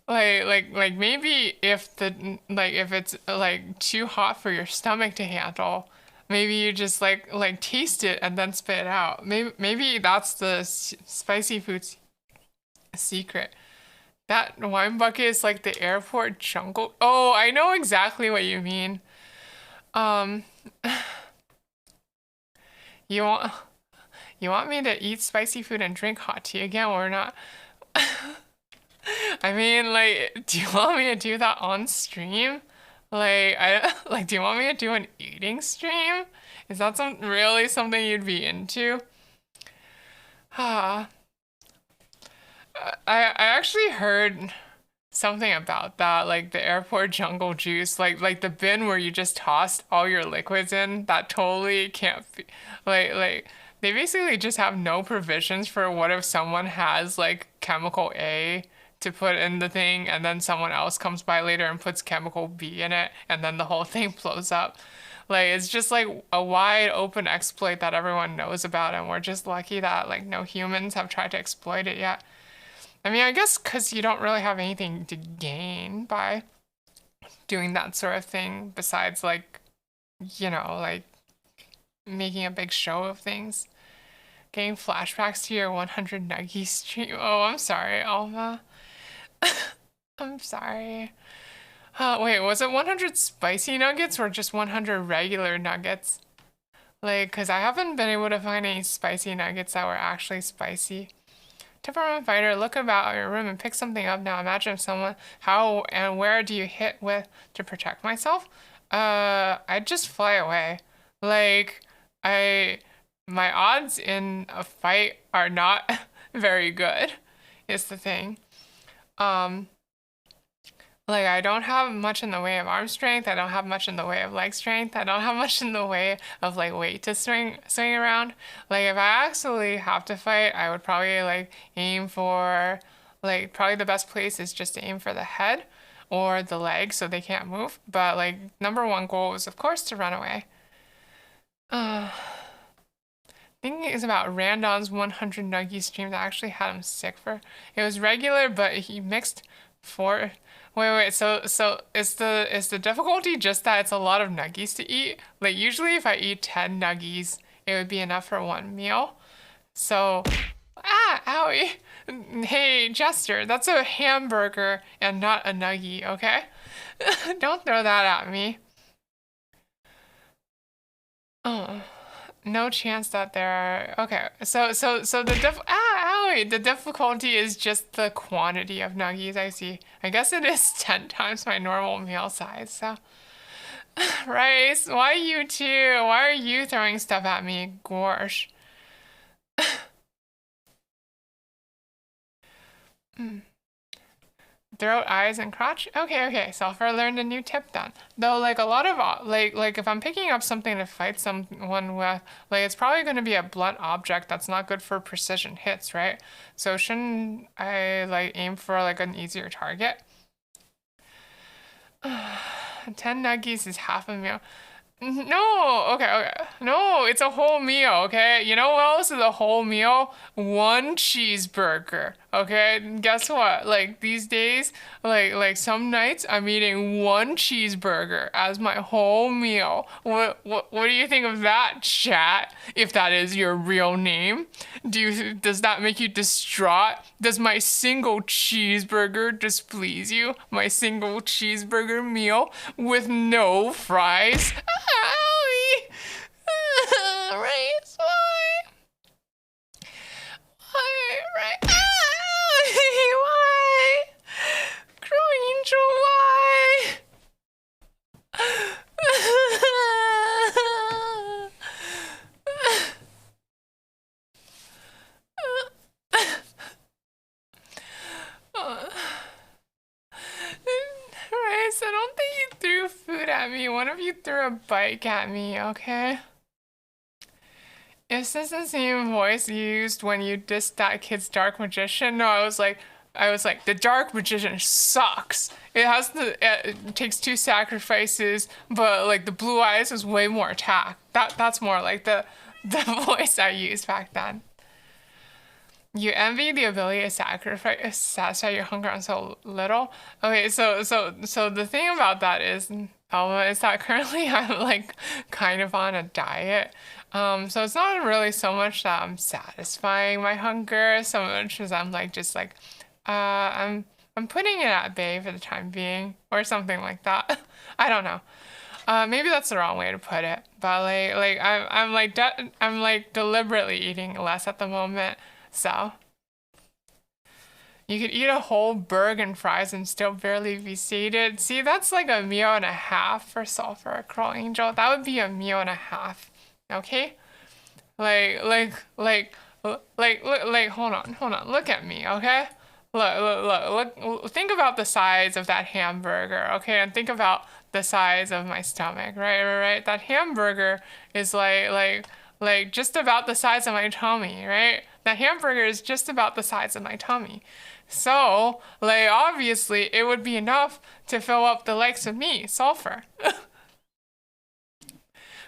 Like maybe if it's like too hot for your stomach to handle, maybe you just like taste it and then spit it out. Maybe that's the spicy food's secret. That wine bucket is like the airport jungle. Oh, I know exactly what you mean. Um, you want you want me to eat spicy food and drink hot tea again or not? I mean, like, do you want me to do that on stream? Do you want me to do an eating stream? Is that something you'd be into? Ah, I actually heard something about that, like the airport jungle juice, like the bin where you just tossed all your liquids in. That totally can't be like they basically just have no provisions for what if someone has like chemical A to put in the thing and then someone else comes by later and puts chemical B in it and then the whole thing blows up. Like it's just like a wide open exploit that everyone knows about and we're just lucky that like no humans have tried to exploit it yet. I mean, I guess because you don't really have anything to gain by doing that sort of thing besides, like, like making a big show of things. Getting flashbacks to your 100 Nuggy stream. Oh, I'm sorry, Alma. I'm sorry. Wait, was it 100 spicy nuggets or just 100 regular nuggets? Like, because I haven't been able to find any spicy nuggets that were actually spicy. Temperament fighter, look about your room and pick something up now. Imagine someone. How and where do you hit with to protect myself? I'd just fly away. Like, my odds in a fight are not very good, is the thing. Um, like, I don't have much in the way of arm strength. I don't have much in the way of leg strength. I don't have much in the way of like weight to swing around. Like, if I actually have to fight, I would probably like aim for like probably the best place is just to aim for the head or the leg so they can't move. But like number one goal is of course to run away. Thinking is about Randon's 100 Nuggy stream that actually had him sick for. It was regular, but he mixed four. Wait. So is the difficulty just that it's a lot of nuggies to eat? Like usually, if I eat 10 nuggies, it would be enough for one meal. So, owie. Hey, Jester, that's a hamburger and not a nuggie, okay? Don't throw that at me. Oh. No chance that there are. Okay, so owie, the difficulty is just the quantity of nuggies. I see. I guess it is 10 times my normal meal size. So, Rice, why you too? Why are you throwing stuff at me? Gorsh. Mm. Throat, eyes, and crotch? Okay. So I learned a new tip then. Though, like, a lot of, like, if I'm picking up something to fight someone with, like, it's probably going to be a blunt object that's not good for precision hits, right? So shouldn't I, like, aim for, like, an easier target? 10 nuggies is half a meal. No, okay. No, it's a whole meal, okay? You know what else is a whole meal? One cheeseburger, okay? And guess what? Like these days, like some nights, I'm eating one cheeseburger as my whole meal. What do you think of that, chat? If that is your real name, does that make you distraught? Does my single cheeseburger displease you? My single cheeseburger meal with no fries? Owie! Race, why? Why? Right? Owie! Why? Crow Angel, why? Rice, I don't think you threw food at me. One of you threw a bike at me, okay? Is this the same voice you used when you dissed that kid's dark magician? No, I was like, the dark magician sucks. It takes two sacrifices, but like the blue eyes is way more attack. That's more like the voice I used back then. You envy the ability to satisfy your hunger on so little. Okay, so the thing about that is, Alma, is that currently I'm like kind of on a diet. So it's not really so much that I'm satisfying my hunger, so much as I'm like just like, I'm putting it at bay for the time being, or something like that. I don't know. Maybe that's the wrong way to put it, but I'm like deliberately eating less at the moment. So, you could eat a whole burger and fries and still barely be sated. See, that's like a meal and a half for Sulfur Crow Angel. That would be a meal and a half. Okay? Like, hold on. Look at me, okay? Look, think about the size of that hamburger, okay? And think about the size of my stomach, right? That hamburger is like just about the size of my tummy, right? That hamburger is just about the size of my tummy. So, like, obviously, it would be enough to fill up the likes of me, sulfur.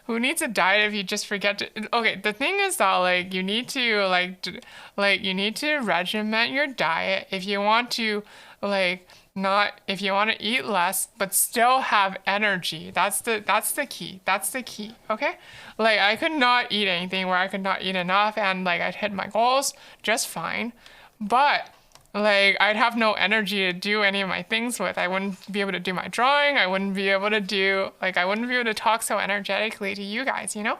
Who needs a diet if you just forget to? Okay, the thing is that like you need to you need to regiment your diet if you want to like not if you want to eat less but still have energy. That's the key. That's the key. Okay? Like I could not eat anything where I could not eat enough and like I'd hit my goals just fine. But like I'd have no energy to do any of my things with. I wouldn't be able to do my drawing. I wouldn't be able to do like I wouldn't be able to talk so energetically to you guys, you know?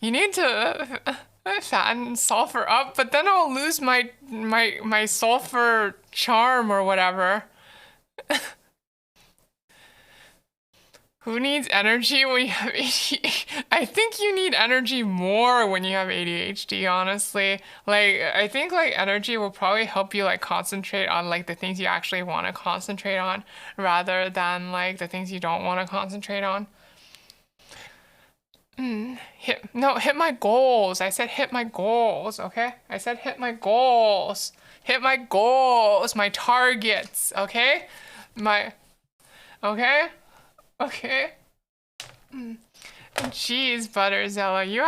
You need to fatten sulfur up, but then I'll lose my sulfur charm or whatever. Who needs energy when you have ADHD? I think you need energy more when you have ADHD, honestly. Like, I think like energy will probably help you like concentrate on like the things you actually want to concentrate on rather than like the things you don't want to concentrate on. Hit my goals. I said hit my goals, okay? I said hit my goals. Hit my goals, my targets, okay? My, okay? Okay. Jeez, Butterzilla, you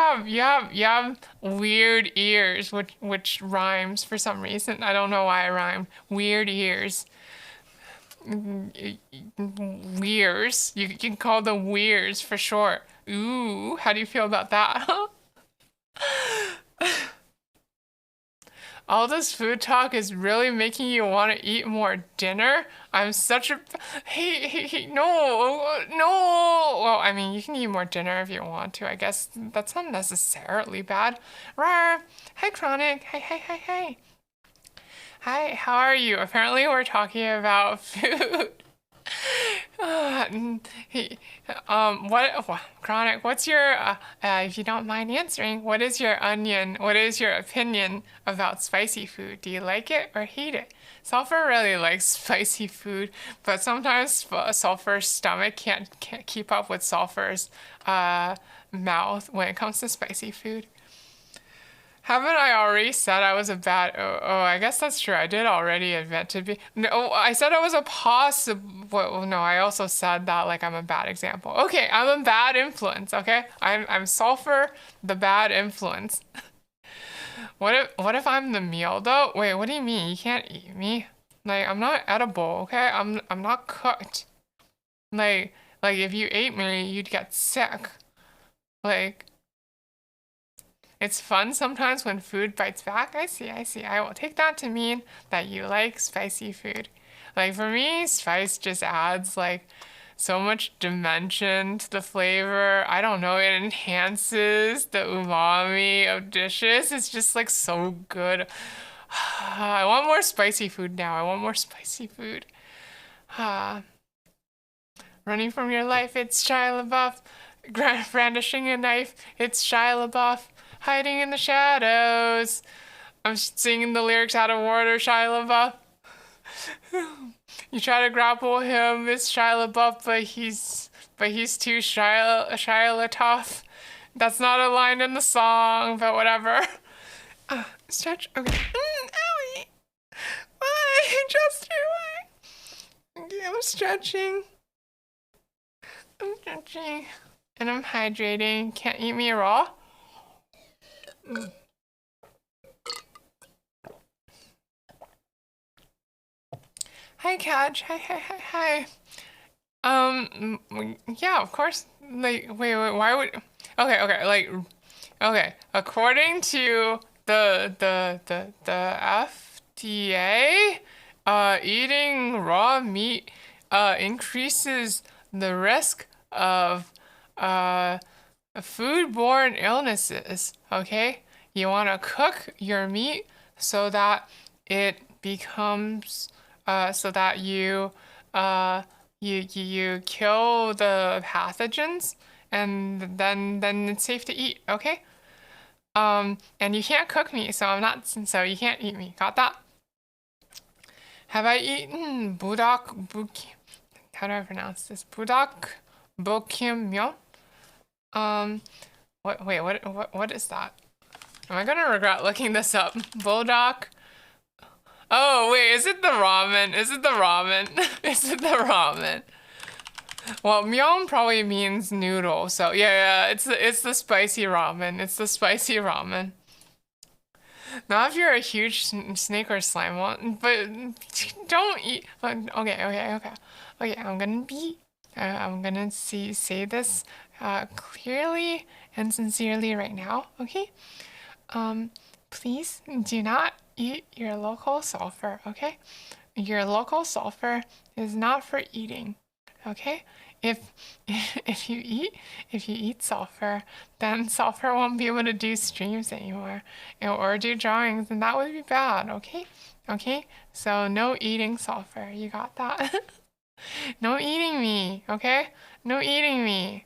have weird ears, which rhymes for some reason. I don't know why I rhymed. Weird ears. Weirs. You can call them weirs for short. Ooh, how do you feel about that? All this food talk is really making you want to eat more dinner? I'm such a... Hey, no. Well, I mean, you can eat more dinner if you want to. I guess that's not necessarily bad. Rawr. Hi, Chronic. Hey. Hi, how are you? Apparently we're talking about food. He, Chronic, what's your, if you don't mind answering, what is your opinion about spicy food? Do you like it or hate it? Sulfur really likes spicy food, but sometimes Sulfur's stomach can't keep up with Sulfur's, mouth when it comes to spicy food. Haven't I already said I was a bad... I guess that's true. I did already admit to be... No, I said I was a possible... Well, no, I also said that, like, I'm a bad example. Okay, I'm a bad influence, okay? I'm Sulfur, the bad influence. What if I'm the meal, though? Wait, what do you mean? You can't eat me? Like, I'm not edible, okay? I'm not cooked. Like, if you ate me, you'd get sick. Like... It's fun sometimes when food bites back. I see. I will take that to mean that you like spicy food. Like for me, spice just adds like so much dimension to the flavor. I don't know, it enhances the umami of dishes. It's just like so good. I want more spicy food now. I want more spicy food. Running from your life, it's Shia LaBeouf. Brandishing a knife, it's Shia LaBeouf. Hiding in the shadows. I'm singing the lyrics out of order, Shia LaBeouf. You try to grapple him, it's Shia LaBeouf, but he's too Shia LaTough. That's not a line in the song, but whatever. Stretch. Okay. Owie. Why? Just why? Okay, I'm stretching. And I'm hydrating. Can't eat me raw. Hi, Catch. Hi. Yeah, of course. Like, wait, why would... Okay. According to the FDA, eating raw meat, increases the risk of, foodborne illnesses, okay? You want to cook your meat so that it becomes, so that you kill the pathogens and then it's safe to eat, okay? And you can't cook me, so I'm not, so you can't eat me. Got that? Have I eaten how do I pronounce this? Budak Bokyeomyeon? What is that? Am I gonna regret looking this up? Bodak. Oh, wait, is it the ramen? Is it the ramen? Is it the ramen? Well, myeon probably means noodle, so yeah, it's the spicy ramen. It's the spicy ramen. Not if you're a huge snake or slime one, but don't eat. Okay. I'm gonna say this clearly and sincerely right now. Okay. Please do not eat your local sulfur. Okay. Your local sulfur is not for eating. Okay. If if you eat sulfur, then sulfur won't be able to do streams anymore or do drawings, and that would be bad. Okay. Okay. So no eating sulfur. You got that? No eating me. Okay. No eating me.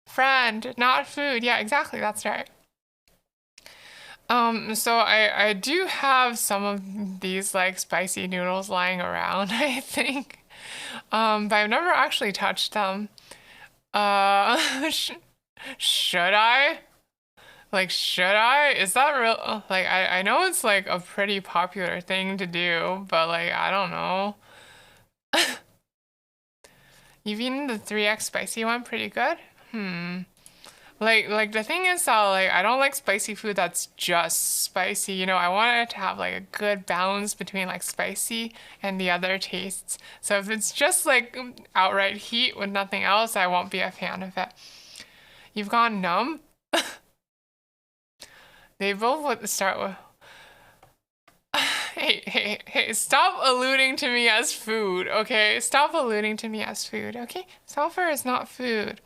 Friend, not food. Yeah, exactly. That's right. So I do have some of these like spicy noodles lying around, I think. But I've never actually touched them. Sh should I? Like, should I? Is that real? Like, I know it's like a pretty popular thing to do, but like, I don't know. You've eaten the 3x spicy one pretty good? Like the thing is that like I don't like spicy food that's just spicy. You know, I want it to have like a good balance between like spicy and the other tastes. So if it's just like outright heat with nothing else, I won't be a fan of it. You've gone numb? They both would start with hey, stop alluding to me as food, okay? Stop alluding to me as food, okay? Sulfur is not food.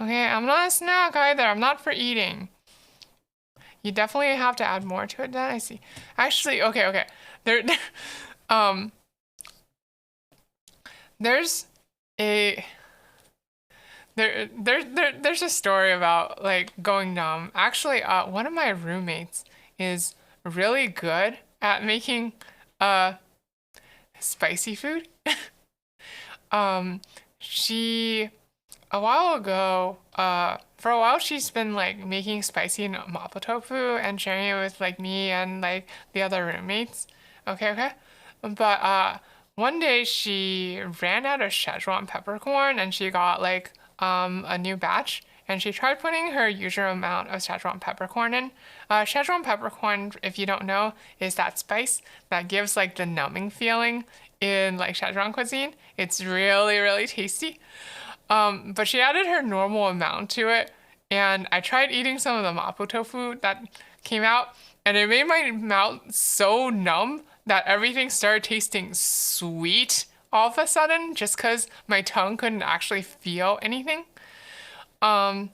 Okay, I'm not a snack either. I'm not for eating. You definitely have to add more to it then, I see. Actually, okay. Um, there's a there's a story about like going numb. Actually, one of my roommates is really good at making spicy food. She a while ago, for a while she's been like making spicy mapo tofu and sharing it with like me and like the other roommates. Okay. But one day she ran out of Szechuan peppercorn and she got like a new batch and she tried putting her usual amount of Szechuan peppercorn in. Szechuan peppercorn, if you don't know, is that spice that gives like the numbing feeling in like Szechuan cuisine. It's really, really tasty. But she added her normal amount to it, and I tried eating some of the mapo tofu that came out, and it made my mouth so numb that everything started tasting sweet all of a sudden, just because my tongue couldn't actually feel anything. Um,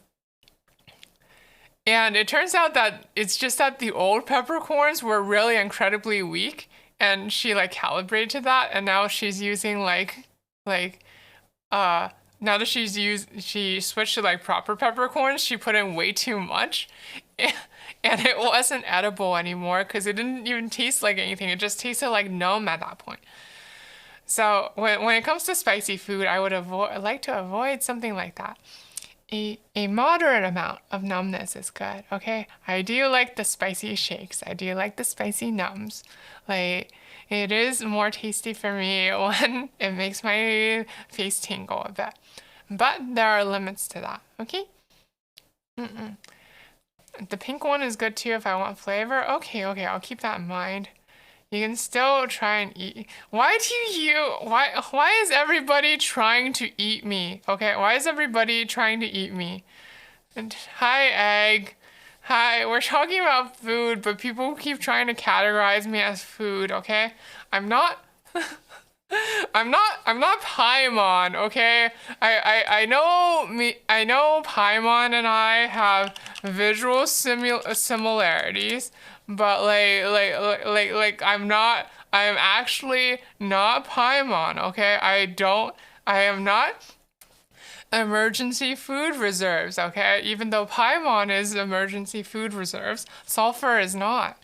and it turns out that it's just that the old peppercorns were really incredibly weak, and she like calibrated to that, and now she's using like now that she switched to like proper peppercorns, she put in way too much. And it wasn't edible anymore because it didn't even taste like anything. It just tasted like numb at that point. So when it comes to spicy food, I would like to avoid something like that. A moderate amount of numbness is good, okay? I do like the spicy shakes. I do like the spicy numbs. Like, it is more tasty for me when it makes my face tingle a bit. But there are limits to that, okay? The pink one is good too if I want flavor. Okay, I'll keep that in mind. You can still try and eat. Why is everybody trying to eat me? Okay, why is everybody trying to eat me? And hi, Egg. Hi, we're talking about food, but people keep trying to categorize me as food, okay? I'm not I'm not Paimon, okay? I know Paimon and I have visual similarities, but I am actually not Paimon, okay? I am not emergency food reserves, okay? Even though Paimon is emergency food reserves, sulfur is not.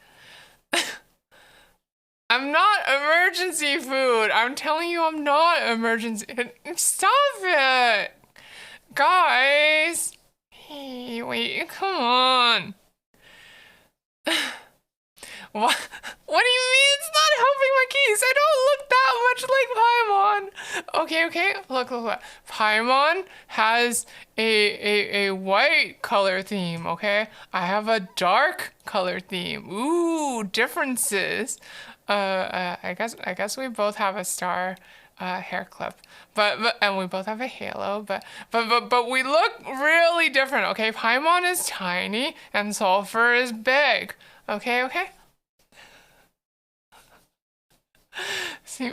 I'm not emergency food. I'm telling you I'm not emergency. Stop it! Guys! Hey, wait, come on. What? What do you mean it's not helping my case? I don't look that much like Paimon. Okay. Look. Paimon has a white color theme, okay? I have a dark color theme. Ooh, differences. I guess we both have a star hair clip. But and we both have a halo, but we look really different, okay? Paimon is tiny and Sulfur is big. Okay? See,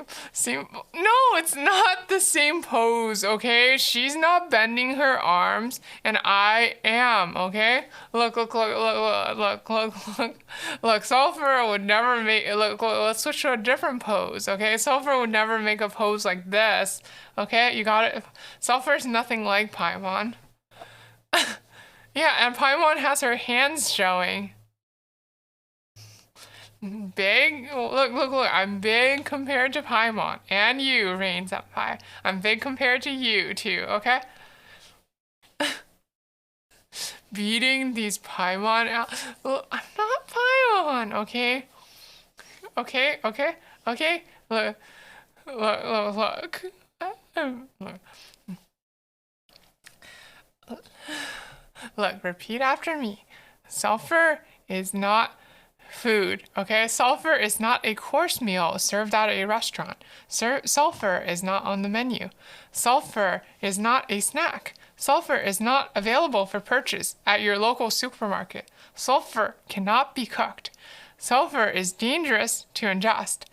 no, it's not the same pose, okay? She's not bending her arms, and I am, okay? Look. Sulfur would never make, look, let's switch to a different pose, okay? Sulfur would never make a pose like this, okay? You got it? Sulfur's nothing like Paimon. Yeah, and Paimon has her hands showing. Big? Look. I'm big compared to Paimon. And you, Rain Senpai. I'm big compared to you, too, okay? Beating these Paimon out. Look, I'm not Paimon, okay? Okay? Look. Look, repeat after me. Sulfur is not food, okay? Sulfur is not a course meal served at a restaurant. Sulfur is not on the menu. Sulfur is not a snack. Sulfur is not available for purchase at your local supermarket. Sulfur cannot be cooked. Sulfur is dangerous to ingest.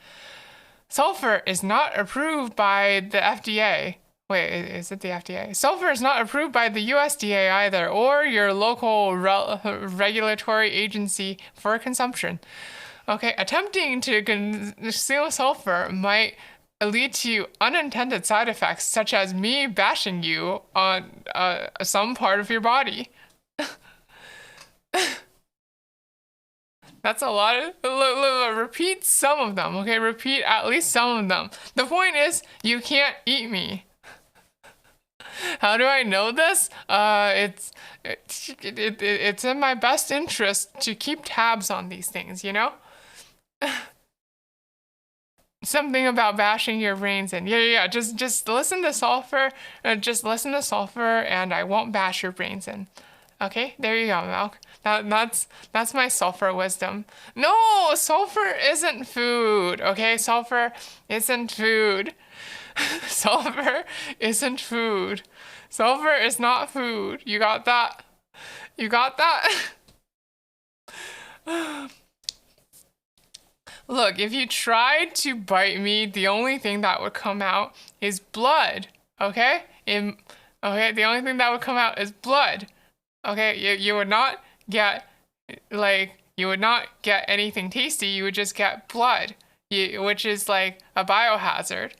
Sulfur is not approved by the FDA. Wait, is it the FDA? Sulfur is not approved by the USDA either, or your local regulatory agency for consumption. Okay, attempting to consume sulfur might lead to unintended side effects, such as me bashing you on some part of your body. That's a lot of... Look, repeat some of them, okay? Repeat at least some of them. The point is, you can't eat me. How do I know this? It's in my best interest to keep tabs on these things, you know? Something about bashing your brains in. Yeah. Just listen to Sulfur. Just listen to Sulfur, and I won't bash your brains in. Okay, there you go, Milk. That's my sulfur wisdom. No, sulfur isn't food. Okay, sulfur isn't food. Sulfur isn't food. Sulfur is not food. You got that? You got that? Look, if you tried to bite me, the only thing that would come out is blood. Okay? The only thing that would come out is blood. Okay, you would not get, you would not get anything tasty, you would just get blood, which is like a biohazard.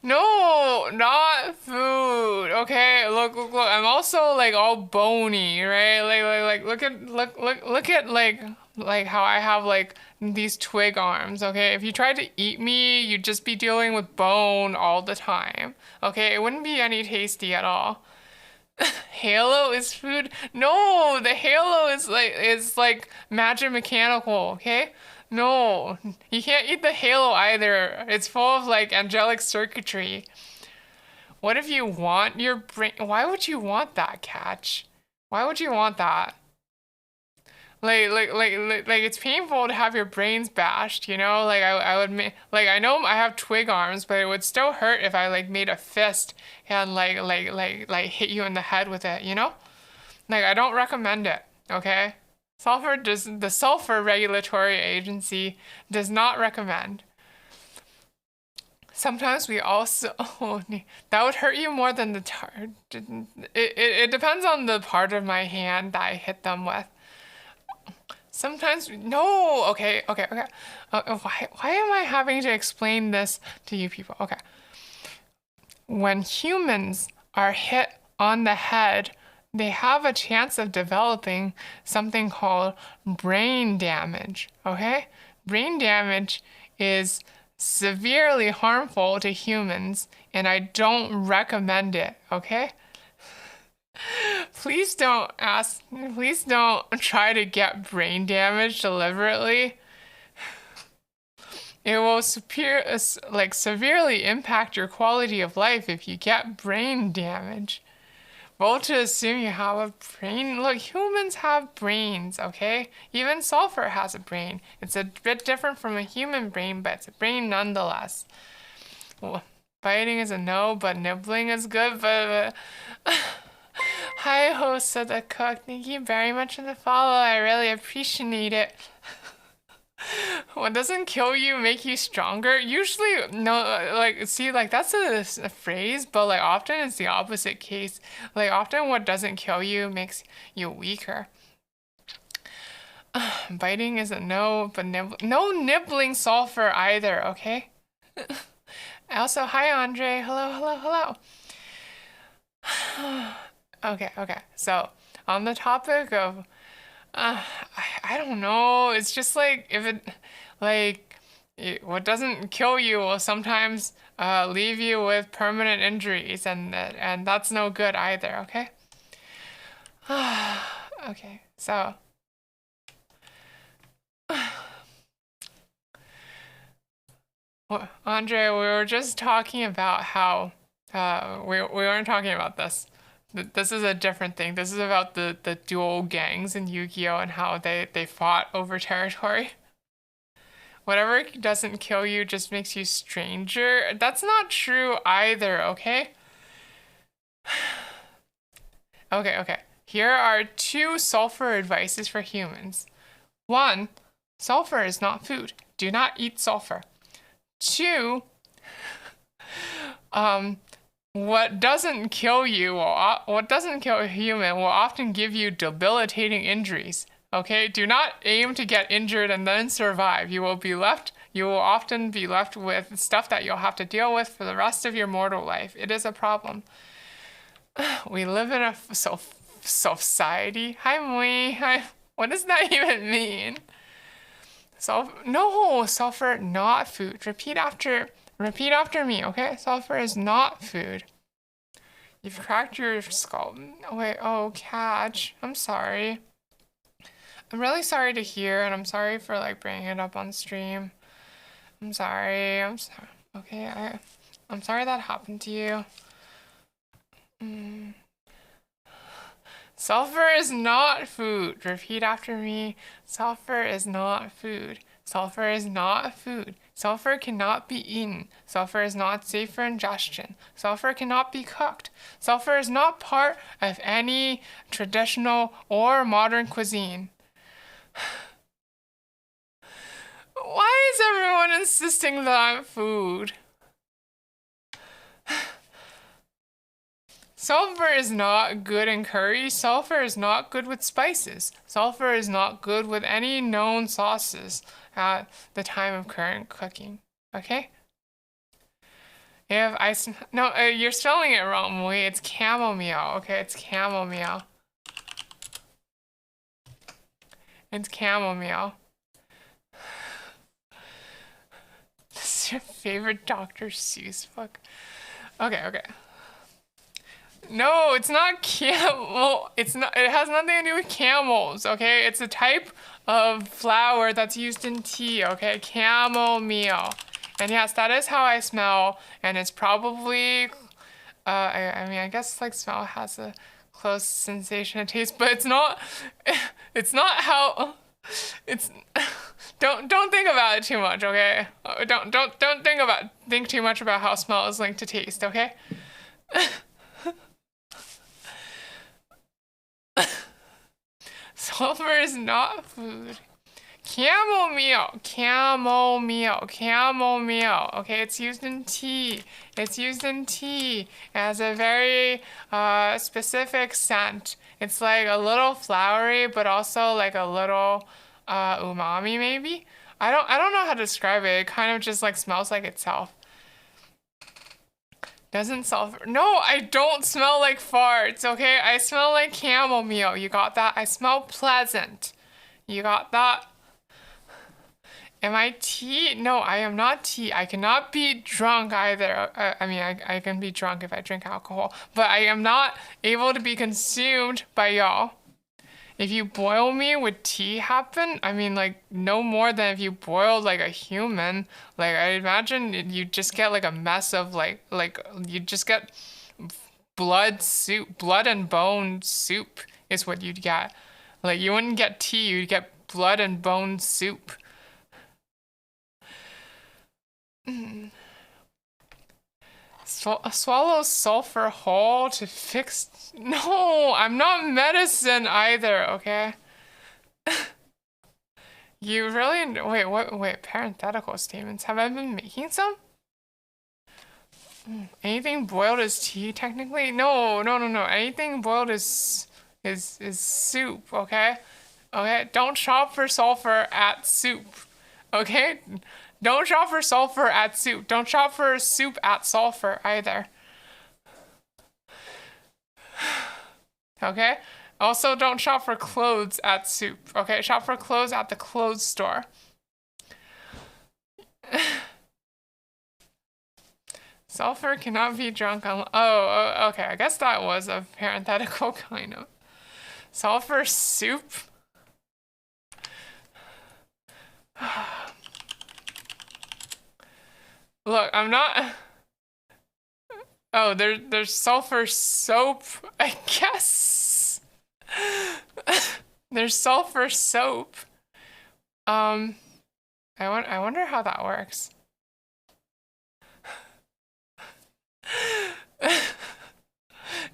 No, not food. Okay, look. I'm also like all bony, right? Look at like how I have like these twig arms, okay? If you tried to eat me, you'd just be dealing with bone all the time. Okay, it wouldn't be any tasty at all. Halo is food? No, the halo is like magic mechanical, okay? No, you can't eat the halo either. It's full of like angelic circuitry. What if you want your brain? Why would you want that, Catch? Why would you want that? Like it's painful to have your brains bashed, you know? Like I would make, like I know I have twig arms, but it would still hurt if I like made a fist and like hit you in the head with it, you know? Like I don't recommend it, okay? The Sulfur Regulatory Agency does not recommend. Sometimes we also, that would hurt you more than the it depends on the part of my hand that I hit them with. Sometimes, no, okay. Why am I having to explain this to you people? Okay. When humans are hit on the head, they have a chance of developing something called brain damage, okay? Brain damage is severely harmful to humans, and I don't recommend it, okay? Please don't try to get brain damage deliberately. It will severely impact your quality of life if you get brain damage. Well, to assume you have a brain. Look, humans have brains, okay? Even sulfur has a brain. It's a bit different from a human brain, but it's a brain nonetheless. Well, biting is a no, but nibbling is good, but... Hi, host of the cook. Thank you very much for the follow. I really appreciate it. What doesn't kill you make you stronger? Usually, no, that's a phrase, but like often it's the opposite case. Like often what doesn't kill you makes you weaker. Biting is a no, but no nibbling sulfur either, okay? Also, hi Andre. Hello. Okay. So, on the topic of I don't know. It's just like what doesn't kill you will sometimes leave you with permanent injuries, and that's no good either. Okay. Okay. So. Well, Andre, we were just talking about how we weren't talking about this. This is a different thing. This is about the dual gangs in Yu-Gi-Oh! And how they fought over territory. Whatever doesn't kill you just makes you stranger. That's not true either, okay? Okay. Here are 2 sulfur advices for humans. 1, sulfur is not food. Do not eat sulfur. 2, what doesn't kill a human will often give you debilitating injuries. Okay? Do not aim to get injured and then survive. You will often be left with stuff that you'll have to deal with for the rest of your mortal life. It is a problem. We live in a society. Hi, Mui. What does that even mean? Sulfur, not food. Repeat after me, okay? Sulfur is not food. You've cracked your skull. Catch. I'm sorry. I'm really sorry to hear, and I'm sorry for bringing it up on stream. I'm sorry. Okay, I'm sorry that happened to you. Sulfur is not food. Repeat after me. Sulfur is not food. Sulfur is not food. Sulfur cannot be eaten. Sulfur is not safe for ingestion. Sulfur cannot be cooked. Sulfur is not part of any traditional or modern cuisine. Why is everyone insisting that I'm food? Sulfur is not good in curry. Sulfur is not good with spices. Sulfur is not good with any known sauces at the time of current cooking. Okay? You're spelling it wrong, Mui. It's chamomile. Okay, it's chamomile. It's chamomile. This is your favorite Dr. Seuss book. Okay. No, it's not camel. It's not. It has nothing to do with camels. Okay, it's a type of flower that's used in tea. Okay, chamomile. And yes, that is how I smell. And it's probably. I guess smell has a close sensation of taste, but it's not. It's not how. It's. Don't think about it too much. Okay. Don't think too much about how smell is linked to taste. Okay. Sulfur is not food. Chamomile. Okay, it's used in tea. It has a very specific scent. It's like a little flowery, but also like a little umami maybe. I don't know how to describe it. It kind of just smells like itself. Doesn't sulfur. No, I don't smell like farts, okay? I smell like chamomile. You got that? I smell pleasant. You got that? Am I tea? No, I am not tea. I cannot be drunk either. I mean, I can be drunk if I drink alcohol, but I am not able to be consumed by y'all. If you boil me, would tea happen? I mean, like, no more than if you boiled, like, a human. Like, I imagine you just get, like, a mess of, like, you just get blood soup. Blood and bone soup is what you'd get. Like, you wouldn't get tea, you'd get blood and bone soup. Swallow sulfur whole to fix... No, I'm not medicine either, okay? You really... Wait, what? Wait, parenthetical statements. Have I been making some? Anything boiled is tea, technically? No. Anything boiled is soup, okay? Okay? Don't shop for sulfur at soup, okay? Don't shop for sulfur at soup. Don't shop for soup at sulfur either. Okay? Also, don't shop for clothes at soup. Okay? Shop for clothes at the clothes store. Sulfur cannot be drunk on... Oh, okay. I guess that was a parenthetical kind of. Sulfur soup? Look, I'm not... Oh, there's sulfur soap, I guess. There's sulfur soap. I wonder how that works.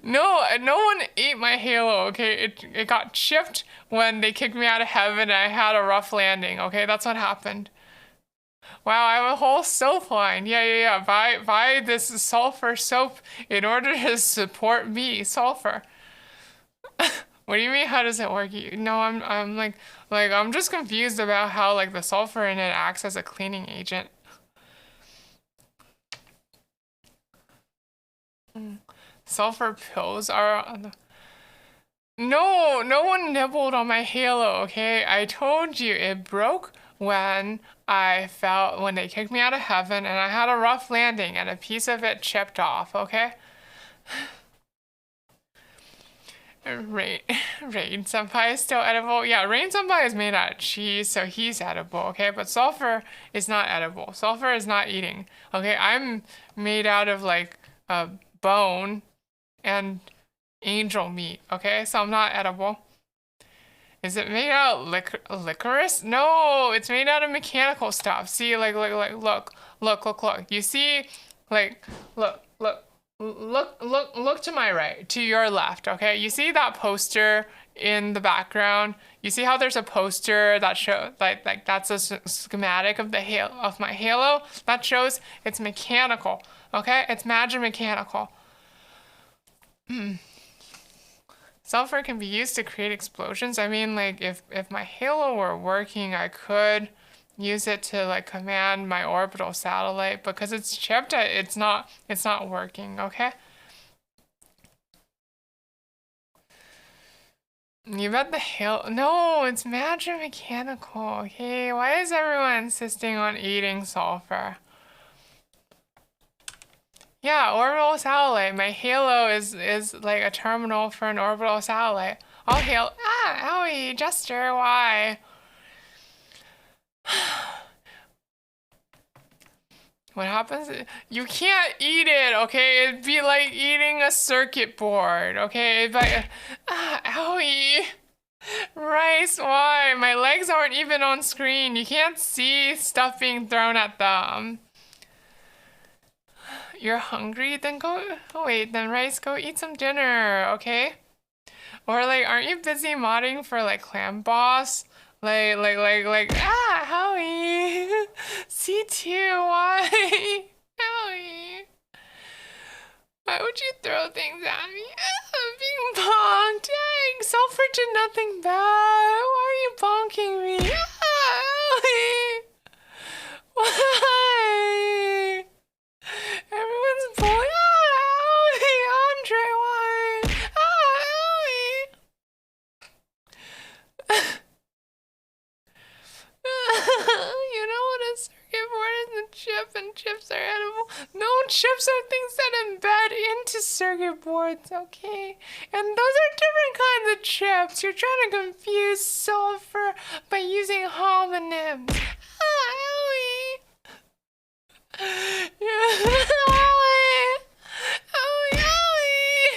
No one ate my halo, okay? It got chipped when they kicked me out of heaven and I had a rough landing, okay? That's what happened. Wow, I have a whole soap line. Yeah. Buy this sulfur soap in order to support me, sulfur. What do you mean? How does it work? No, I'm like I'm just confused about how like the sulfur in it acts as a cleaning agent. Sulfur pills are... No one nibbled on my halo, okay? I told you it broke when when they kicked me out of heaven and I had a rough landing and a piece of it chipped off, okay? Rain Senpai is still edible. Yeah, Rain Senpai is made out of cheese, so he's edible, okay? But sulfur is not edible. Sulfur is not eating, okay? I'm made out of like a bone and angel meat, okay? So I'm not edible. Is it made out of licorice? No, it's made out of mechanical stuff. See, look. You see, look to my right, to your left, okay? You see that poster in the background? You see how there's a poster that shows, like that's a schematic of of my halo? That shows it's mechanical, okay? It's magic mechanical. Sulfur can be used to create explosions. I mean, like, if my halo were working, I could use it to, like, command my orbital satellite. Because it's chipped, it's not working, okay? You bet the halo... No, it's magic mechanical, okay? Why is everyone insisting on eating sulfur? Yeah, orbital satellite. My halo is like a terminal for an orbital satellite. I'll hail. Ah, owie, Jester, why? What happens? You can't eat it, okay? It'd be like eating a circuit board, okay? But owie. Rice, why? My legs aren't even on screen. You can't see stuff being thrown at them. You're hungry? Then go... Oh, wait, then Rice, go eat some dinner, okay? Or, like, aren't you busy modding for, like, Clam Boss? Howie! C2, why? Howie! Why would you throw things at me? Being bonked! Dang, Sulfur did nothing bad! Why are you bonking me? Howie! Why? Everyone's bored. Chips are edible. No, chips are things that embed into circuit boards, okay? And those are different kinds of chips. You're trying to confuse sulfur by using homonyms. Owie. Owie. Owie, owie.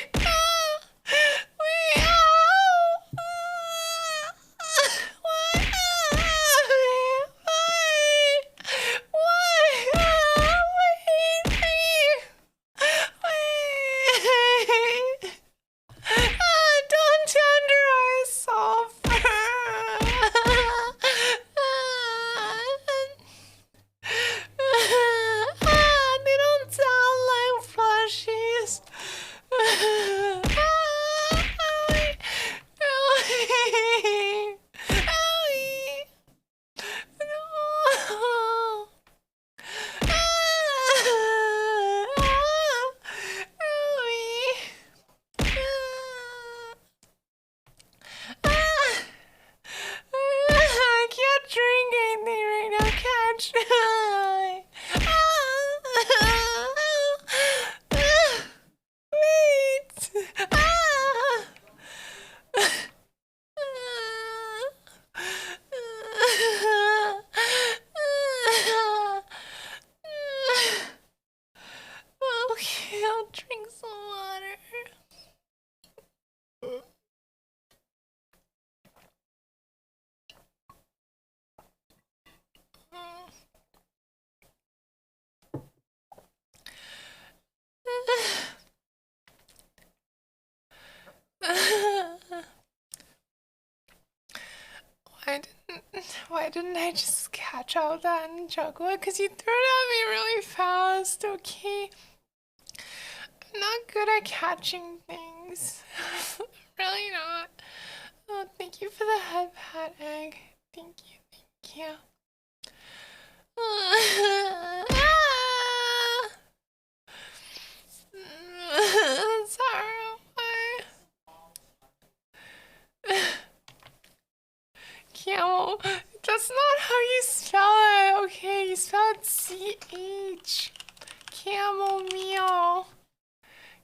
Wee, ow. What? Don't tenderize sulfur. They don't sound like plushies. No. I can't drink anything right now. Catch. Wait. Okay, I'll drink some water. Why didn't I just catch all that and juggle it? Because you threw it at me really fast, okay? I'm not good at catching things. Really not. Oh, thank you for the head pat, Egg. Thank you, thank you. Sorry, why? Camel. That's not how you spell it, okay? You spell it C-H. Camel meal.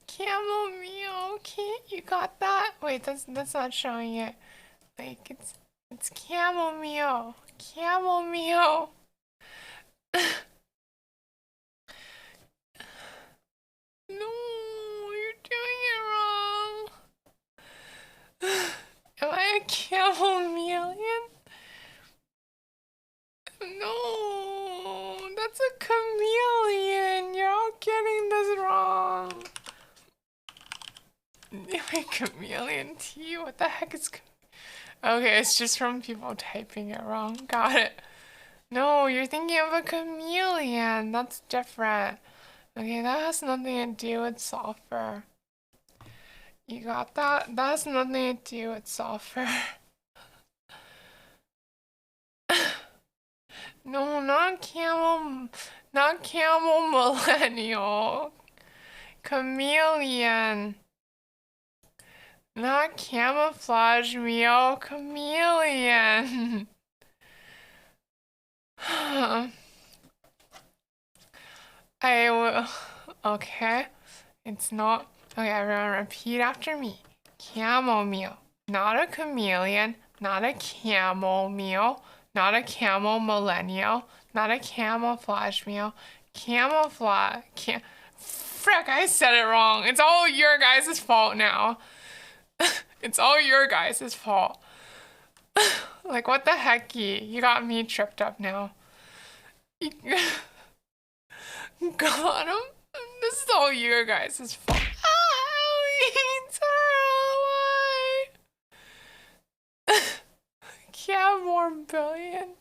Camel meal, okay? You got that? Wait, that's not showing it. Like, it's camel meal. Camel meal. No, you're doing it wrong. Am I a chameleon? No, that's a chameleon. You're all getting this wrong. Wait, chameleon tea? What the heck is... Okay, it's just from people typing it wrong. Got it. No, you're thinking of a chameleon. That's different. Okay, that has nothing to do with sulfur. You got that? That has nothing to do with sulfur. No, not camel millennial. Chameleon. Not camouflage meal, chameleon. I will. Okay. It's not. Okay, everyone repeat after me. Chamomile. Not a chameleon. Not a camel meal. Not a camel millennial. Not a camouflage meal. Camouflage. Frick, I said it wrong. It's all your guys' fault now. It's all your guys' fault. Like, what the heck, you got me tripped up now. Got him? This is all your guys' fault. Why? Camel billion.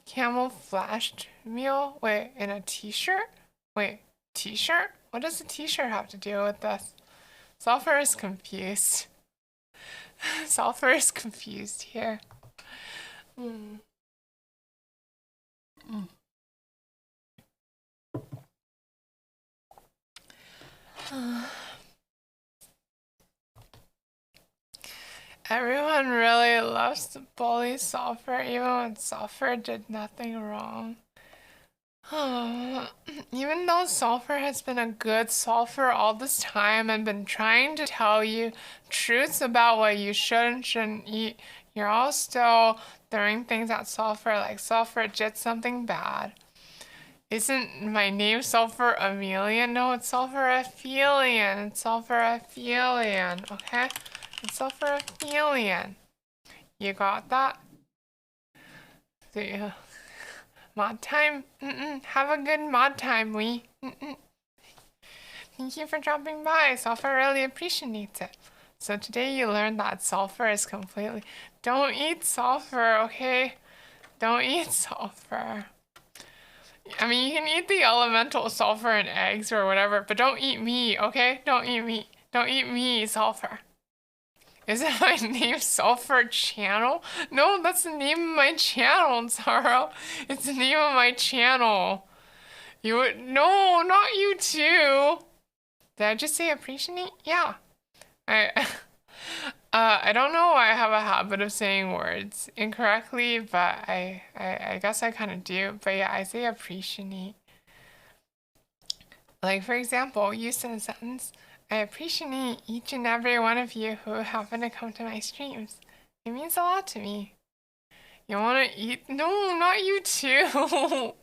Camouflaged meal? Wait, in a t-shirt? Wait, t-shirt? What does a t-shirt have to do with this? Sulfur is confused. Sulfur is confused here. Everyone really loves to bully Sulfur even when Sulfur did nothing wrong. Even though sulfur has been a good sulfur all this time and been trying to tell you truths about what you should and shouldn't eat, you're all still throwing things at sulfur like sulfur did something bad. Isn't my name Sulfur Amelia? No, it's sulfuraphelion. It's sulfuraphelion, okay? It's sulfuraphelion. You got that? So, yeah. Mod time? Have a good mod time, we. Thank you for dropping by. Sulfur really appreciates it. So today you learned that sulfur is completely... Don't eat sulfur, okay? Don't eat sulfur. I mean, you can eat the elemental sulfur and eggs or whatever, but don't eat me, okay? Don't eat me. Don't eat me, sulfur. Isn't my name Sulfur Channel? No, that's the name of my channel, Zaro. It's the name of my channel. You would... No, not you too. Did I just say appreciate? Yeah. I... I don't know why I have a habit of saying words incorrectly, but I guess I kind of do. But yeah, I say appreciate. Like, for example, used in a sentence, I appreciate each and every one of you who happen to come to my streams. It means a lot to me. You want to eat? No, not you too.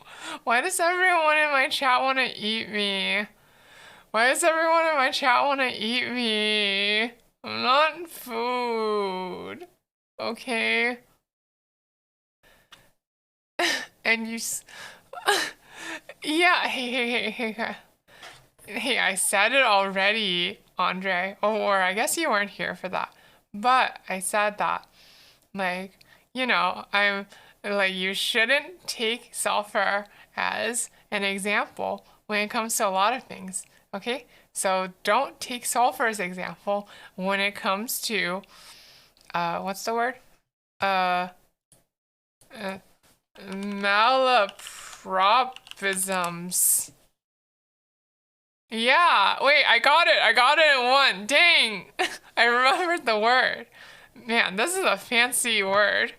Why does everyone in my chat want to eat me? Why does everyone in my chat want to eat me? I'm not food. Okay? And you... Yeah, hey, I said it already, Andre. Or I guess you weren't here for that. But I said that. Like, I'm... Like, you shouldn't take sulfur as an example when it comes to a lot of things. Okay? So don't take sulfur as example when it comes to, what's the word? Malapropisms. Yeah, wait, I got it. I got it in one. Dang, I remembered the word. Man, this is a fancy word.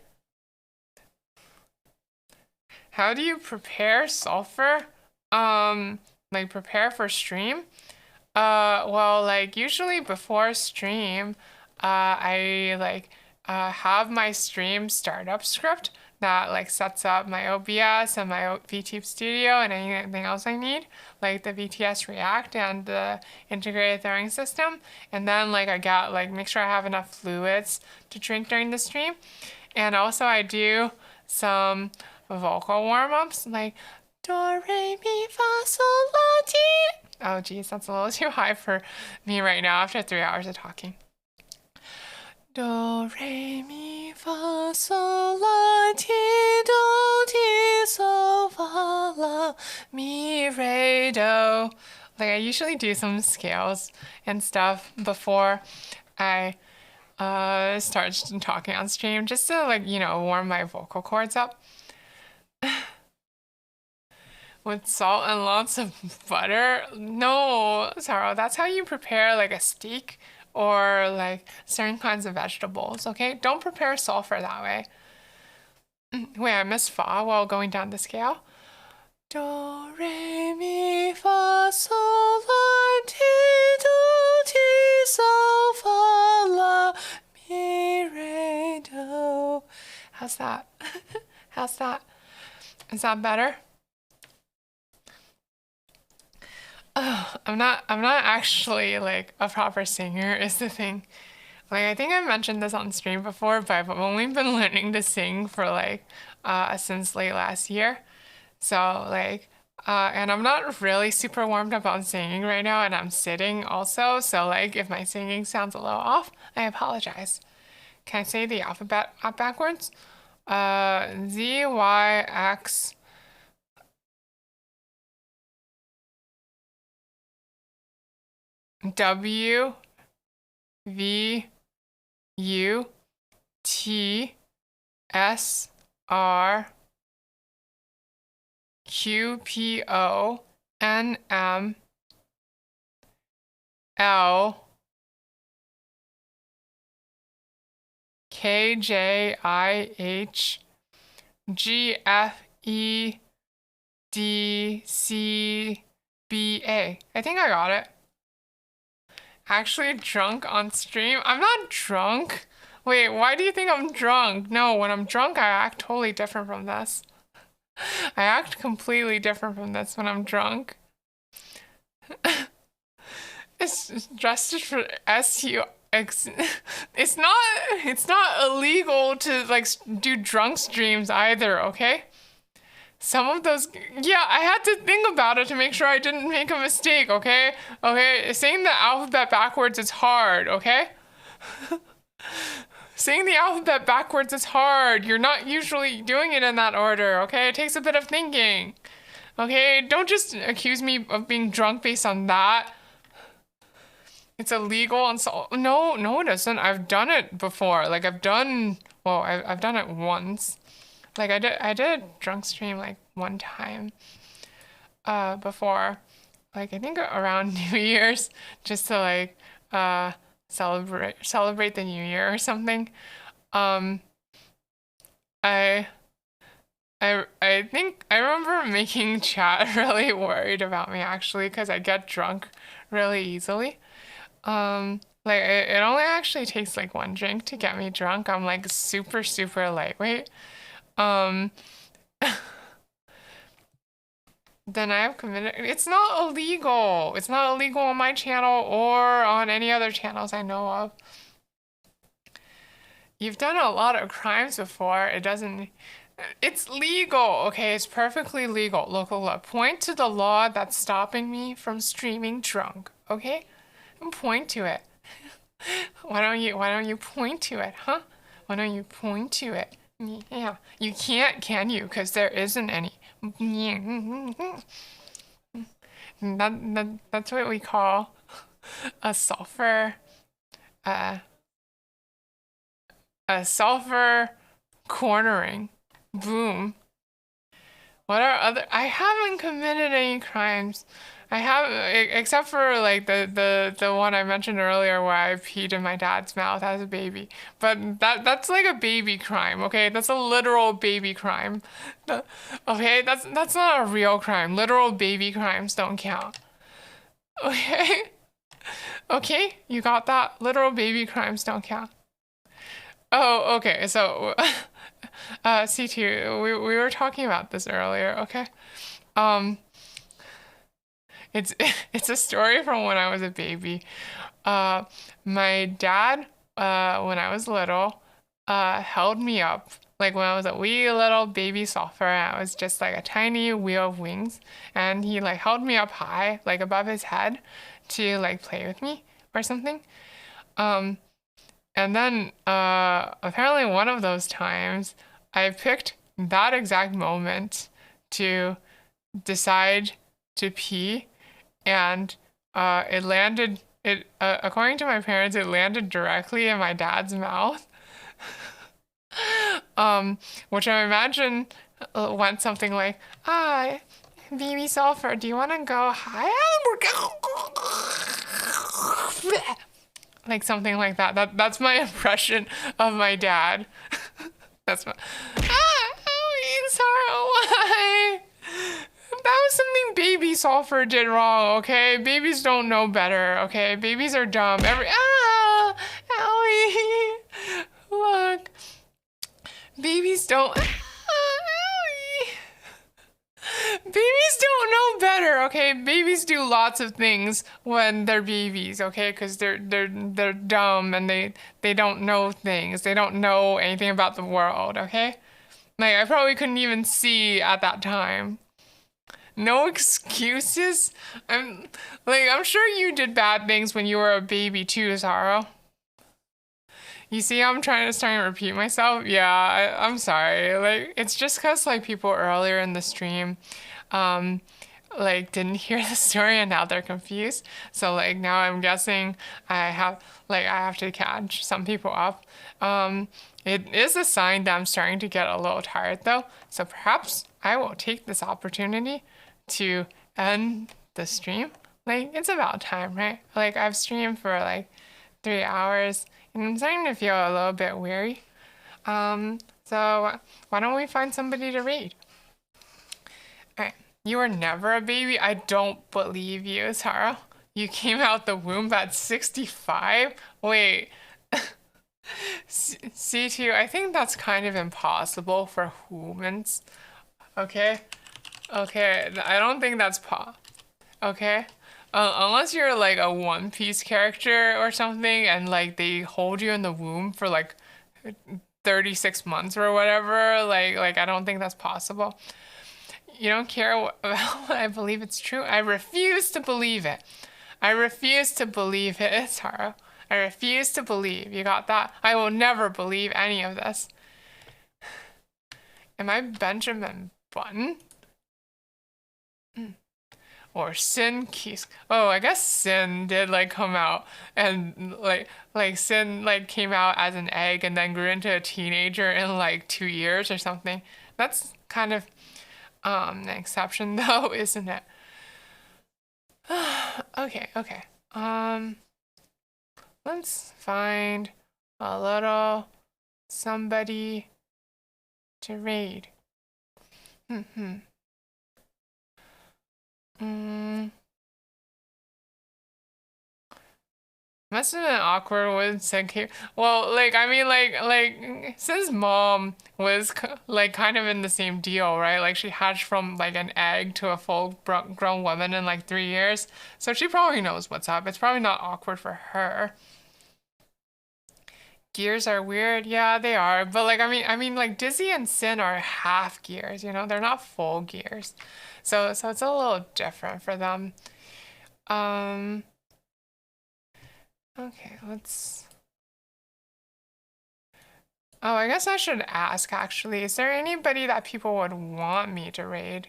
How do you prepare sulfur? Like prepare for stream? Well, like usually before stream, I like have my stream startup script that like sets up my OBS and my VTube Studio and anything else I need, like the VTS React and the integrated throwing system. And then like I got like make sure I have enough fluids to drink during the stream. And also I do some vocal warm-ups like do, re, mi, fa, sol, la, ti. Oh geez, that's a little too high for me right now after 3 hours of talking. Do, re, mi, fa, sol, la, ti, do, ti, sol, fa, la, mi, re, do. Like I usually do some scales and stuff before I start talking on stream just to like, warm my vocal cords up. With salt and lots of butter? No, Saro, that's how you prepare like a steak or like certain kinds of vegetables, okay? Don't prepare sulfur that way. Wait, I missed fa while going down the scale. Do, re, mi, fa, sol, la, ti, do, ti, sol, fa, la, mi, re, do. How's that? How's that? Is that better? I'm not actually like a proper singer is the thing. Like I think I mentioned this on stream before, but I've only been learning to sing for like since late last year. So like and I'm not really super warmed up on singing right now and I'm sitting also, so like if my singing sounds a little off, I apologize. Can I say the alphabet backwards? Z Y X W V U T S R Q P O N M L K J I H G F E I think I got it. Actually drunk on stream? I'm not drunk. Wait, why do you think I'm drunk? No, when I'm drunk, I act totally different from this. I act completely different from this when I'm drunk. It's just for SU. It's not illegal to like do drunk streams either, okay? Some of those, yeah, I had to think about it to make sure I didn't make a mistake, okay? Okay, saying the alphabet backwards is hard, okay? Saying the alphabet backwards is hard. You're not usually doing it in that order, okay? It takes a bit of thinking. Okay, don't just accuse me of being drunk based on that. It's illegal and so no, it isn't. I've done it before. Like I've done it once. Like I did a drunk stream like one time before. Like I think around New Year's just to like celebrate the New Year or something. Um I I think I remember making chat really worried about me actually because I get drunk really easily. Like it only actually takes like one drink to get me drunk. I'm like super, super lightweight. Um, then I have committed. It's not illegal. It's not illegal on my channel or on any other channels I know of. You've done a lot of crimes before. It doesn't. It's legal, okay? It's perfectly legal. Look. Point to the law that's stopping me from streaming drunk, okay? And point to it. Why don't you point to it, huh? Why don't you point to it? Yeah, you can't, can you? Because there isn't any. That's what we call a sulfur, uh, a sulfur cornering. Boom. What are other? I haven't committed any crimes. I haven't, except for like the one I mentioned earlier where I peed in my dad's mouth as a baby. But that's like a baby crime, okay? That's a literal baby crime. Okay, that's not a real crime. Literal baby crimes don't count. Okay? Okay, you got that? Literal baby crimes don't count. Oh, okay. So, C2, we were talking about this earlier, okay? Um, it's it's a story from when I was a baby. Uh, my dad, when I was little, held me up. Like when I was a wee little baby sulfur, and I was just like a tiny wheel of wings, and he like held me up high, like above his head, to like play with me or something. Um, and then apparently one of those times, I picked that exact moment to decide to pee, and it landed. It according to my parents, it landed directly in my dad's mouth. Which I imagine went something like, baby sulfur, do you want to go high? Like something like that. That's my impression of my dad. That's my. Sorry, why? That was something baby sulfur did wrong, okay? Babies don't know better, okay? Babies are dumb. Owie. Look. Babies don't. Owie. Babies don't know better, okay? Babies do lots of things when they're babies, okay? Because they're dumb and they don't know things. They don't know anything about the world, okay? Like I probably couldn't even see at that time. No excuses? I'm sure you did bad things when you were a baby too, Zaro. You see how I'm trying to repeat myself? Yeah, I'm sorry. Like, it's just cause like people earlier in the stream, um, like didn't hear the story and now they're confused. So like now I'm guessing I have to catch some people up. It is a sign that I'm starting to get a little tired though. So perhaps I will take this opportunity to end the stream. Like it's about time, right? Like I've streamed for like 3 hours and I'm starting to feel a little bit weary. So why don't we find somebody to read? All right. You were never a baby? I don't believe you, Tara. You came out the womb at 65? Wait, C2, I think that's kind of impossible for humans. Okay? Okay, I don't think that's okay? Unless you're like a One Piece character or something and like they hold you in the womb for like 36 months or whatever, like I don't think that's possible. You don't care about what I believe it's true? I refuse to believe it. I refuse to believe it, Taro. I refuse to believe. You got that? I will never believe any of this. Am I Benjamin Button? Or Sin Keys? Oh, I guess Sin did like come out and like Sin like came out as an egg and then grew into a teenager in like 2 years or something. That's kind of an exception though, isn't it? Okay. Let's find a little somebody to raid. Mm, must have been awkward with Senki. Well, like I mean, like since mom was like kind of in the same deal, right? Like she hatched from like an egg to a full grown woman in like 3 years, so she probably knows what's up. It's probably not awkward for her. Gears are weird, yeah, they are. But like I mean, like Dizzy and Sin are half gears, you know, they're not full gears, so it's a little different for them. Um. Okay, let's. Oh, I guess I should ask actually. Is there anybody that people would want me to raid?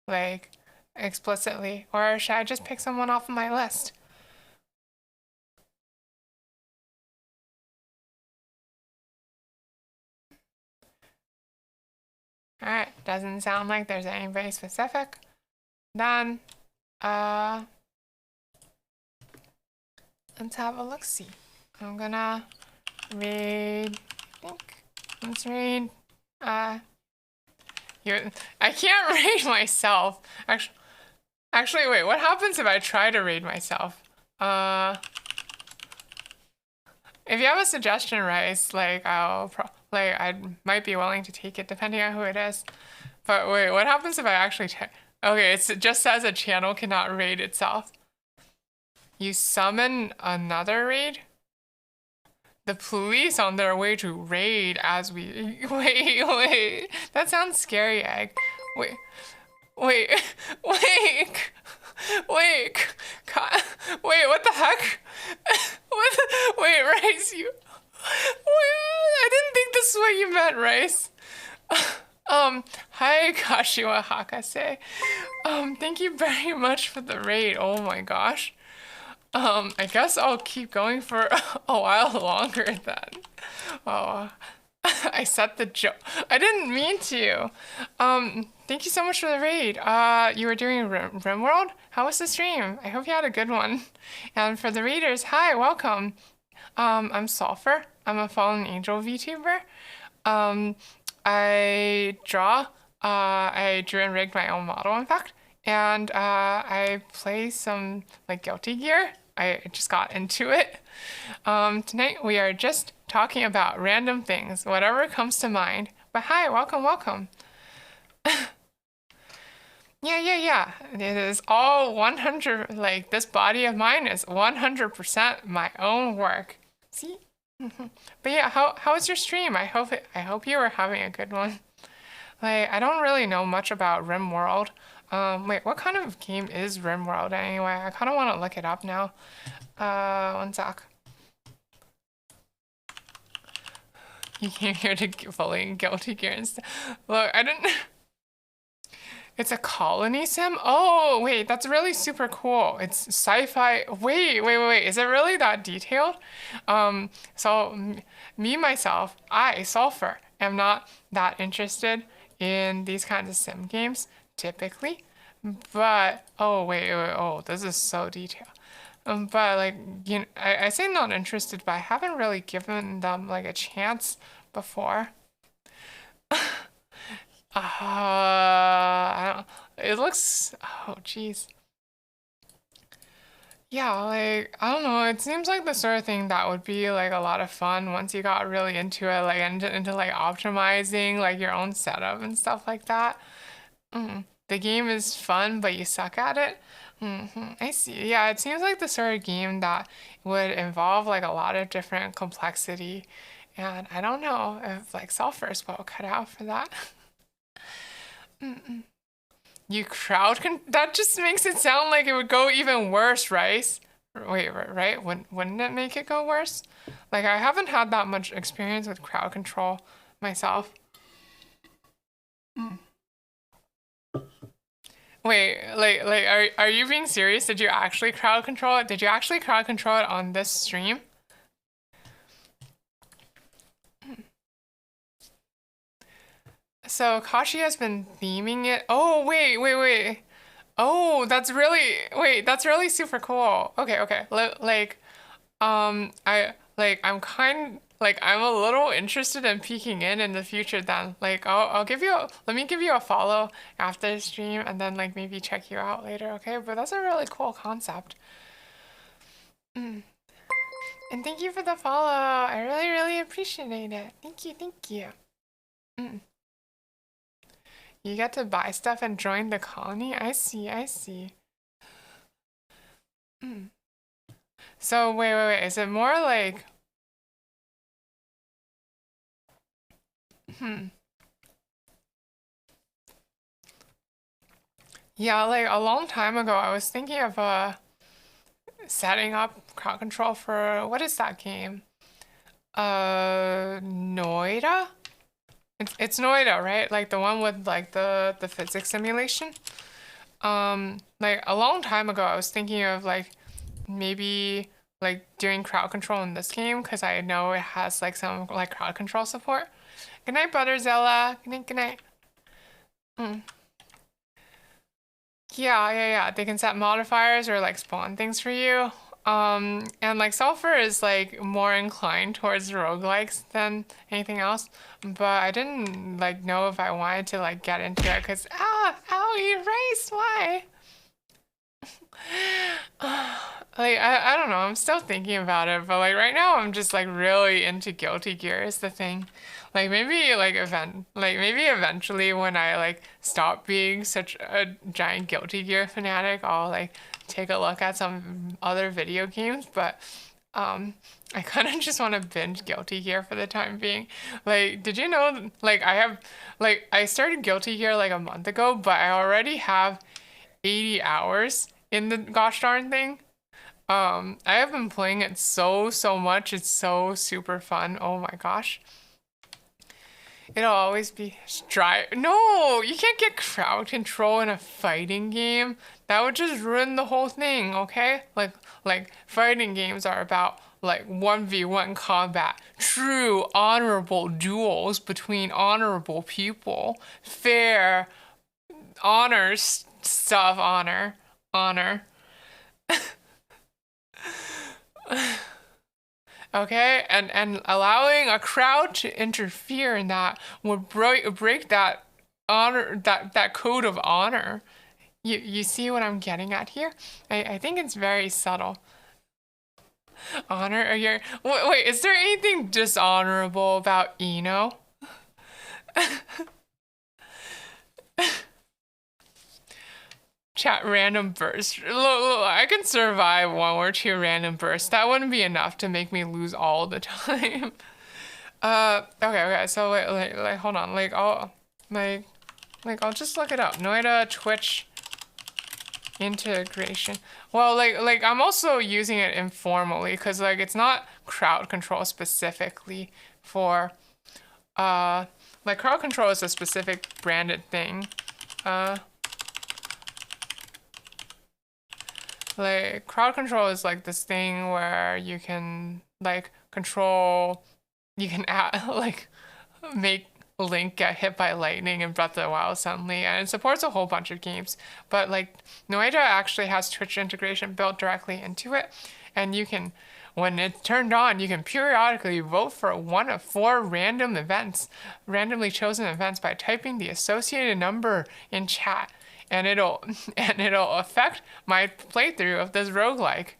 Like, explicitly? Or should I just pick someone off of my list? Alright, doesn't sound like there's anybody specific. Then, uh, let's have a look-see. I'm gonna raid, I think. Let's raid, uh, you. I can't raid myself. Actually, wait, what happens if I try to raid myself? If you have a suggestion, Rice, like I might be willing to take it depending on who it is. But wait, what happens if I actually okay, it just says a channel cannot raid itself. You summon another raid? The police on their way to raid as we wait. That sounds scary, Egg. Wait. Wait. Wait. Wait. Wait, what the heck? What? Wait, Rice, you. I didn't think this is what you meant, Rice. Hi, Kashiwa Hakase. Thank you very much for the raid. Oh my gosh. I guess I'll keep going for a while longer then. Oh, I set the joke. I didn't mean to. Thank you so much for the raid. You were doing RimWorld? How was the stream? I hope you had a good one. And for the readers, hi, welcome. I'm Sulfur. I'm a Fallen Angel VTuber. I draw. I drew and rigged my own model, in fact. And I play some like Guilty Gear. I just got into it. Tonight we are just talking about random things, whatever comes to mind. But hi, welcome. Yeah. It is all 100, like this body of mine is 100% my own work. See? But yeah, how was your stream? I hope you were having a good one. Like, I don't really know much about RimWorld. Wait, what kind of game is RimWorld anyway? I kind of want to look it up now. One sec. You came here to fully Guilty Gear and stuff. Look, I didn't. It's a colony sim? Oh, wait, that's really super cool. It's sci-fi. Wait. Is it really that detailed? So myself, Sulfur, am not that interested in these kinds of sim games typically. But, oh, this is so detailed. But like, you know, I say not interested, but I haven't really given them like a chance before. I don't, it looks, oh geez. Yeah, like I don't know, it seems like the sort of thing that would be like a lot of fun once you got really into it, like into like optimizing like your own setup and stuff like that. The game is fun, but you suck at it. I see. Yeah, it seems like the sort of game that would involve like a lot of different complexity. And I don't know if like Sulphur's well cut out for that. You that just makes it sound like it would go even worse, right? Wait, right? Wouldn't it make it go worse? Like I haven't had that much experience with crowd control myself. Wait, are you being serious? Did you actually crowd control it? Did you actually crowd control it on this stream? So Kashi has been theming it. Oh, wait. Oh, that's really super cool. Okay. I'm a little interested in peeking in the future then. Like let me give you a follow after the stream and then like maybe check you out later, okay? But that's a really cool concept. And thank you for the follow. I really appreciate it. Thank you. Mm. You get to buy stuff and join the colony? I see. Mm. So wait. Is it more like hmm. Yeah, like a long time ago I was thinking of setting up crowd control for what is that game? Noida? It's Noida, right? Like the one with like the physics simulation. Like a long time ago I was thinking of like maybe like doing crowd control in this game because I know it has like some like crowd control support. Good night, Butterzilla. Good night. Mm. Yeah. They can set modifiers or like spawn things for you. And like Sulphur is like more inclined towards roguelikes than anything else. But I didn't like know if I wanted to like get into it because ow, erase, why? Like I don't know, I'm still thinking about it, but like right now I'm just like really into Guilty Gear is the thing. Maybe eventually when I like stop being such a giant Guilty Gear fanatic, I'll like take a look at some other video games, but I kind of just want to binge Guilty Gear for the time being. Like, did you know I started Guilty Gear like a month ago, but I already have 80 hours in the gosh darn thing. I have been playing it so much. It's so super fun. Oh my gosh. It'll always be dry. No, you can't get crowd control in a fighting game. That would just ruin the whole thing, okay? Like fighting games are about like 1v1 combat, true honorable duels between honorable people, fair honors stuff, honor. Okay, and allowing a crowd to interfere in that would break that honor that code of honor. You see what I'm getting at here? I think it's very subtle. Honor or your wait, is there anything dishonorable about Eno? Chat random burst. Look, I can survive one or two random bursts. That wouldn't be enough to make me lose all the time. Okay. So like, hold on. I'll just look it up. Noida Twitch integration. Well, like I'm also using it informally because like it's not crowd control specifically for like crowd control is a specific branded thing. Like crowd control is like this thing where you can like control, you can add, like make Link get hit by lightning in Breath of the Wild suddenly, and it supports a whole bunch of games. But like Noida actually has Twitch integration built directly into it, and you can, when it's turned on, you can periodically vote for one of 4 random events, randomly chosen events by typing the associated number in chat. and it'll and it'll affect my playthrough of this roguelike.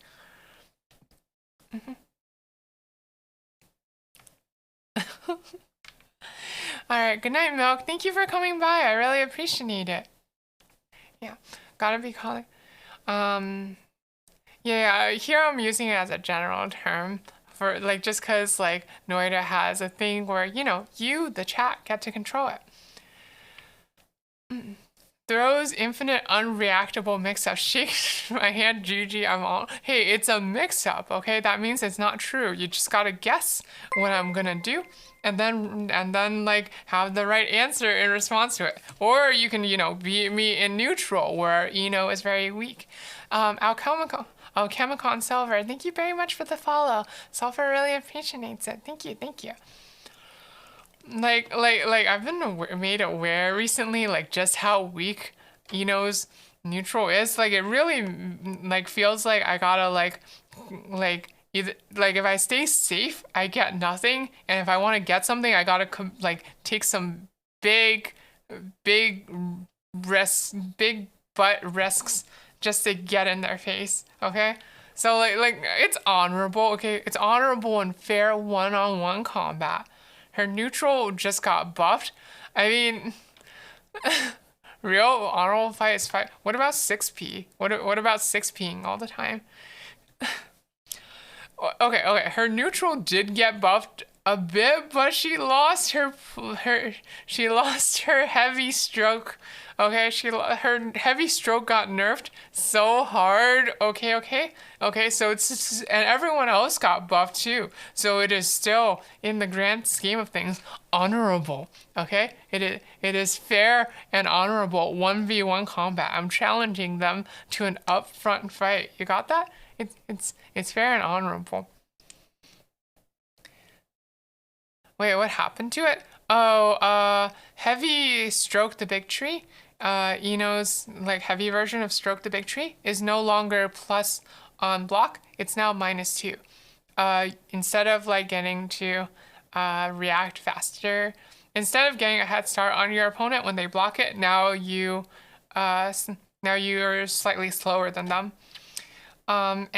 All right, good night, Milk. Thank you for coming by. I really appreciate it. Yeah, gotta be calling. Um, yeah, here I'm using it as a general term for like just because like Noida has a thing where you, the chat, get to control it. Throws infinite unreactable mix-up. Shake my hand, GG, I'm all. Hey, it's a mix-up, okay? That means it's not true. You just gotta guess what I'm gonna do, and then like have the right answer in response to it. Or you can, beat me in neutral, where is very weak. Alchemicon Silver, thank you very much for the follow. Sulfur really appreciates it. Thank you, thank you. Like I've been made aware recently, like just how weak Eno's neutral is. Like it really like feels like I gotta like either like if I stay safe, I get nothing, and if I want to get something, I gotta like take some big, big risks, big butt risks just to get in their face. Okay. So like it's honorable, okay? It's honorable and fair one-on-one combat. Her neutral just got buffed. I mean, real honorable fight is fight. What about 6P? What about 6Ping all the time? Okay. Her neutral did get buffed a bit, but she lost her heavy stroke. Okay, her heavy stroke got nerfed so hard. Okay. So and everyone else got buffed too. So it is still, in the grand scheme of things, honorable. Okay, it is fair and honorable 1v1 combat. I'm challenging them to an upfront fight. You got that? It's fair and honorable. Wait, what happened to it? Oh, Heavy Stroke the Big Tree. Eno's like heavy version of Stroke the Big Tree is no longer plus on block. It's now -2. Instead of like getting to react faster, instead of getting a head start on your opponent when they block it, now you're slightly slower than them. And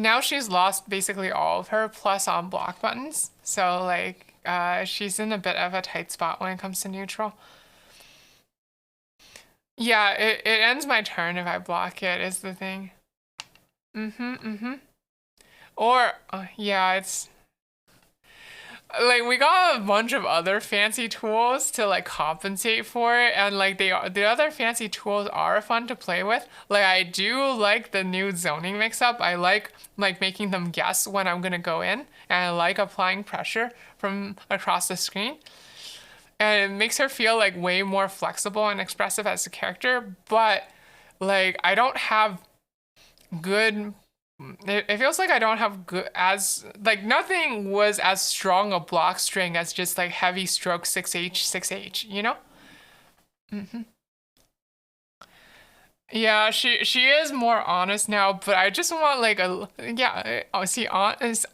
now she's lost basically all of her plus on block buttons. So like she's in a bit of a tight spot when it comes to neutral. Yeah, it ends my turn if I block it, is the thing. Or, yeah, it's... Like, we got a bunch of other fancy tools to, like, compensate for it, and, like, the other fancy tools are fun to play with. Like, I do like the new zoning mix-up. I like making them guess when I'm gonna go in, and I like applying pressure from across the screen. And it makes her feel like way more flexible and expressive as a character, but like I don't have good, it feels like I don't have good, as like nothing was as strong a block string as just like heavy stroke 6H, you know? Yeah, she is more honest now, but I just want like is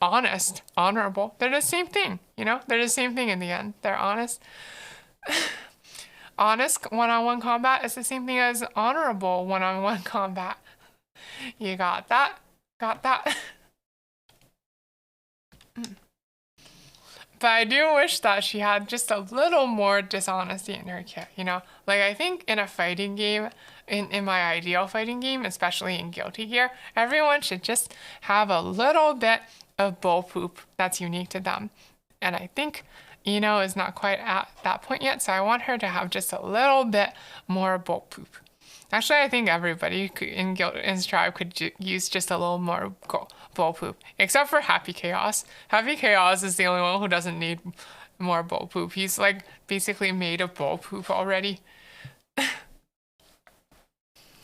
honest, honorable. They're the same thing, you know? They're the same thing in the end. They're honest. Honest one-on-one combat is the same thing as honorable one-on-one combat. You got that? Got that? But I do wish that she had just a little more dishonesty in her kit, you know? Like, I think in a fighting game, in my ideal fighting game, especially in Guilty Gear, everyone should just have a little bit of bull poop that's unique to them. And I think is not quite at that point yet, so I want her to have just a little bit more bull poop. Actually, I think everybody in Strive could use just a little more bull poop, except for Happy Chaos. Happy Chaos is the only one who doesn't need more bull poop. He's like basically made of bull poop already.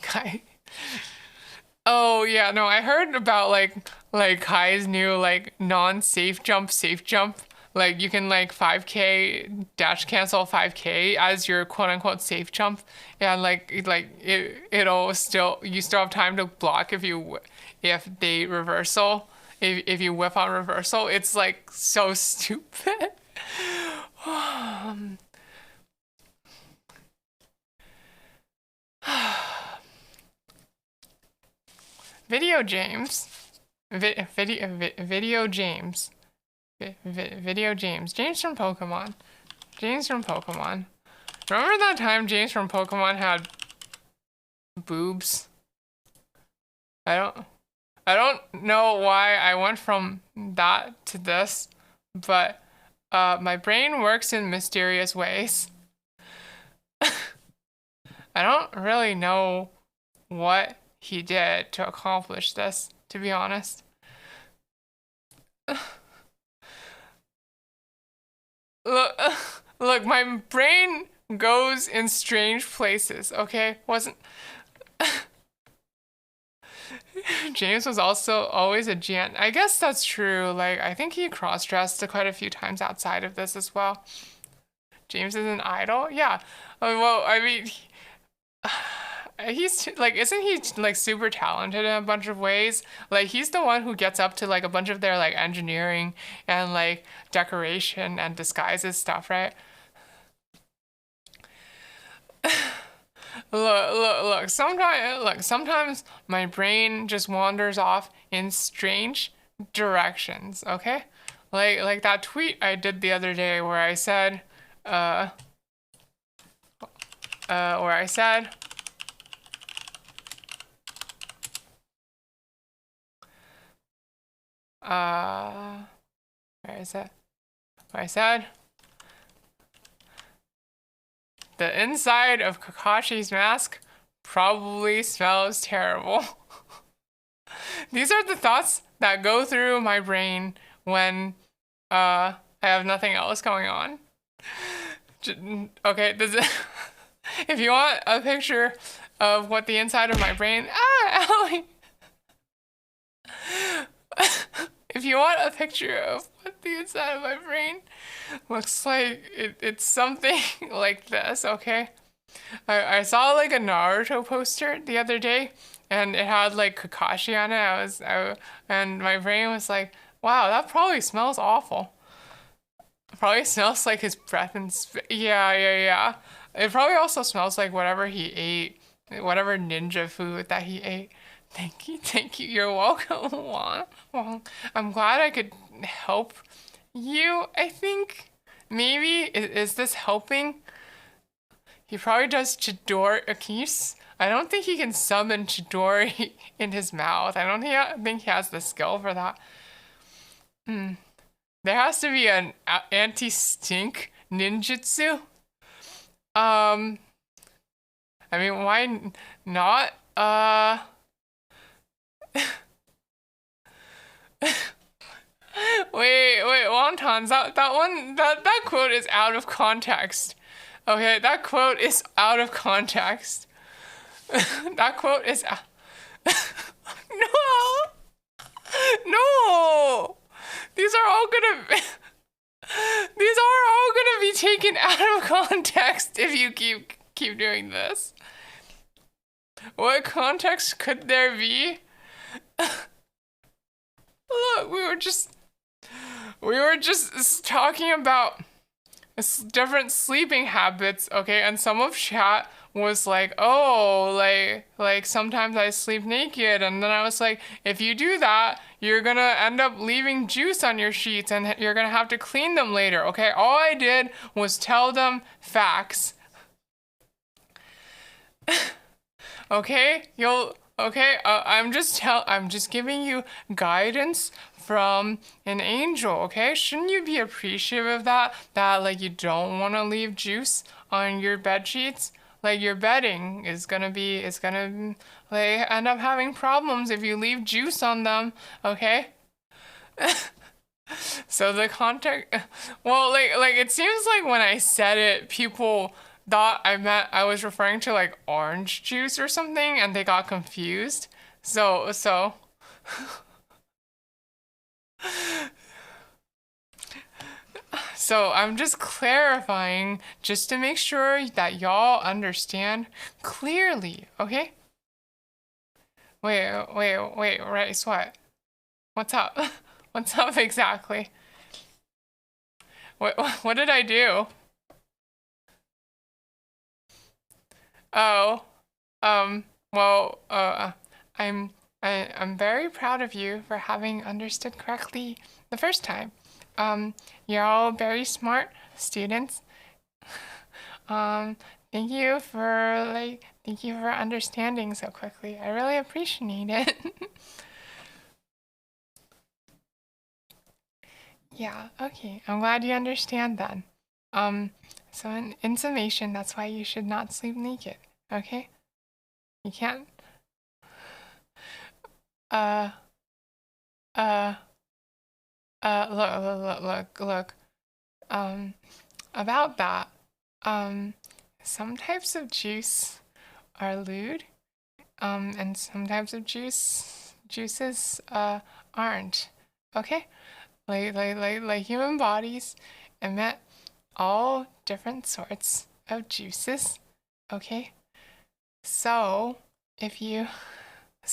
Kai. Oh yeah, no, I heard about like Kai's new like non-safe jump, safe jump. Like you can like 5K dash cancel 5K as your quote unquote safe jump, and it'll still, you still have time to block if they reversal, if you whip on reversal. It's like so stupid. Video James. Video James. Video James. James from Pokemon. James from Pokemon. Remember that time James from Pokemon had boobs? I don't know why I went from that to this, but my brain works in mysterious ways. I don't really know what he did to accomplish this, to be honest. Look, look, my brain goes in strange places, okay? Wasn't James was also always a gent. I guess that's true. Like, I think he cross-dressed quite a few times outside of this as well. James is an idol? Yeah. Well, I mean, he's like, isn't he like super talented in a bunch of ways? Like, he's the one who gets up to like a bunch of their like engineering and like decoration and disguises stuff, right? Look. Sometimes my brain just wanders off in strange directions. Okay, like that tweet I did the other day where I said, uh, where I said, where is it? Where I said. The inside of Kakashi's mask probably smells terrible. These are the thoughts that go through my brain when I have nothing else going on. Okay, if you want a picture of what the inside of my brain... Ellie! If you want a picture of what the inside of my brain looks like, it's something like this, okay? I saw like a Naruto poster the other day, and it had like Kakashi on it. And my brain was like, wow, that probably smells awful. It probably smells like his breath and yeah. It probably also smells like whatever he ate, whatever ninja food that he ate. Thank you. You're welcome, Juan. Well, I'm glad I could help you, I think. Maybe? Is this helping? He probably does Chidori. I don't think he can summon Chidori in his mouth. I don't think he has the skill for that. There has to be an anti-stink ninjutsu. I mean, why not? Wait, wontons. That quote is out of context. Okay, that quote is out of context. That quote is No! No! These are all gonna be taken out of context if you keep doing this. What context could there be? Look, we were just talking about different sleeping habits, okay? And some of chat was like, oh, like sometimes I sleep naked, and then I was like, if you do that, you're gonna end up leaving juice on your sheets, and you're gonna have to clean them later, okay? All I did was tell them facts. Okay, I'm just giving you guidance from an angel, okay? Shouldn't you be appreciative of that? That like you don't want to leave juice on your bed sheets? Like your bedding is gonna like end up having problems if you leave juice on them, okay? So the context, well, like it seems like when I said it, people thought I was referring to like orange juice or something, and they got confused. So I'm just clarifying just to make sure that y'all understand clearly, okay? Wait, Rice, what? What's up? What's up exactly? What did I do? Oh, well, I'm I'm very proud of you for having understood correctly the first time. You're all very smart students. Um, thank you for understanding so quickly. I really appreciate it. Yeah, okay. I'm glad you understand then. Um, so in summation, that's why you should not sleep naked. Okay? You can't. Uh, uh, look. Um, about that. Um, some types of juice are lewd. And some types of juices aren't. Okay? Like human bodies emit all different sorts of juices. Okay? So if you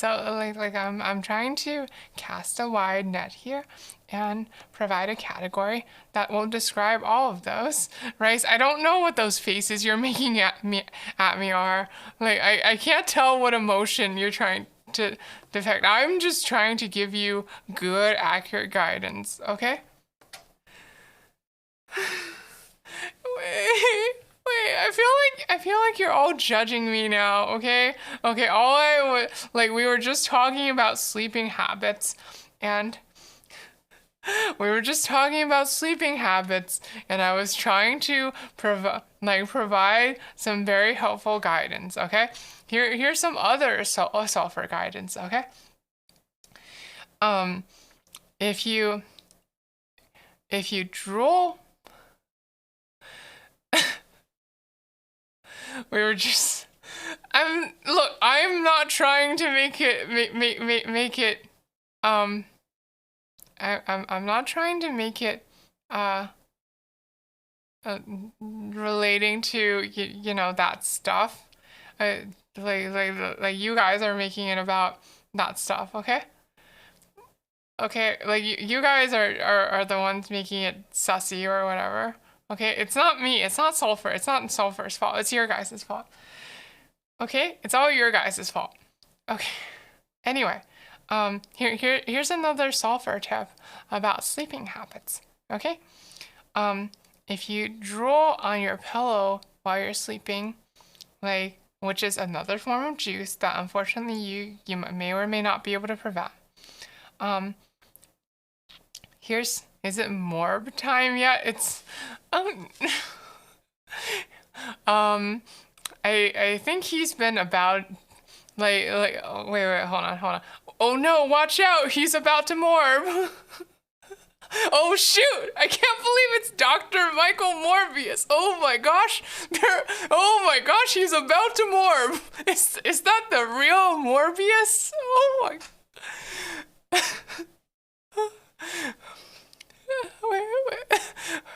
I'm trying to cast a wide net here and provide a category that will describe all of those. Right? I don't know what those faces you're making at me are. I can't tell what emotion you're trying to depict. I'm just trying to give you good, accurate guidance, okay? Wait, I feel like you're all judging me now, okay? Okay, all I would we were just talking about sleeping habits and we were just talking about sleeping habits and I was trying to provide some very helpful guidance, okay? Here's some other sulfur guidance, okay? Um if you drool we were just I'm not trying to make it I'm not trying to make it uh, relating to you know that stuff. Uh, like you guys are making it about that stuff, okay? Okay, like you guys are the ones making it sussy or whatever. Okay, it's not me. It's not sulfur. It's not sulfur's fault. It's your guys' fault. Okay, it's all your guys' fault. Okay. Anyway, here's another sulfur tip about sleeping habits. Okay, if you drool on your pillow while you're sleeping, which is another form of juice that unfortunately you may or may not be able to prevent. Is it morb time yet? It's I think he's been about oh, wait, hold on. Oh no, watch out, he's about to morb. Oh shoot! I can't believe it's Dr. Michael Morbius. Oh my gosh! Oh my gosh, he's about to morb. Is that the real Morbius? Oh my. Wait.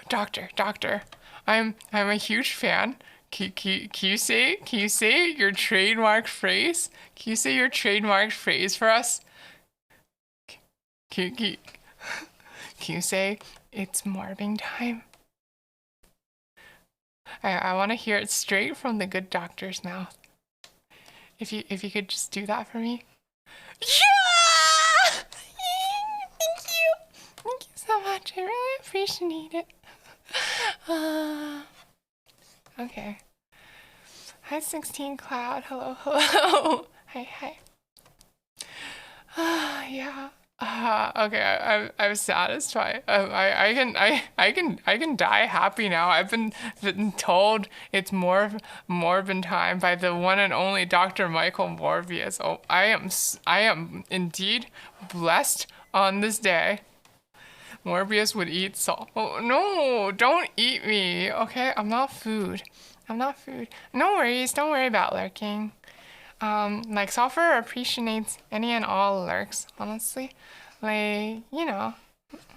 Doctor. I'm a huge fan. Can you say your trademark phrase? Can you say your trademark phrase for us? Can you say it's morbing time? I want to hear it straight from the good doctor's mouth. If you could just do that for me. Yeah! Thank you so much. I really appreciate it. Okay. Hi, 16 Cloud. Hello. Hi. Yeah. Okay, I'm satisfied. I can die happy now. I've been told it's Morbin time by the one and only Dr. Michael Morbius. Oh, I am indeed blessed on this day. Morbius would eat salt. Oh no, don't eat me. Okay, I'm not food. No worries. Don't worry about lurking. Sulfur appreciates any and all lurks, honestly.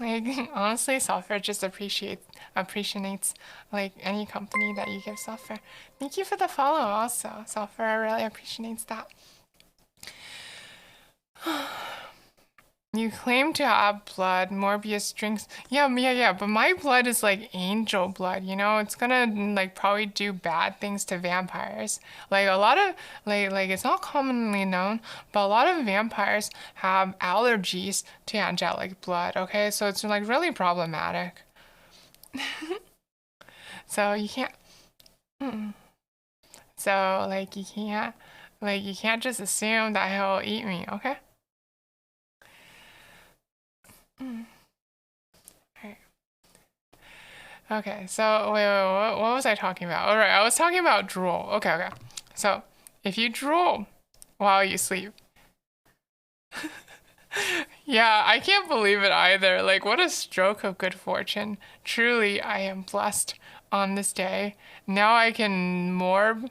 Honestly, sulfur just appreciates any company that you give sulfur. Thank you for the follow also. Sulfur really appreciates that. You claim to have blood. Morbius drinks. Yeah, but my blood is like angel blood, you know? It's gonna like probably do bad things to vampires. Like a lot of like it's not commonly known, but a lot of vampires have allergies to angelic blood, okay? So it's like really problematic. So you can't so you can't just assume that he'll eat me, okay? Mm. Okay, so wait, what was I talking about? All right, I was talking about drool. Okay. So if you drool while you sleep, yeah, I can't believe it either. Like, what a stroke of good fortune. Truly, I am blessed on this day. Now I can morb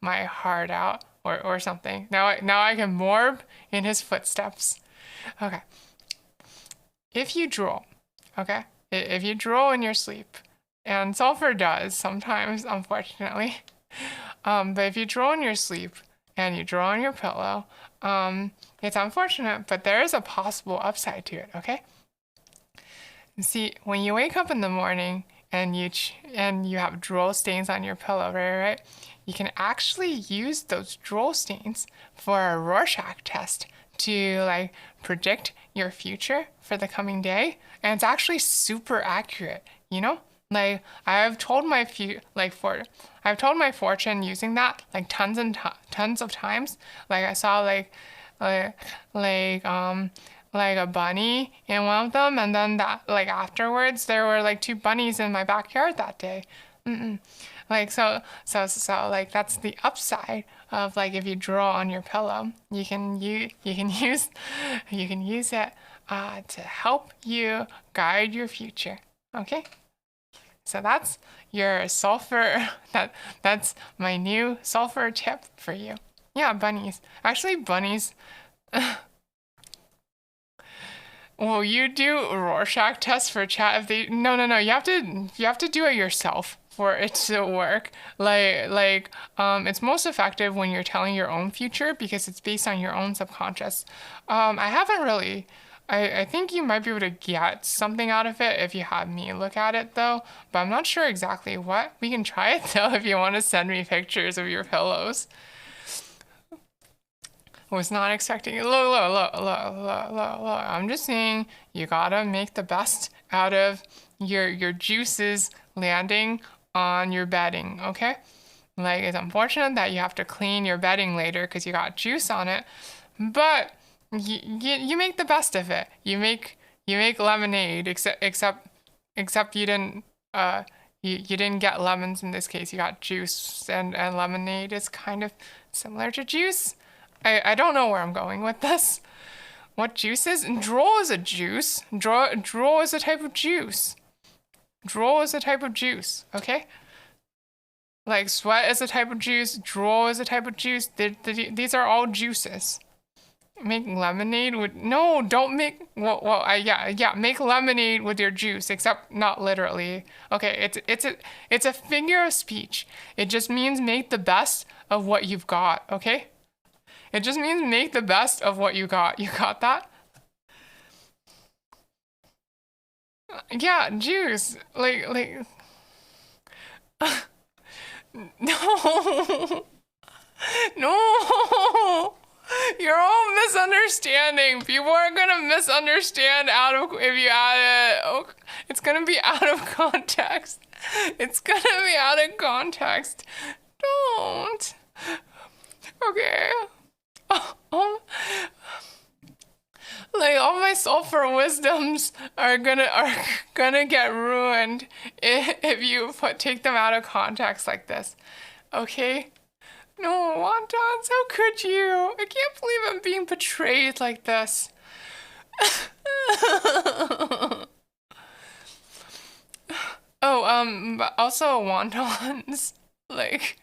my heart out or something. Now I can morb in his footsteps. Okay. If you drool, okay? If you drool in your sleep, and sulfur does sometimes, unfortunately. But if you drool in your sleep and you drool on your pillow, it's unfortunate, but there is a possible upside to it, okay? See, when you wake up in the morning and you have drool stains on your pillow, right? You can actually use those drool stains for a Rorschach test to like predict your future for the coming day, and it's actually super accurate, you know? Like I've told my I've told my fortune using that like tons of times. Like I saw like like um like a bunny in one of them, and then that like afterwards there were like two bunnies in my backyard that day. Like so like that's the upside of like if you draw on your pillow, you can use it to help you guide your future. Okay, so that's your sulfur. That's my new sulfur tip for you. Yeah, bunnies. Actually, bunnies. Well, you do Rorschach tests for chat if they no, you have to do it yourself for it to work. It's most effective when you're telling your own future because it's based on your own subconscious. I haven't really I think you might be able to get something out of it if you have me look at it though, but I'm not sure exactly what. We can try it though if you want to send me pictures of your pillows. Was not expecting it. Look. I'm just saying you gotta make the best out of your juices landing on your bedding, okay? Like it's unfortunate that you have to clean your bedding later because you got juice on it, but you make the best of it. You make lemonade, except you didn't you didn't get lemons in this case. You got juice, and lemonade is kind of similar to juice. I don't know where I'm going with this. What juice is? Drool is a juice. Drool is a type of juice. Drool is a type of juice, okay? Like sweat is a type of juice. Drool is a type of juice. These are all juices. Make lemonade with no, don't make yeah, make lemonade with your juice, except not literally. Okay, it's a figure of speech. It just means make the best of what you've got, okay? It just means make the best of what you got. You got that? Yeah, juice. No. No. You're all misunderstanding. People are gonna misunderstand out of if you add it. Oh, it's gonna be out of context. It's gonna be out of context. Don't. Okay. Oh, like all my sulfur wisdoms are gonna get ruined if you take them out of context like this. Okay? No, wontons, how could you? I can't believe I'm being betrayed like this. But also wontons, like.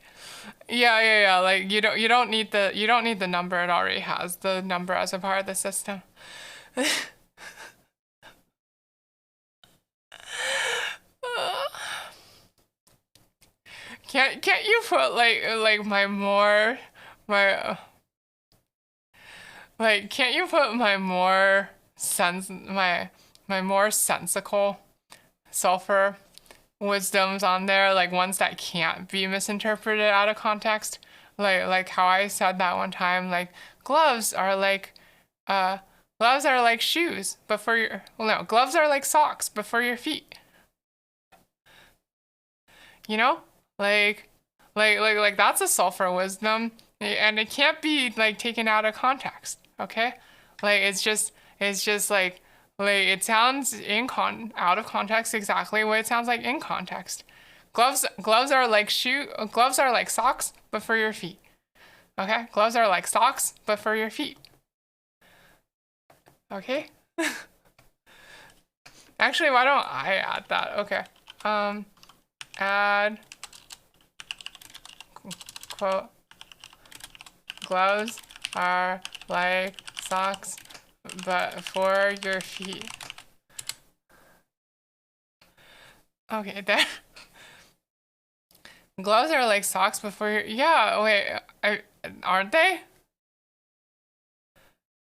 Yeah. Like you don't need the number. It already has the number as a part of the system. Can't you put like my like can't you put my more my more sensical sulfur wisdoms on there, like ones that can't be misinterpreted out of context. Like how I said that one time, like gloves are like uh gloves are like shoes, but for your well no, gloves are like socks, but for your feet. You know? Like like that's a sulfur wisdom and it can't be like taken out of context, okay? Like it's just like it sounds in con out of context exactly what it sounds like in context. Gloves are like gloves are like socks but for your feet. Okay? Gloves are like socks but for your feet. Okay? Actually, why don't I add that? Okay. Add quote gloves are like socks but for your feet. Okay, there. Gloves are like socks before your yeah, wait, aren't they?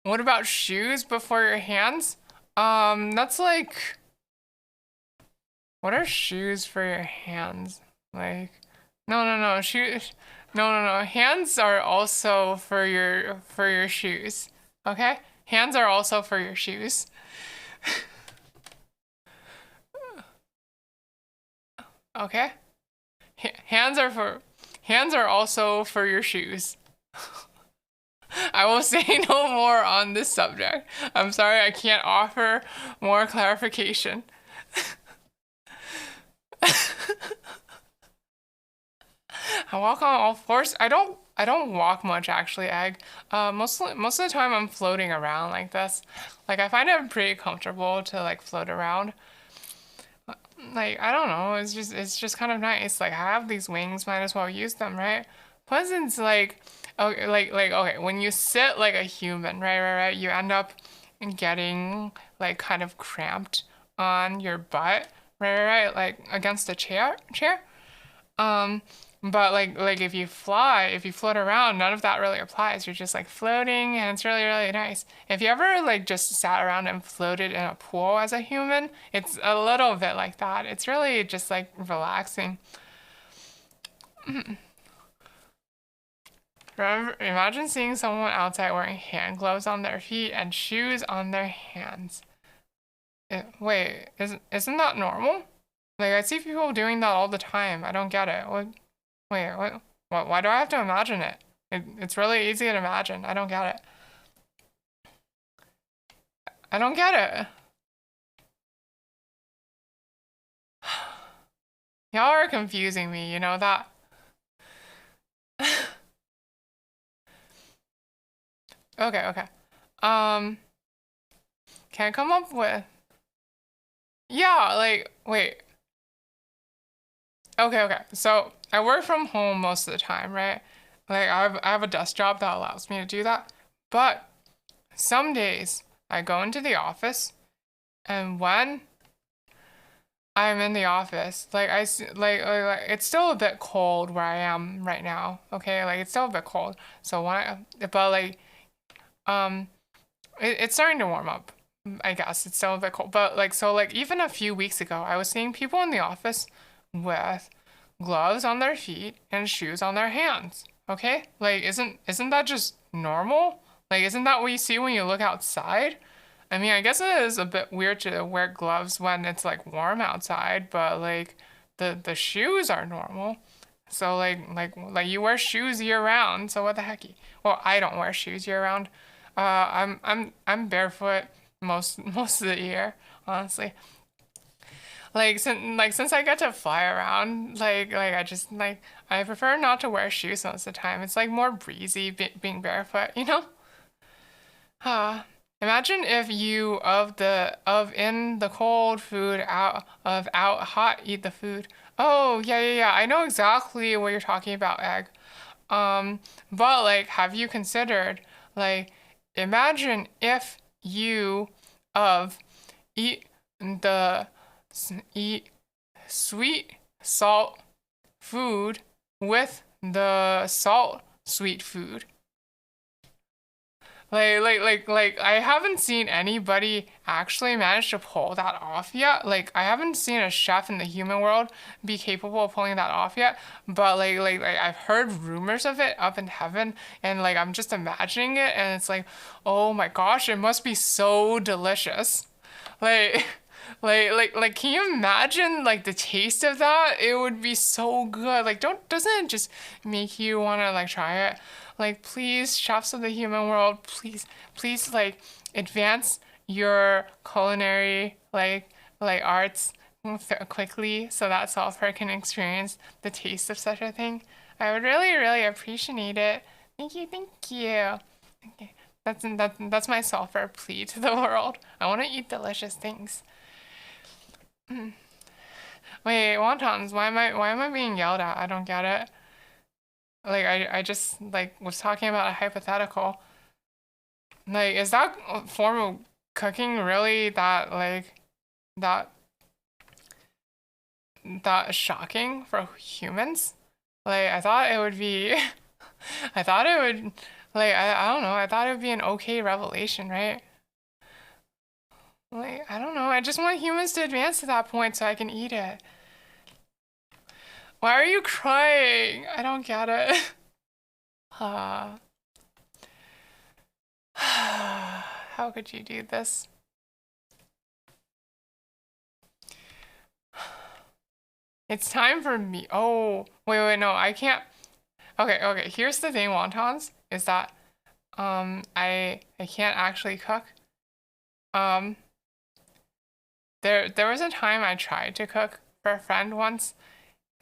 What about shoes before your hands? That's like what are shoes for your hands? Like no, shoes no. Hands are also for your shoes. Okay? Hands are also for your shoes. Okay? Hands are also for your shoes. I will say no more on this subject. I'm sorry I can't offer more clarification. I walk on all fours. I don't walk much actually, Egg. Most of the time I'm floating around like this. Like I find it pretty comfortable to like float around. Like I don't know, it's just kind of nice. Like I have these wings, might as well use them, right? Plus it's like okay, like okay, when you sit like a human, right, you end up getting like kind of cramped on your butt, right, like against a chair. Um, but like if you float around, none of that really applies. You're just like floating and it's really nice. If you ever like just sat around and floated in a pool as a human, it's a little bit like that. It's really just like relaxing. Remember, imagine seeing someone outside wearing hand gloves on their feet and shoes on their hands. Wait, isn't that normal? Like I see people doing that all the time. I don't get it. Wait, what? Why do I have to imagine it? It's really easy to imagine. I don't get it. I don't get it. Y'all are confusing me, you know that? Okay. Um, can I come up with... Yeah, like, wait. Okay. So, I work from home most of the time, right? Like, I have a desk job that allows me to do that. But some days, I go into the office, and when I'm in the office. Like it's still a bit cold where I am right now. Okay, like it's still a bit cold. So but like um, it's starting to warm up. I guess it's still a bit cold, but like so like even a few weeks ago, I was seeing people in the office with gloves on their feet and shoes on their hands. Okay, like isn't that just normal? Like isn't that what you see when you look outside? I mean, I guess it is a bit weird to wear gloves when it's like warm outside, but like the shoes are normal. So like you wear shoes year round. So what the hecky? Well, I don't wear shoes year round. I'm barefoot most of the year, honestly. Since I get to fly around, like I just like I prefer not to wear shoes most of the time. It's like more breezy being barefoot, you know? Huh. Imagine if you of in the cold food out hot eat the food. Oh, yeah. I know exactly what you're talking about, Egg. But like have you considered like imagine if you of eat the eat sweet salt food with the salt sweet food. I haven't seen anybody actually manage to pull that off yet. Like, I haven't seen a chef in the human world be capable of pulling that off yet. But I've heard rumors of it up in heaven, and like I'm just imagining it, and it's like, oh my gosh, it must be so delicious. Like, can you imagine like the taste of that? It would be so good. Like, doesn't it just make you want to like try it? Like, please, chefs of the human world, please, like, advance your culinary arts quickly so that Salzburg can experience the taste of such a thing. I would really, really appreciate it. Thank you, thank you. Okay. That's my sulfur plea to the world. I want to eat delicious things. Wait, wontons, why am I being yelled at? I don't get it. Like I just like was talking about a hypothetical. Like, is that form of cooking really that that shocking for humans? Like I thought it would be I thought it would I don't know, I thought it would be an okay revelation, right? Like, I don't know. I just want humans to advance to that point so I can eat it. Why are you crying? I don't get it. Uh, how could you do this? It's time for me. Oh, wait, no, I can't. Okay. Here's the thing, wontons, is that I can't actually cook. Um, there was a time I tried to cook for a friend once,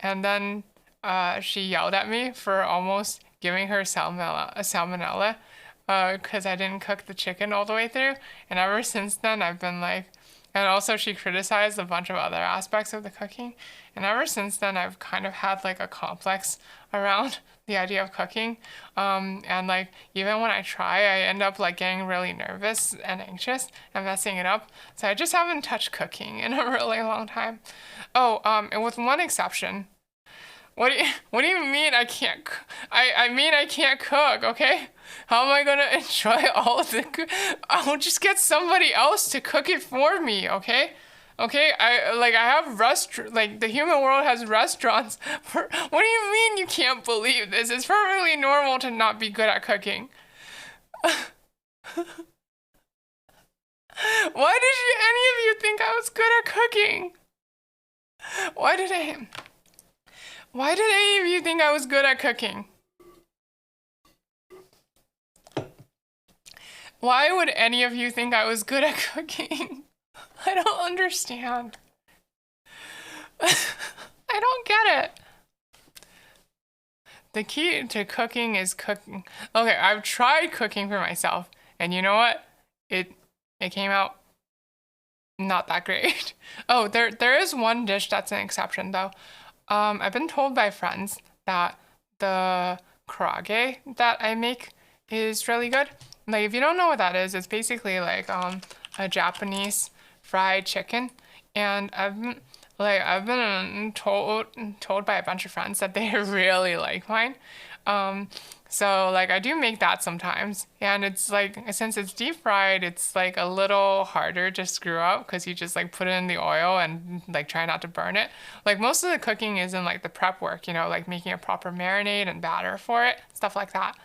and then she yelled at me for almost giving her salmonella because I didn't cook the chicken all the way through. And ever since then, I've been like, and also she criticized a bunch of other aspects of the cooking. And ever since then, I've kind of had like a complex around the idea of cooking. And like even when I try, I end up like getting really nervous and anxious and messing it up. So I just haven't touched cooking in a really long time. Oh, and with one exception. What do you mean I can't I mean I can't cook, okay? How am I gonna enjoy all of the I'll just get somebody else to cook it for me, okay? Okay, I have like the human world has restaurants for what do you mean you can't believe this? It's perfectly normal to not be good at cooking. Why did any of you think I was good at cooking? Why did I Why did any of you think I was good at cooking? Why would any of you think I was good at cooking? I don't understand. I don't get it. The key to cooking is cooking. Okay, I've tried cooking for myself, and you know what? It came out not that great. Oh, there is one dish that's an exception though. I've been told by friends that the karaage that I make is really good. Like, if you don't know what that is, it's basically like a Japanese fried chicken, and I've been told by a bunch of friends that they really like mine. Um, so like I do make that sometimes, and it's like since it's deep fried, it's like a little harder to screw up because you just like put it in the oil and like try not to burn it. Like most of the cooking is in like the prep work, like making a proper marinade and batter for it, stuff like that.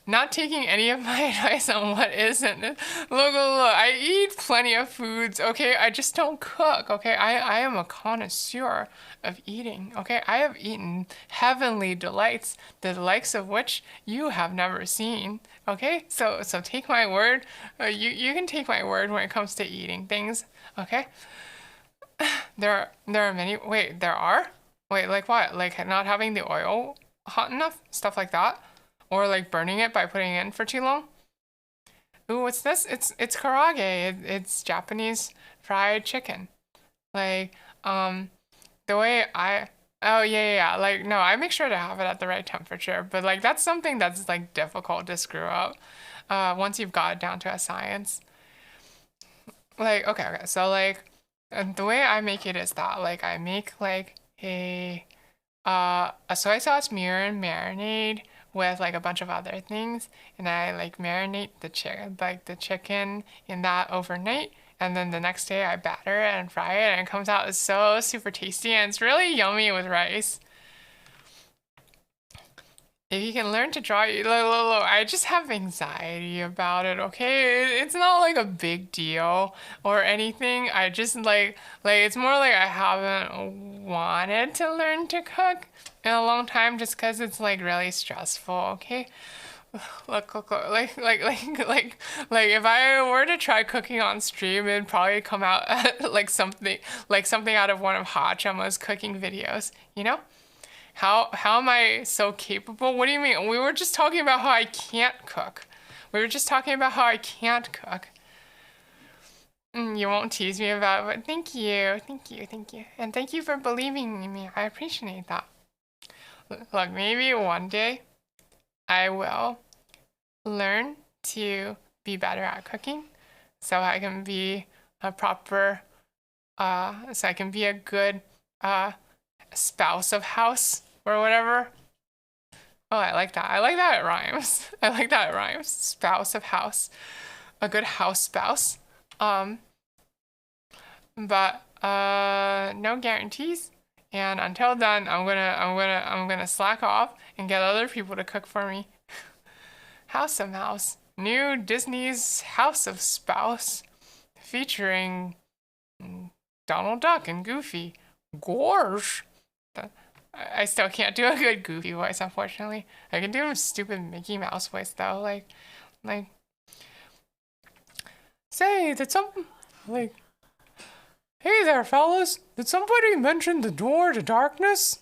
Not taking any of my advice on what isn't. Look, I eat plenty of foods, okay? I just don't cook, okay? I am a connoisseur of eating, okay? I have eaten heavenly delights, the likes of which you have never seen, okay? So take my word. You can take my word when it comes to eating things, okay? There are many. Wait, there are? Wait, like what? Like not having the oil hot enough? Stuff like that? Or like burning it by putting it in for too long? Ooh, what's this? It's karaage. It's Japanese fried chicken. Like, the way I oh yeah. Like no, I make sure to have it at the right temperature. But like that's something that's like difficult to screw up. Once you've got it down to a science. Like, okay. So like the way I make it is that like I make like a soy sauce mirror and marinade with like a bunch of other things, and I like marinate the chicken in that overnight, and then the next day I batter it and fry it, and it comes out so super tasty, and it's really yummy with rice. If you can learn to draw, I just have anxiety about it, okay? It's not like a big deal or anything. I just it's more like I haven't wanted to learn to cook in a long time just because it's like really stressful, okay? Look, like if I were to try cooking on stream, it'd probably come out like something out of one of Hachama's cooking videos, you know? How am I so capable? What do you mean? We were just talking about how I can't cook. We were just talking about how I can't cook. You won't tease me about it, but thank you, thank you, thank you. And thank you for believing in me. I appreciate that. Look, maybe one day I will learn to be better at cooking so I can be a proper, so I can be a good spouse of house or whatever. Oh, I like that. I like that it rhymes. I like that it rhymes. Spouse of house. A good house spouse. But no guarantees. And until then, I'm gonna slack off and get other people to cook for me. House of Mouse. New Disney's House of Spouse featuring Donald Duck and Goofy. Gorge. I still can't do a good Goofy voice, unfortunately. I can do a stupid Mickey Mouse voice though, like, say, like, hey there, fellas, did somebody mention the door to darkness?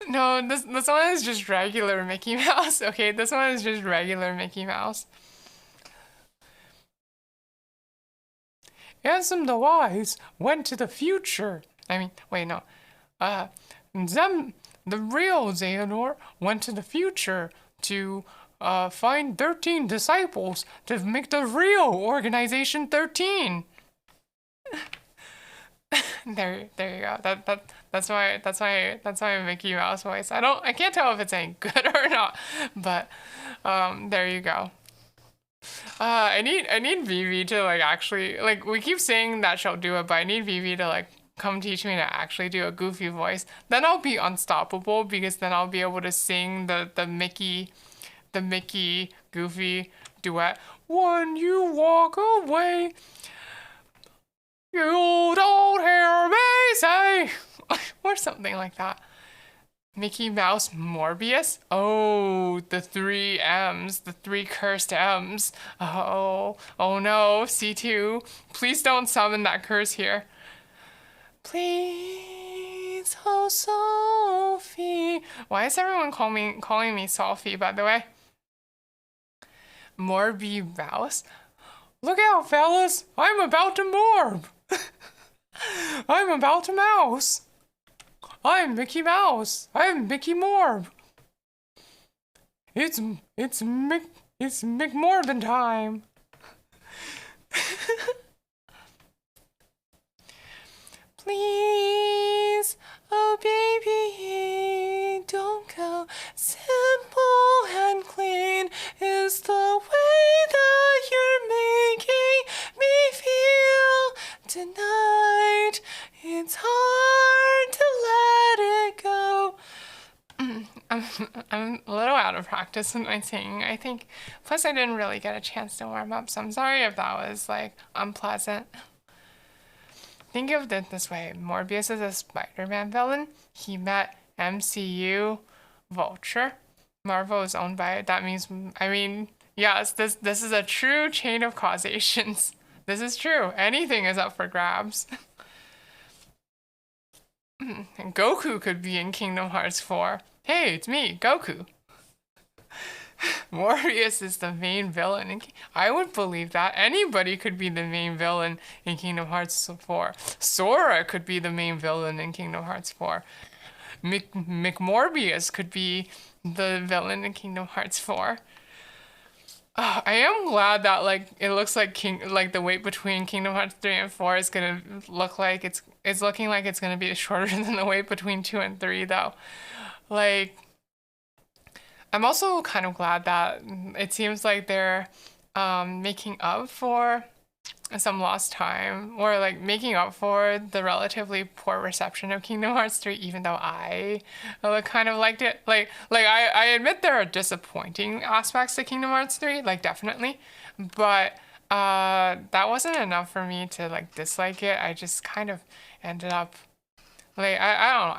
No, this one is just regular Mickey Mouse, okay? This one is just regular Mickey Mouse. Ansem the Wise went to the future. I mean, wait, no. The real Xehanort went to the future to find 13 disciples to make the real Organization 13. there you go. That's my Mickey Mouse voice. I can't tell if it's any good or not, but there you go. I need Vivi to like actually like we keep saying that she'll do it, but I need Vivi to like come teach me to actually do a Goofy voice. Then I'll be unstoppable because then I'll be able to sing the Mickey Goofy duet. When you walk away, you don't hear me say, or something like that. Mickey Mouse Morbius? Oh, the three M's, the three cursed M's. Oh no, C2. Please don't summon that curse here. Please, oh Sophie. Why is everyone calling me Sophie, by the way? Morby Mouse? Look out, fellas! I'm about to morb! I'm about to mouse! I'm Mickey Mouse! I'm Mickey Morb! It's McMorbin time! Please, oh baby, don't go. Simple and clean is the way that you're making me feel tonight. It's hard to let it go. I'm a little out of practice with my singing, I think. Plus, I didn't really get a chance to warm up, so I'm sorry if that was like unpleasant. Think of it this way. Morbius is a Spider-Man villain. He met MCU Vulture. Marvel is owned by it. That means, I mean, yes, this is a true chain of causations. This is true. Anything is up for grabs. And Goku could be in Kingdom Hearts 4. Hey, it's me, Goku. Morbius is the main villain. I would believe that. Anybody could be the main villain in Kingdom Hearts 4. Sora could be the main villain in Kingdom Hearts 4. McMorbius could be the villain in Kingdom Hearts 4. I am glad that like it looks like the wait between Kingdom Hearts 3 and 4 is gonna look like it's looking like it's gonna be shorter than the wait between 2 and 3 though. Like I'm also kind of glad that it seems like they're making up for some lost time, or like making up for the relatively poor reception of Kingdom Hearts 3, even though I kind of liked it. I admit there are disappointing aspects to Kingdom Hearts 3, like definitely, but that wasn't enough for me to like dislike it. I just kind of ended up like I don't know.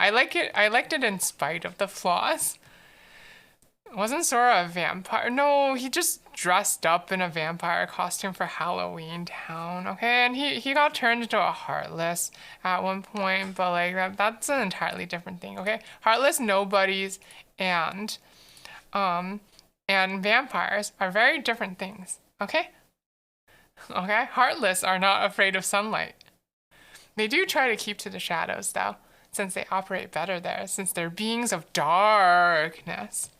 I liked it in spite of the flaws. Wasn't Sora a vampire? No, he just dressed up in a vampire costume for Halloween Town, okay? And he got turned into a Heartless at one point, but like that's an entirely different thing, okay? Heartless nobodies and um and vampires are very different things, okay? Okay? Heartless are not afraid of sunlight. They do try to keep to the shadows though, since they operate better there, since they're beings of darkness.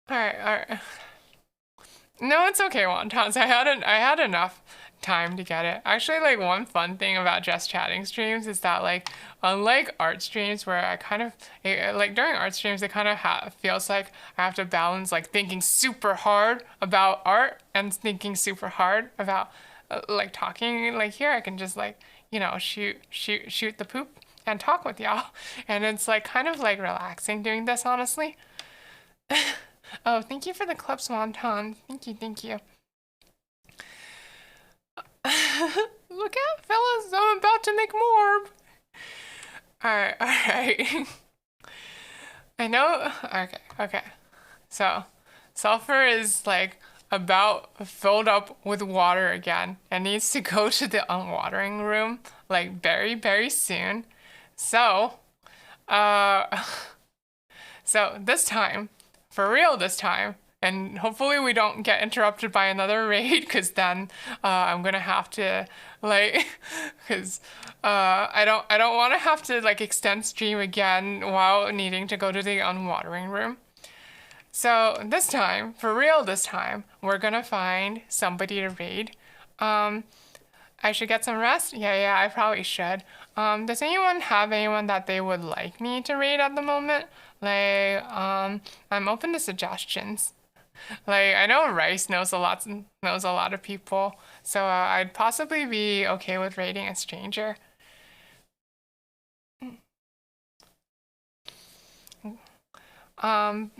All right, all right. No, it's okay, wontons. I had enough time to get it. Actually, like one fun thing about just chatting streams is that like unlike art streams where I kind of like during art streams it kind of feels like I have to balance like thinking super hard about art and thinking super hard about like talking. Like here I can just like, you know, shoot the poop and talk with y'all. And it's like kind of like relaxing doing this, honestly. Oh, thank you for the clubs, wonton. Thank you, thank you. Look out, fellas, I'm about to make more. Alright, alright. I know. Okay, okay. So, Sulfur is like about filled up with water again and needs to go to the unwatering room like very, very soon. So, uh, so this time, for real this time, and hopefully we don't get interrupted by another raid, because then I'm gonna have to like, because I don't want to have to like extend stream again while needing to go to the unwatering room. So this time, for real this time, we're gonna find somebody to raid. I should get some rest? Yeah, I probably should. Does anyone have anyone that they would like me to raid at the moment? Like, I'm open to suggestions. Like, I know Rice knows a lot of people, so I'd possibly be okay with raiding a stranger. Um,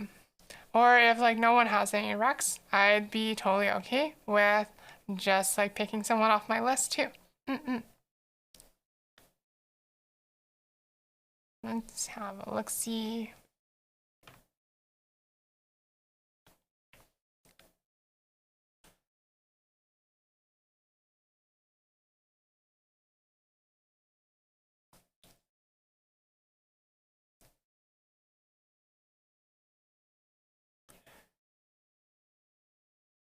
or if like no one has any recs, I'd be totally okay with just like picking someone off my list too. Mm-mm. Let's have a look-see.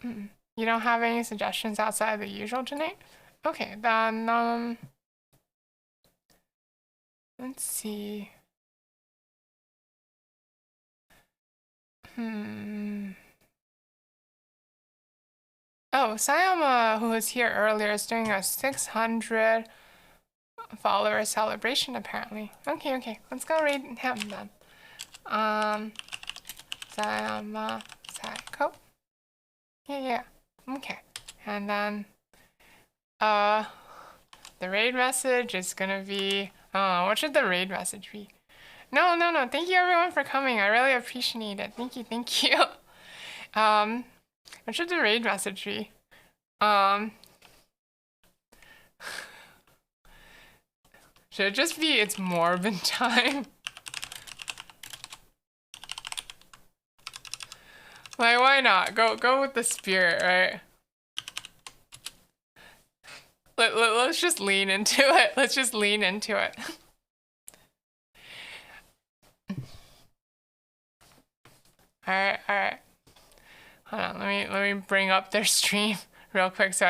Mm-mm. You don't have any suggestions outside the usual tonight? Okay, then let's see. Hmm. Oh, Sayama, who was here earlier, is doing a 600 follower celebration apparently. Okay, let's go raid him then. Sayama Saiko. Yeah. Okay. And then the raid message is gonna be what should the raid message be? No. Thank you everyone for coming. I really appreciate it. Thank you. What should the raid message be? Should it just be it's Morbin time? Like, why not? Go with the spirit, right? Let's just lean into it. Let's just lean into it. All right. Hold on, let me bring up their stream real quick so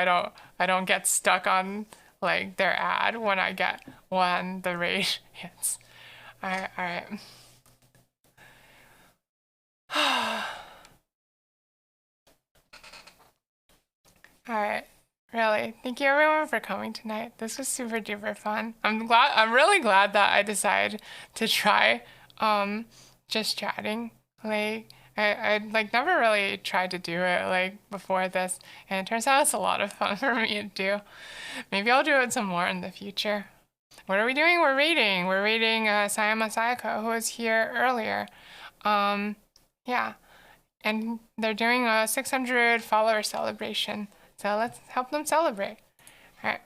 I don't get stuck on like their ad when the raid hits. All right. All right, really. Okay, thank you everyone for coming tonight. This was super duper fun. I'm really glad that I decided to try just chatting. Like I like never really tried to do it like before this, and it turns out it's a lot of fun for me to do. Maybe I'll do it some more in the future. What are we doing? We're reading. We're reading Sayama Sayaka, who was here earlier. Um, yeah, and they're doing a 600 follower celebration. So let's help them celebrate. All right.